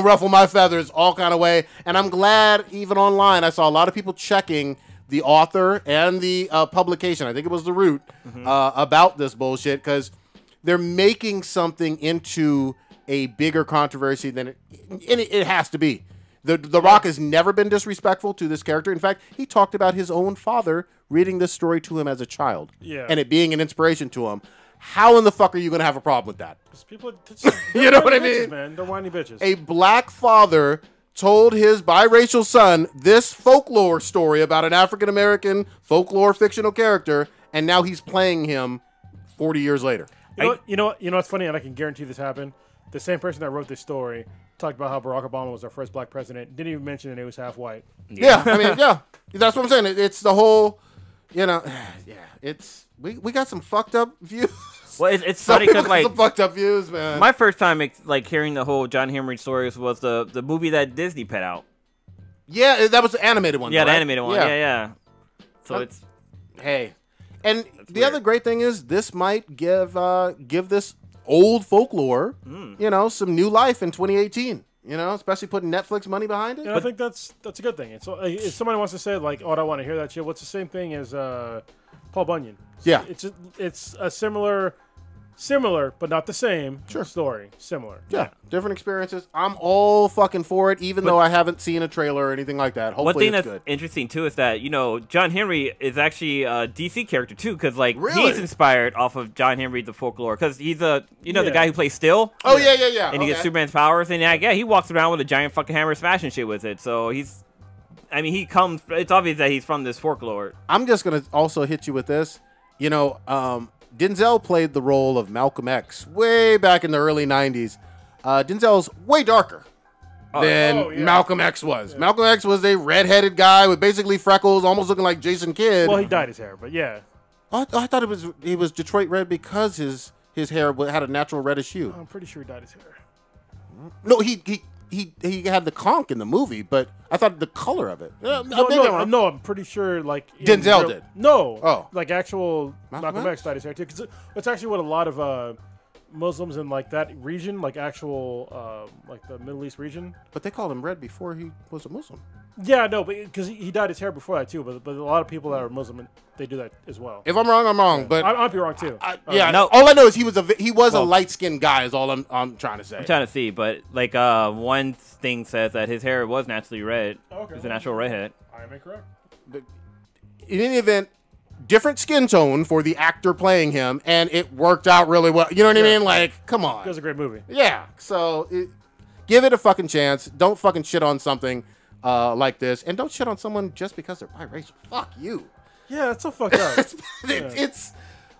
ruffle my feathers all kind of way. And I'm glad even online I saw a lot of people checking the author and the publication. I think it was The Root about this bullshit because they're making something into a bigger controversy than it has to be. The Rock has never been disrespectful to this character. In fact, he talked about his own father reading this story to him as a child, and it being an inspiration to him. How in the fuck are you going to have a problem with that? People, you know what I mean? Man, they're whiny bitches. A black father told his biracial son this folklore story about an African American folklore fictional character, and now he's playing him 40 years later. You know what's funny, and I can guarantee this happened. The same person that wrote this story talked about how Barack Obama was our first black president. Didn't even mention that he was half white. Yeah, I mean, yeah, that's what I'm saying. It's the whole, it's we got some fucked up views. Well, it's funny because like some fucked up views, man. My first time like hearing the whole John Henry stories was the movie that Disney put out. Yeah, that was the animated one. Yeah, right? The animated one. Yeah. So it's and it's the weird. other great thing is this might give this old folklore, some new life in 2018. Especially putting Netflix money behind it. And I think that's a good thing. If somebody wants to say like, "Oh, I don't want to hear that shit," what's the same thing as Paul Bunyan? Yeah, it's a similar, but not the same story. Similar. Yeah, different experiences. I'm all fucking for it, even though I haven't seen a trailer or anything like that. Hopefully, one thing it's that's good. interesting too is that John Henry is actually a DC character too, because like Really? he's inspired off of John Henry the folklore, because he's the guy who plays Steel. Oh yeah. And he gets Superman's powers, and he walks around with a giant fucking hammer smashing shit with it. So it's obvious that he's from this folklore. I'm just gonna also hit you with this. Denzel played the role of Malcolm X way back in the early 90s. Denzel's way darker than Malcolm X was. Yeah. Malcolm X was a redheaded guy with basically freckles, almost looking like Jason Kidd. Well, he dyed his hair, but yeah. I thought he was Detroit red because his hair had a natural reddish hue. I'm pretty sure he dyed his hair. No, he had the conch in the movie, but I thought the color of it. No, I'm pretty sure like Denzel did. No, like actual Malcolm X dyed his hair too, because it's actually what a lot of Muslims in like that region, like actual like the Middle East region. But they called him red before he was a Muslim. Yeah, no, but because he dyed his hair before that too. But a lot of people that are Muslim, they do that as well. If I'm wrong, I'm wrong. But I might be wrong too. No. All I know is he was a light skinned guy. Is all I'm trying to say. I'm trying to see, but like one thing says that his hair was naturally red. Okay. He's a natural redhead. I am incorrect. In any event, different skin tone for the actor playing him, and it worked out really well. You know what I mean? Like, come on. It was a great movie. Yeah. So give it a fucking chance. Don't fucking shit on something like this, and don't shit on someone just because they're biracial. Fuck you. Yeah, that's so fucked up. It's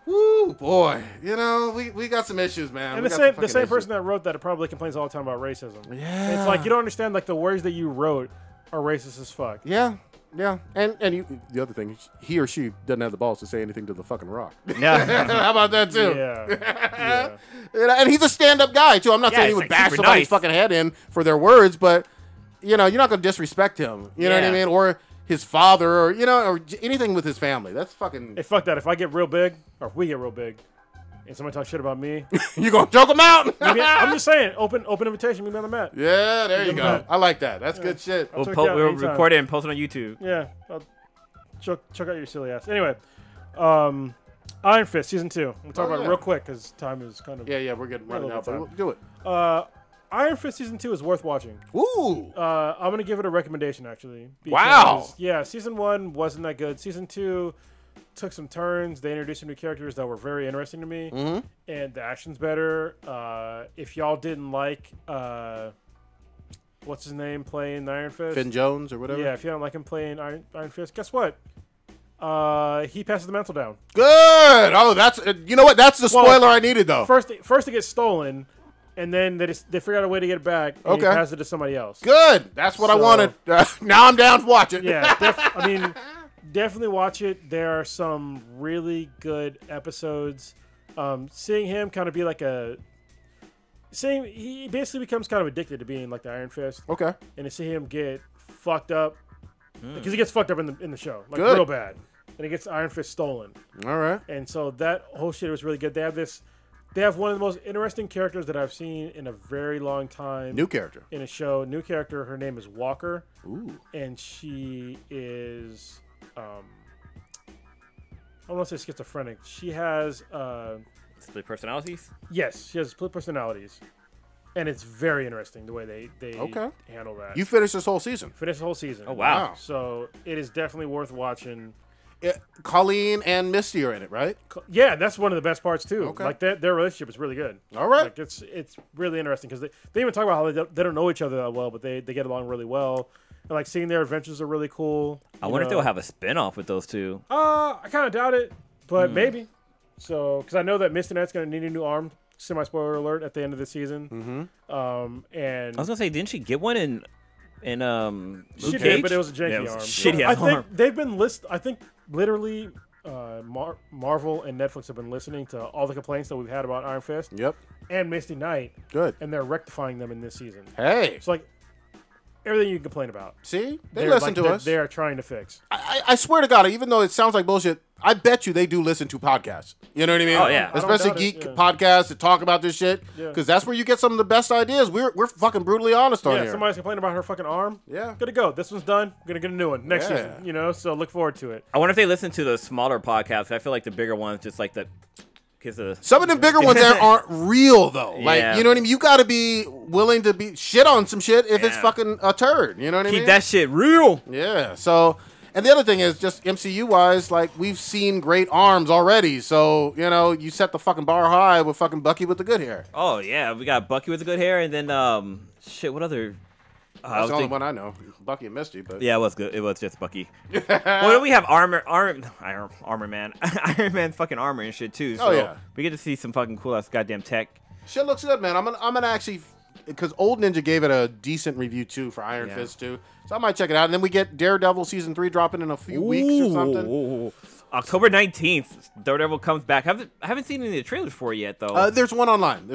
woo boy. We got some issues, man. And the same person that wrote that probably complains all the time about racism. Yeah. It's like you don't understand. Like the words that you wrote are racist as fuck. Yeah. Yeah, and the other thing, he or she doesn't have the balls to say anything to the fucking Rock. Yeah. How about that too? Yeah. And he's a stand-up guy too. I'm not saying he would bash somebody's fucking head in for their words, but you're not going to disrespect him. You know what I mean? Or his father, or or anything with his family. That's fucking. Hey, fuck that. If I get real big, or if we get real big, and somebody talks shit about me, you gonna choke him out? I'm just saying, open invitation. Meet me on the mat. Yeah, there you go. I like that. That's good shit. We'll record it and post it on YouTube. Yeah, I'll choke out your silly ass. Anyway, Iron Fist season 2. We'll talk about it real quick because time is kind of we're getting running out. But do it. Iron Fist season 2 is worth watching. Ooh. I'm gonna give it a recommendation actually. Wow. Yeah, season 1 wasn't that good. Season 2 took some turns. They introduced some new characters that were very interesting to me, and the action's better. If y'all didn't like, what's his name playing Iron Fist? Finn Jones or whatever. Yeah, if you don't like him playing Iron Fist, guess what? He passes the mantle down. Good. Oh, that's you know what? That's the spoiler I needed though. First it gets stolen. And then they figure out a way to get it back and he pass it to somebody else. Good. That's what I wanted. Now I'm down to watch it. Yeah. Definitely watch it. There are some really good episodes. Seeing him kind of be like he basically becomes kind of addicted to being like the Iron Fist. Okay. And to see him get fucked up because he gets fucked up in the show, like Good. real bad, and he gets Iron Fist stolen. All right. And so that whole shit was really good. They have one of the most interesting characters that I've seen in a very long time. New character. In a show. New character. Her name is Walker. Ooh. And she is, I don't want to say schizophrenic. She has, Split personalities? yes, she has split personalities. And it's very interesting the way they Okay. handle that. You finished this whole season. Finished the whole season. Oh, wow. So it is definitely worth watching. Colleen and Misty are in it, right? Yeah, that's one of the best parts too. Okay. Like their relationship is really good. All right. Like it's really interesting because they even talk about how they don't know each other that well, but they get along really well. And like seeing their adventures are really cool. I wonder if they'll have a spinoff with those two. I kind of doubt it, but maybe. So because I know that Misty Knight's gonna need a new arm. Semi-spoiler alert at the end of the season. Mm-hmm. And I was gonna say, didn't she get one in she Luke did, Cage? but it was a janky Yeah, it was arm. a shitty I ass think arm. they've been I think literally, Marvel and Netflix have been listening to all the complaints that we've had about Iron Fist Yep. and Misty Knight, Good. and they're rectifying them in this season. Hey. It's like everything you can complain about. See? They They're listen to us. They are trying to fix. I swear to God, even though it sounds like bullshit, I bet you they do listen to podcasts. You know what I mean? Oh, yeah. I don't Especially doubt it, geek yeah. podcasts that talk about this shit. Yeah. Because that's where you get some of the best ideas. We're fucking brutally honest on Yeah, here. somebody's complaining about her fucking arm. Yeah. Good to go. This one's done. Gonna get a new one next Yeah. season. So look forward to it. I wonder if they listen to the smaller podcasts. I feel like the bigger ones, just like the, because of Some of the bigger ones there aren't real though. Like, Yeah. you know what I mean? You got to be willing to be shit on some shit if it's Yeah. fucking a turd. You know what I mean? keep that shit real. Yeah. So, and the other thing is just MCU wise, like we've seen great arms already. So, you set the fucking bar high with fucking Bucky with the good hair. Oh yeah, we got Bucky with the good hair, and then shit, what other? I That's was the only thinking- one I know. Bucky and Misty, but Yeah, it was good. It was just Bucky. Well, then we have Armor Man, Iron Man's fucking armor and shit too. So Oh, yeah. we get to see some fucking cool ass goddamn tech. shit looks good, man. I'm gonna actually, because Old Ninja gave it a decent review too for Iron Yeah. Fist too, so I might check it out. And then we get Daredevil season 3 dropping in a few weeks or something. Ooh. October 19th, Daredevil comes back. I haven't seen any of the trailers for it yet though. There's one online.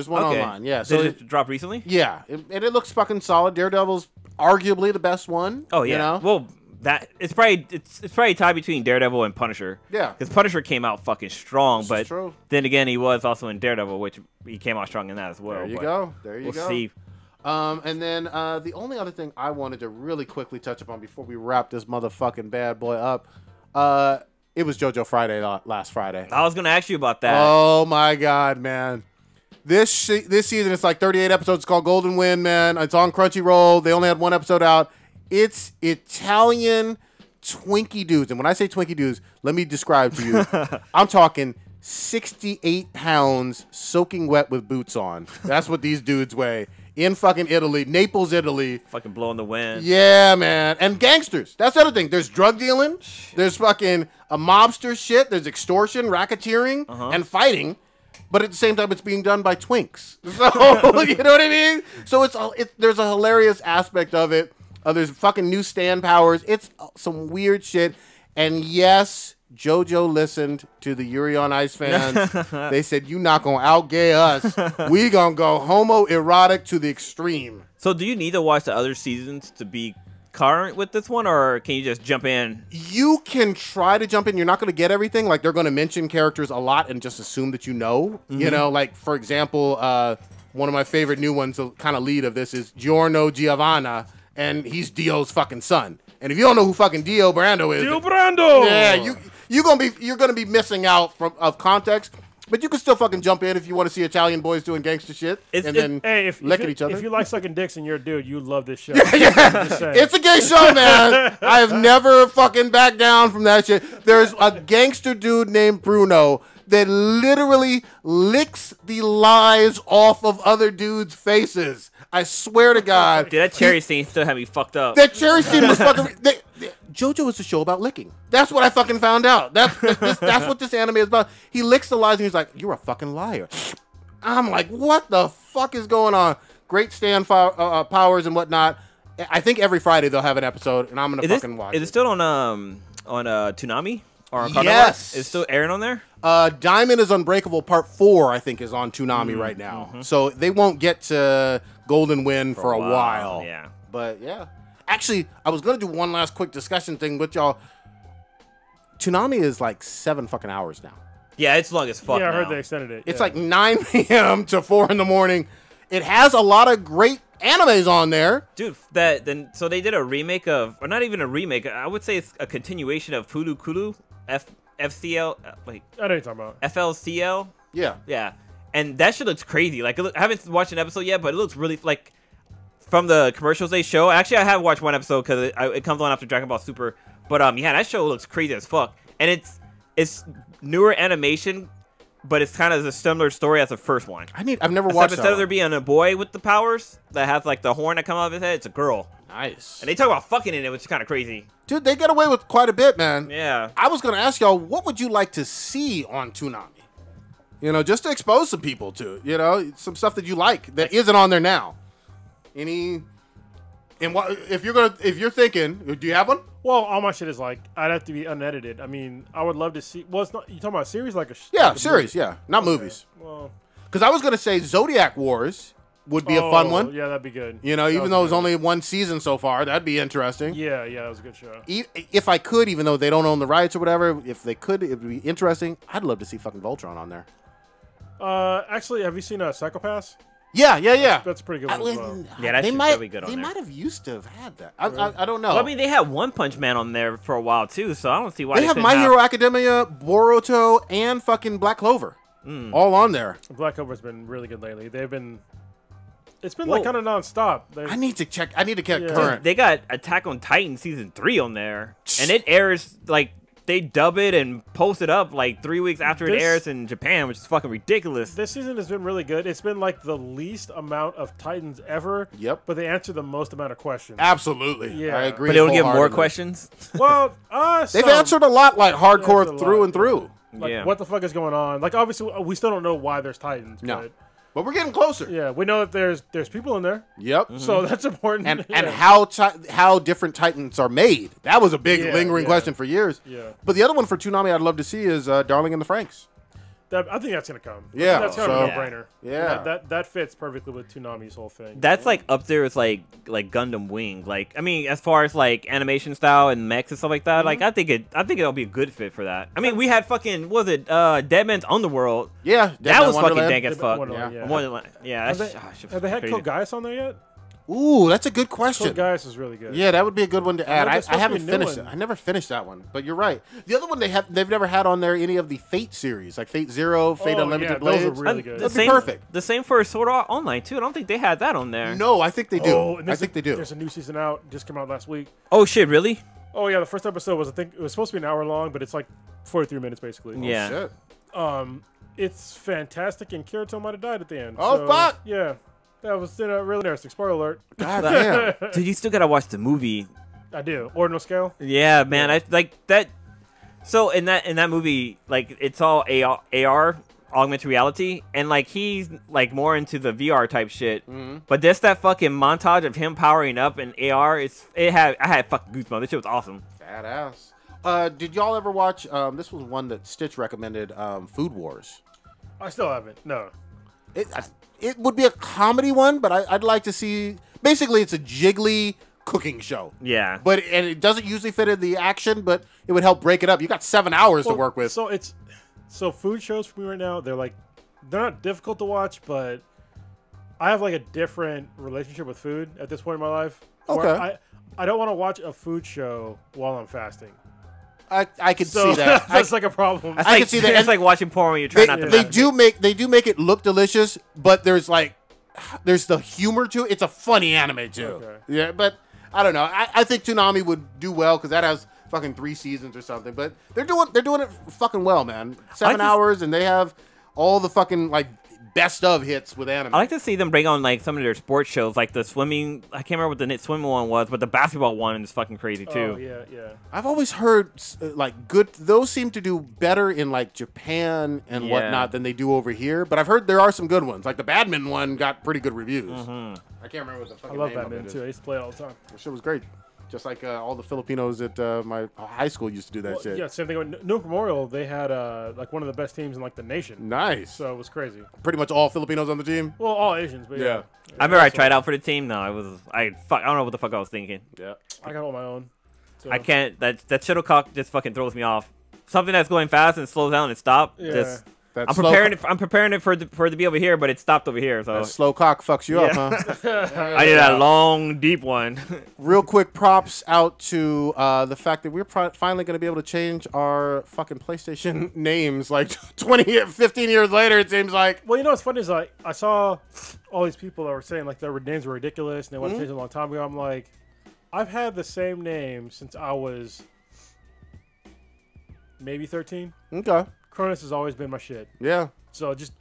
Yeah. So So it just dropped recently. yeah, and it looks fucking solid. Daredevil's arguably the best one. Oh yeah. You know? Well, that it's probably tied between Daredevil and Punisher. Yeah. Because Punisher came out fucking strong, This is but true. then again, he was also in Daredevil, which he came out strong in that as well. There you but go. There you we'll go. see. And then the only other thing I wanted to really quickly touch upon before we wrap this motherfucking bad boy up, it was JoJo Friday last Friday. I was gonna ask you about that. Oh my God, man! This season it's like 38 episodes. It's called Golden Wind, man. It's on Crunchyroll. They only had one episode out. It's Italian Twinkie dudes, and when I say Twinkie dudes, let me describe to you. I'm talking 68 pounds soaking wet with boots on. That's what these dudes weigh in fucking Italy, Naples, Italy. Fucking blowing the wind. Yeah, man. And gangsters. That's the other thing. There's drug dealing. There's fucking a mobster shit. There's extortion, racketeering, and fighting. But at the same time, it's being done by twinks. So, you know what I mean? So there's a hilarious aspect of it. There's fucking new stand powers. It's some weird shit. And yes, JoJo listened to the Yuri on Ice fans. They said, you not going to outgay us. We going to go homoerotic to the extreme. So do you need to watch the other seasons to be current with this one, or can you just jump in? You can try to jump in. You're not going to get everything. Like, they're going to mention characters a lot and just assume that you know. You know, like, for example, one of my favorite new ones, the kind of lead of this is Giorno Giovanna, and he's Dio's fucking son. And if you don't know who fucking Dio Brando is, Dio Brando! yeah, you're gonna be missing out of context. But you can still fucking jump in if you want to see Italian boys doing gangster shit and then lick at each other. If you like sucking dicks and you're a dude, you love this show. Just saying. It's a gay show, man. I have never fucking backed down from that shit. There's a gangster dude named Bruno that literally licks the lies off of other dudes' faces. I swear to God. Dude, that cherry scene still had me fucked up. That cherry scene was fucking. JoJo is a show about licking. That's what I fucking found out. That's what this anime is about. He licks the lies and he's like, "You're a fucking liar." I'm like, what the fuck is going on? Great stand powers and whatnot. I think every Friday they'll have an episode, and I'm gonna fucking watch it. Is it still on Toonami or on Cartoon Yes. Network? Is it still airing on there? Diamond is Unbreakable Part 4, I think, is on Toonami right now. So they won't get to Golden Wind for a while. Yeah. But yeah. Actually, I was gonna do one last quick discussion thing with y'all. Toonami is like 7 fucking hours now. Yeah, it's long as fuck. Yeah, I heard now. they extended it. It's yeah. like 9 p.m. to 4 in the morning. It has a lot of great animes on there. Dude, so they did a remake of, or not even a remake. I would say it's a continuation of Kulu Kulu, FCL, I know what you're talking about. FLCL. Yeah. Yeah, and that shit looks crazy. Like, I haven't watched an episode yet, but it looks really like from the commercials they show. Actually, I have watched one episode because it comes on after Dragon Ball Super. But yeah, that show looks crazy as fuck, and it's newer animation, but it's kind of a similar story as the first one. I've never watched that. Instead of there being a boy with the powers that has like the horn that comes out of his head, it's a girl. Nice. And they talk about fucking in it, which is kind of crazy. Dude, they get away with quite a bit, man. Yeah. I was gonna ask y'all, what would you like to see on Toonami? You know, just to expose some people to, you know, some stuff that you like that isn't on there now. And what if you're thinking, do you have one? Well, all my shit is like, I'd have to be unedited. I mean, I would love to see. Well, it's not. You talking about a series like a? Yeah, like a series. movie? Yeah, not movies. Well, Because I was gonna say Zodiac Wars would be a fun one. Yeah, that'd be good. You know, That even was though it was good. only 1 season so far, that'd be interesting. Yeah, that was a good show. If I could, even though they don't own the rights or whatever, if they could, it would be interesting. I'd love to see fucking Voltron on there. Actually, have you seen Psychopaths? Yeah. That's a pretty good one as well. Yeah, that they shit's might. really good on They there. might have used to have had that. I don't know. Well, I mean, they had One Punch Man on there for a while too, so I don't see why they have couldn't My Hero Academia, Boruto, and fucking Black Clover, all on there. Black Clover's been really good lately. It's been like kind of nonstop. I need to check. I need to get Yeah. current. They got Attack on Titan season 3 on there, and it airs like they dub it and post it up like 3 weeks after it airs in Japan, which is fucking ridiculous. This season has been really good. It's been like the least amount of Titans ever. Yep. But they answer the most amount of questions. Absolutely. Yeah. I agree. But they don't get more wholeheartedly. questions. Well, They've answered a lot, like hardcore answered a through lot, and through. Like, Yeah. what the fuck is going on? Like, obviously, we still don't know why there's Titans. No. But we're getting closer. Yeah, we know that there's people in there, Yep. so that's important. And yeah. how different Titans are made. That was a big lingering question for years. Yeah. But the other one for Toonami I'd love to see is Darling in the Franxx. I think that's gonna come. Yeah, that's kind of a so- no-brainer. Yeah. That fits perfectly with Toonami's whole thing. That's like up there with like Gundam Wing. Like, I mean, as far as like animation style and mechs and stuff like that, like I think it'll be a good fit for that. I mean, we had fucking Dead Man's Underworld. Yeah. That Dead Man was fucking Wonderland. dank as fuck. Wonderland, Yeah. yeah. Yeah, Have that's, they, shit have they had crazy. Code Geass on there yet? Ooh, that's a good Code question. Geass is really good. Yeah, that would be a good one to add. there's I supposed to be haven't a new finished it. one. I never finished that one, but you're right. The other one they've never had on there any of the Fate series, like Fate Zero, Fate Oh, Unlimited yeah, those are Blades. really good. That'd be perfect. The same for Sword Art Online too. I don't think they had that on there. No, I think they do. Oh, and I think they do. There's a new season out. Just came out last week. Oh shit, really? Oh yeah, the first episode was it was supposed to be an hour long, but it's like 43 minutes basically. Yeah. Shit. It's fantastic, and Kirito might have died at the end. Oh, so, fuck! Yeah, that was really interesting. Spoiler alert. God damn. Dude, you still gotta watch the movie. I do. Ordinal scale. Yeah, man. I like that. So in that movie, like it's all AR, augmented reality, and like he's like more into the VR type shit. But just that fucking montage of him powering up in AR, I had fucking goosebumps. This shit was awesome. Badass. Did y'all ever watch? This was one that Stitch recommended. Food Wars. I still haven't. No. It would be a comedy one, but I'd like to see. Basically, it's a jiggly cooking show. Yeah. And it doesn't usually fit in the action, but it would help break it up. You got 7 hours to work with. So food shows for me right now, they're not difficult to watch, but I have like a different relationship with food at this point in my life. where Okay. I don't want to watch a food show while I'm fasting. I could So see that. that's like a problem. That's I like, can see that. It's And like watching porn when you're trying not to. they do make it look delicious, but there's the humor to it. It's a funny anime too. Okay. Yeah, but I don't know. I think Toonami would do well because that has fucking 3 seasons or something. But they're doing it fucking well, man. 7 hours, and they have all the fucking like best of hits with anime. I like to see them bring on like some of their sports shows, like the swimming. I can't remember what the swimming one was, but the basketball one is fucking crazy too. Oh, yeah. I've always heard like good. Those seem to do better in like Japan and whatnot than they do over here. But I've heard there are some good ones. Like the badminton one got pretty good reviews. I can't remember what the fucking I love name of Batman it too. I is. used to play it all the time. That shit was great. Just like all the Filipinos at my high school used to do that shit. Yeah, same thing with Newark Memorial. They had like one of the best teams in like the nation. Nice. So it was crazy. Pretty much all Filipinos on the team. Well, all Asians, but yeah. I remember I tried out for the team. No, I don't know what the fuck I was thinking. Yeah. I got on my own. So. I can't. That shuttlecock just fucking throws me off. Something that's going fast and slows down and stop. Yeah. I'm preparing it for it to be over here, but it stopped over here. So that slow cock fucks you up, huh? I did a long, deep one. Real quick, props out to the fact that we're finally going to be able to change our fucking PlayStation names like 15 years later, it seems like. Well, you know what's funny is I saw all these people that were saying like their names were ridiculous and they wanted to change it a long time ago. I'm like, I've had the same name since I was maybe 13. Okay. Cronus has always been my shit. Yeah. So just,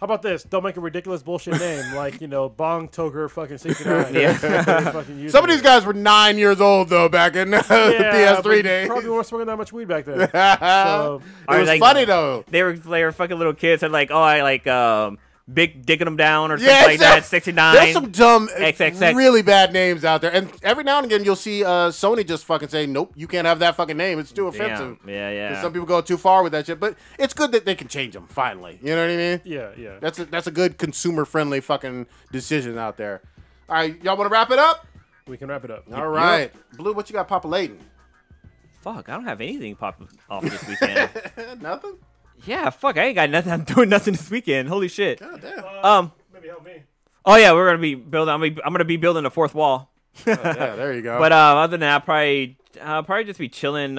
how about this? Don't make a ridiculous bullshit name like, Bong Toker fucking 69. Yeah. Some of these guys were 9 years old, though, back in the PS3 days. Probably weren't smoking that much weed back then. So, it was funny, though. They were fucking little kids and like, oh, I like, Big dicking them down or something like that. 69. There's some dumb, XXX. really bad names out there, and every now and again you'll see Sony just fucking say, "Nope, you can't have that fucking name. It's too offensive." Yeah. Some people go too far with that shit, but it's good that they can change them finally. You know what I mean? Yeah. That's a good consumer friendly fucking decision out there. All right, y'all want to wrap it up? We can wrap it up. All right, Blue, what you got populating? Fuck, I don't have anything pop off this weekend. Nothing. Yeah, fuck, I ain't got nothing. I'm doing nothing this weekend. Holy shit. God damn. Maybe help me. Oh yeah, we're gonna be building. I'm gonna be building a fourth wall. Yeah, there you go. But other than that, I'll probably just be chilling,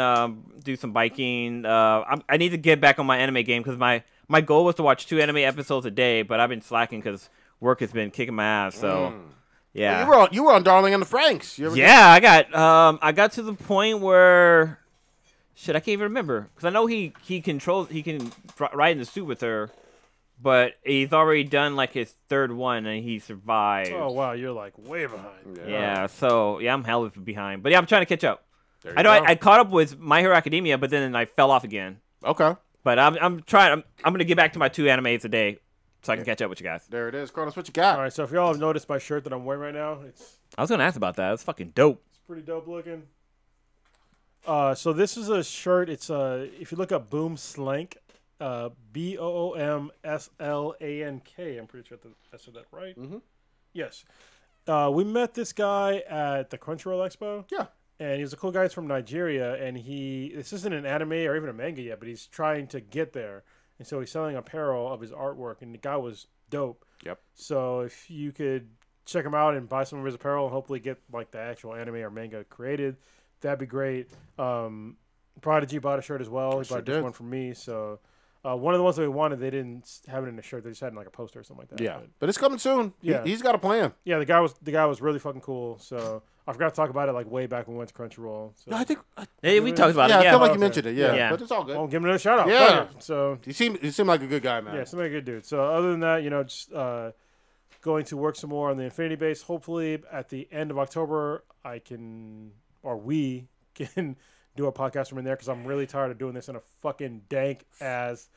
do some biking. I need to get back on my anime game because my goal was to watch 2 anime episodes a day, but I've been slacking because work has been kicking my ass. So yeah, well, you were on Darling and the Franks. I got to the point where. Shit, I can't even remember because I know he can ride in the suit with her, but he's already done like his 3rd one and he survived. Oh wow, you're like way behind. Yeah, so yeah, I'm hella behind, but yeah, I'm trying to catch up. I know go. I caught up with My Hero Academia, but then I fell off again. Okay, but I'm gonna get back to my 2 animes a day so I can catch up with you guys. There it is, Cronus. What you got? All right, so if y'all have noticed my shirt that I'm wearing right now, I was gonna ask about that. It's fucking dope. It's pretty dope looking. So this is a shirt. It's if you look up Boom Slank, BOOMSLANK. I'm pretty sure I said that right. Mm-hmm. Yes. We met this guy at the Crunchyroll Expo. Yeah. And he was a cool guy. He's from Nigeria, and this isn't an anime or even a manga yet, but he's trying to get there. And so he's selling apparel of his artwork, and the guy was dope. Yep. So if you could check him out and buy some of his apparel and hopefully get like the actual anime or manga created, that'd be great. Prodigy bought a shirt as well. He bought this one from me. So one of the ones that we wanted, they didn't have it in a shirt. They just had it in like a poster or something like that. Yeah, but it's coming soon. Yeah, he's got a plan. Yeah, the guy was really fucking cool. So I forgot to talk about it like way back when we went to Crunchyroll. So. No, I think we talked about it. Yeah, I feel like okay. you mentioned it. Yeah, but it's all good. I'll give him another shout out. Yeah. So he seemed like a good guy, man. Yeah, seemed like a good dude. So other than that, just going to work some more on the Infinity Base. Hopefully at the end of October, we can do a podcast from in there because I'm really tired of doing this in a fucking dank ass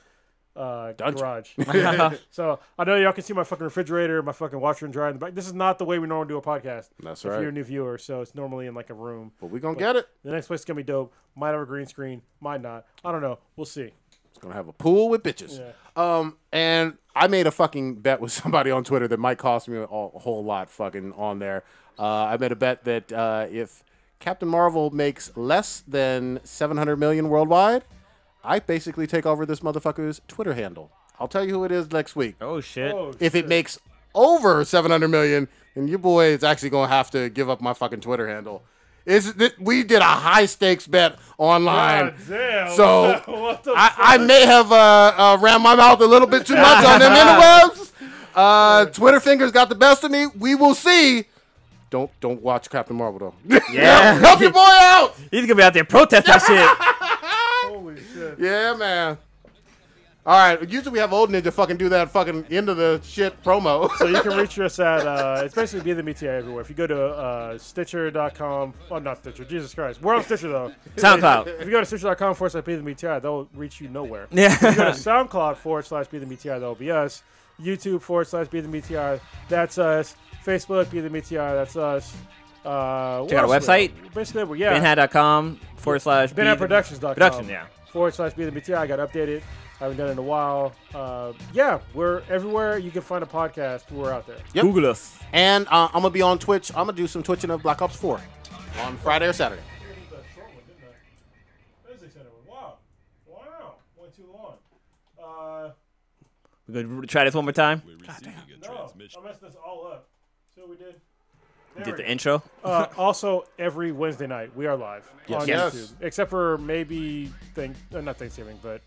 garage. So I know y'all can see my fucking refrigerator, my fucking washer and dryer in the back. This is not the way we normally do a podcast. That's if right. If you're a new viewer, so it's normally in like a room. But we're gonna get it. The next place is gonna be dope. Might have a green screen, might not. I don't know. We'll see. It's gonna have a pool with bitches. Yeah. And I made a fucking bet with somebody on Twitter that might cost me a whole lot fucking on there. I made a bet that if Captain Marvel makes less than 700 million worldwide, I basically take over this motherfucker's Twitter handle. I'll tell you who it is next week. Oh shit! If it makes over 700 million, then your boy is actually gonna have to give up my fucking Twitter handle. We did a high stakes bet online, God damn. so What the I may have ran my mouth a little bit too much on them interwebs. Twitter fingers got the best of me. We will see. Don't watch Captain Marvel though. Yeah, help your boy out. He's gonna be out there protesting that shit. Holy shit. Yeah, man. All right. Usually we have Old Ninja fucking do that fucking end of the shit promo. So you can reach us at it's basically Be the BTI everywhere. If you go to Stitcher.com, oh not Stitcher, Jesus Christ, we're on Stitcher though. SoundCloud. If you go to Stitcher.com/Be the BTI, they'll reach you nowhere. Yeah. If you go to SoundCloud/Be the BTI, that'll be us. YouTube/Be the BTI, that's us. Facebook, Be the BTI, that's us. Check out our website. Basically, yeah. Benhat.com / BenhatProductions.com. Production, yeah. / BTI. I got updated. I haven't done it in a while. Yeah, we're everywhere you can find a podcast. We're out there. Yep. Google us. And I'm going to be on Twitch. I'm going to do some Twitching of Black Ops 4 on Friday or Saturday. Wow. Went too long. We're going to try this one more time. No, I messed this all up. See what we did? Did the intro. Also, every Wednesday night, we are live on Yes. YouTube. Except for maybe, not Thanksgiving, but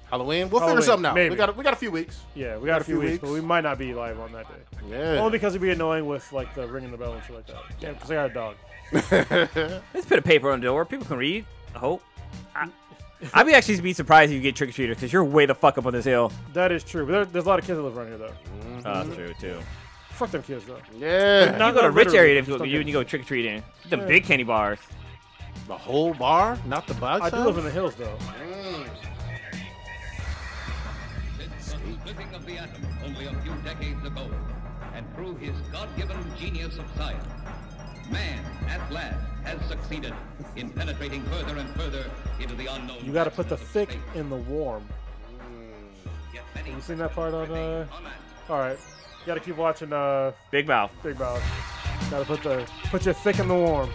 Halloween. We'll figure something out. maybe. We got a few weeks. yeah, we got a few weeks, but we might not be live on that day. Yeah. Only because it'd be annoying with like the ringing the bell and shit like that. Yeah, because I got a dog. Let's put a paper on the door. People can read. I hope. I'd be actually be surprised if you get trick-or-treaters because you're way the fuck up on this hill. That is true, but there's a lot of kids that live around here, though. That's true, too. Fuck them kids, though. Yeah. You go to a rich literally, area if just don't you get- and you go trick-or-treating. The big candy bars. The whole bar, not the box. I do live in the hills, though. Since the splitting of the atom only a few decades ago, and through his God-given genius of science, man, at last, has succeeded in penetrating further and further into the unknown. You got to put the vastness of thick space. in the warm. Yet many You seen that part on? on Earth. All right, you got to keep watching. Big mouth. Big Mouth. Got to put your thick in the warm.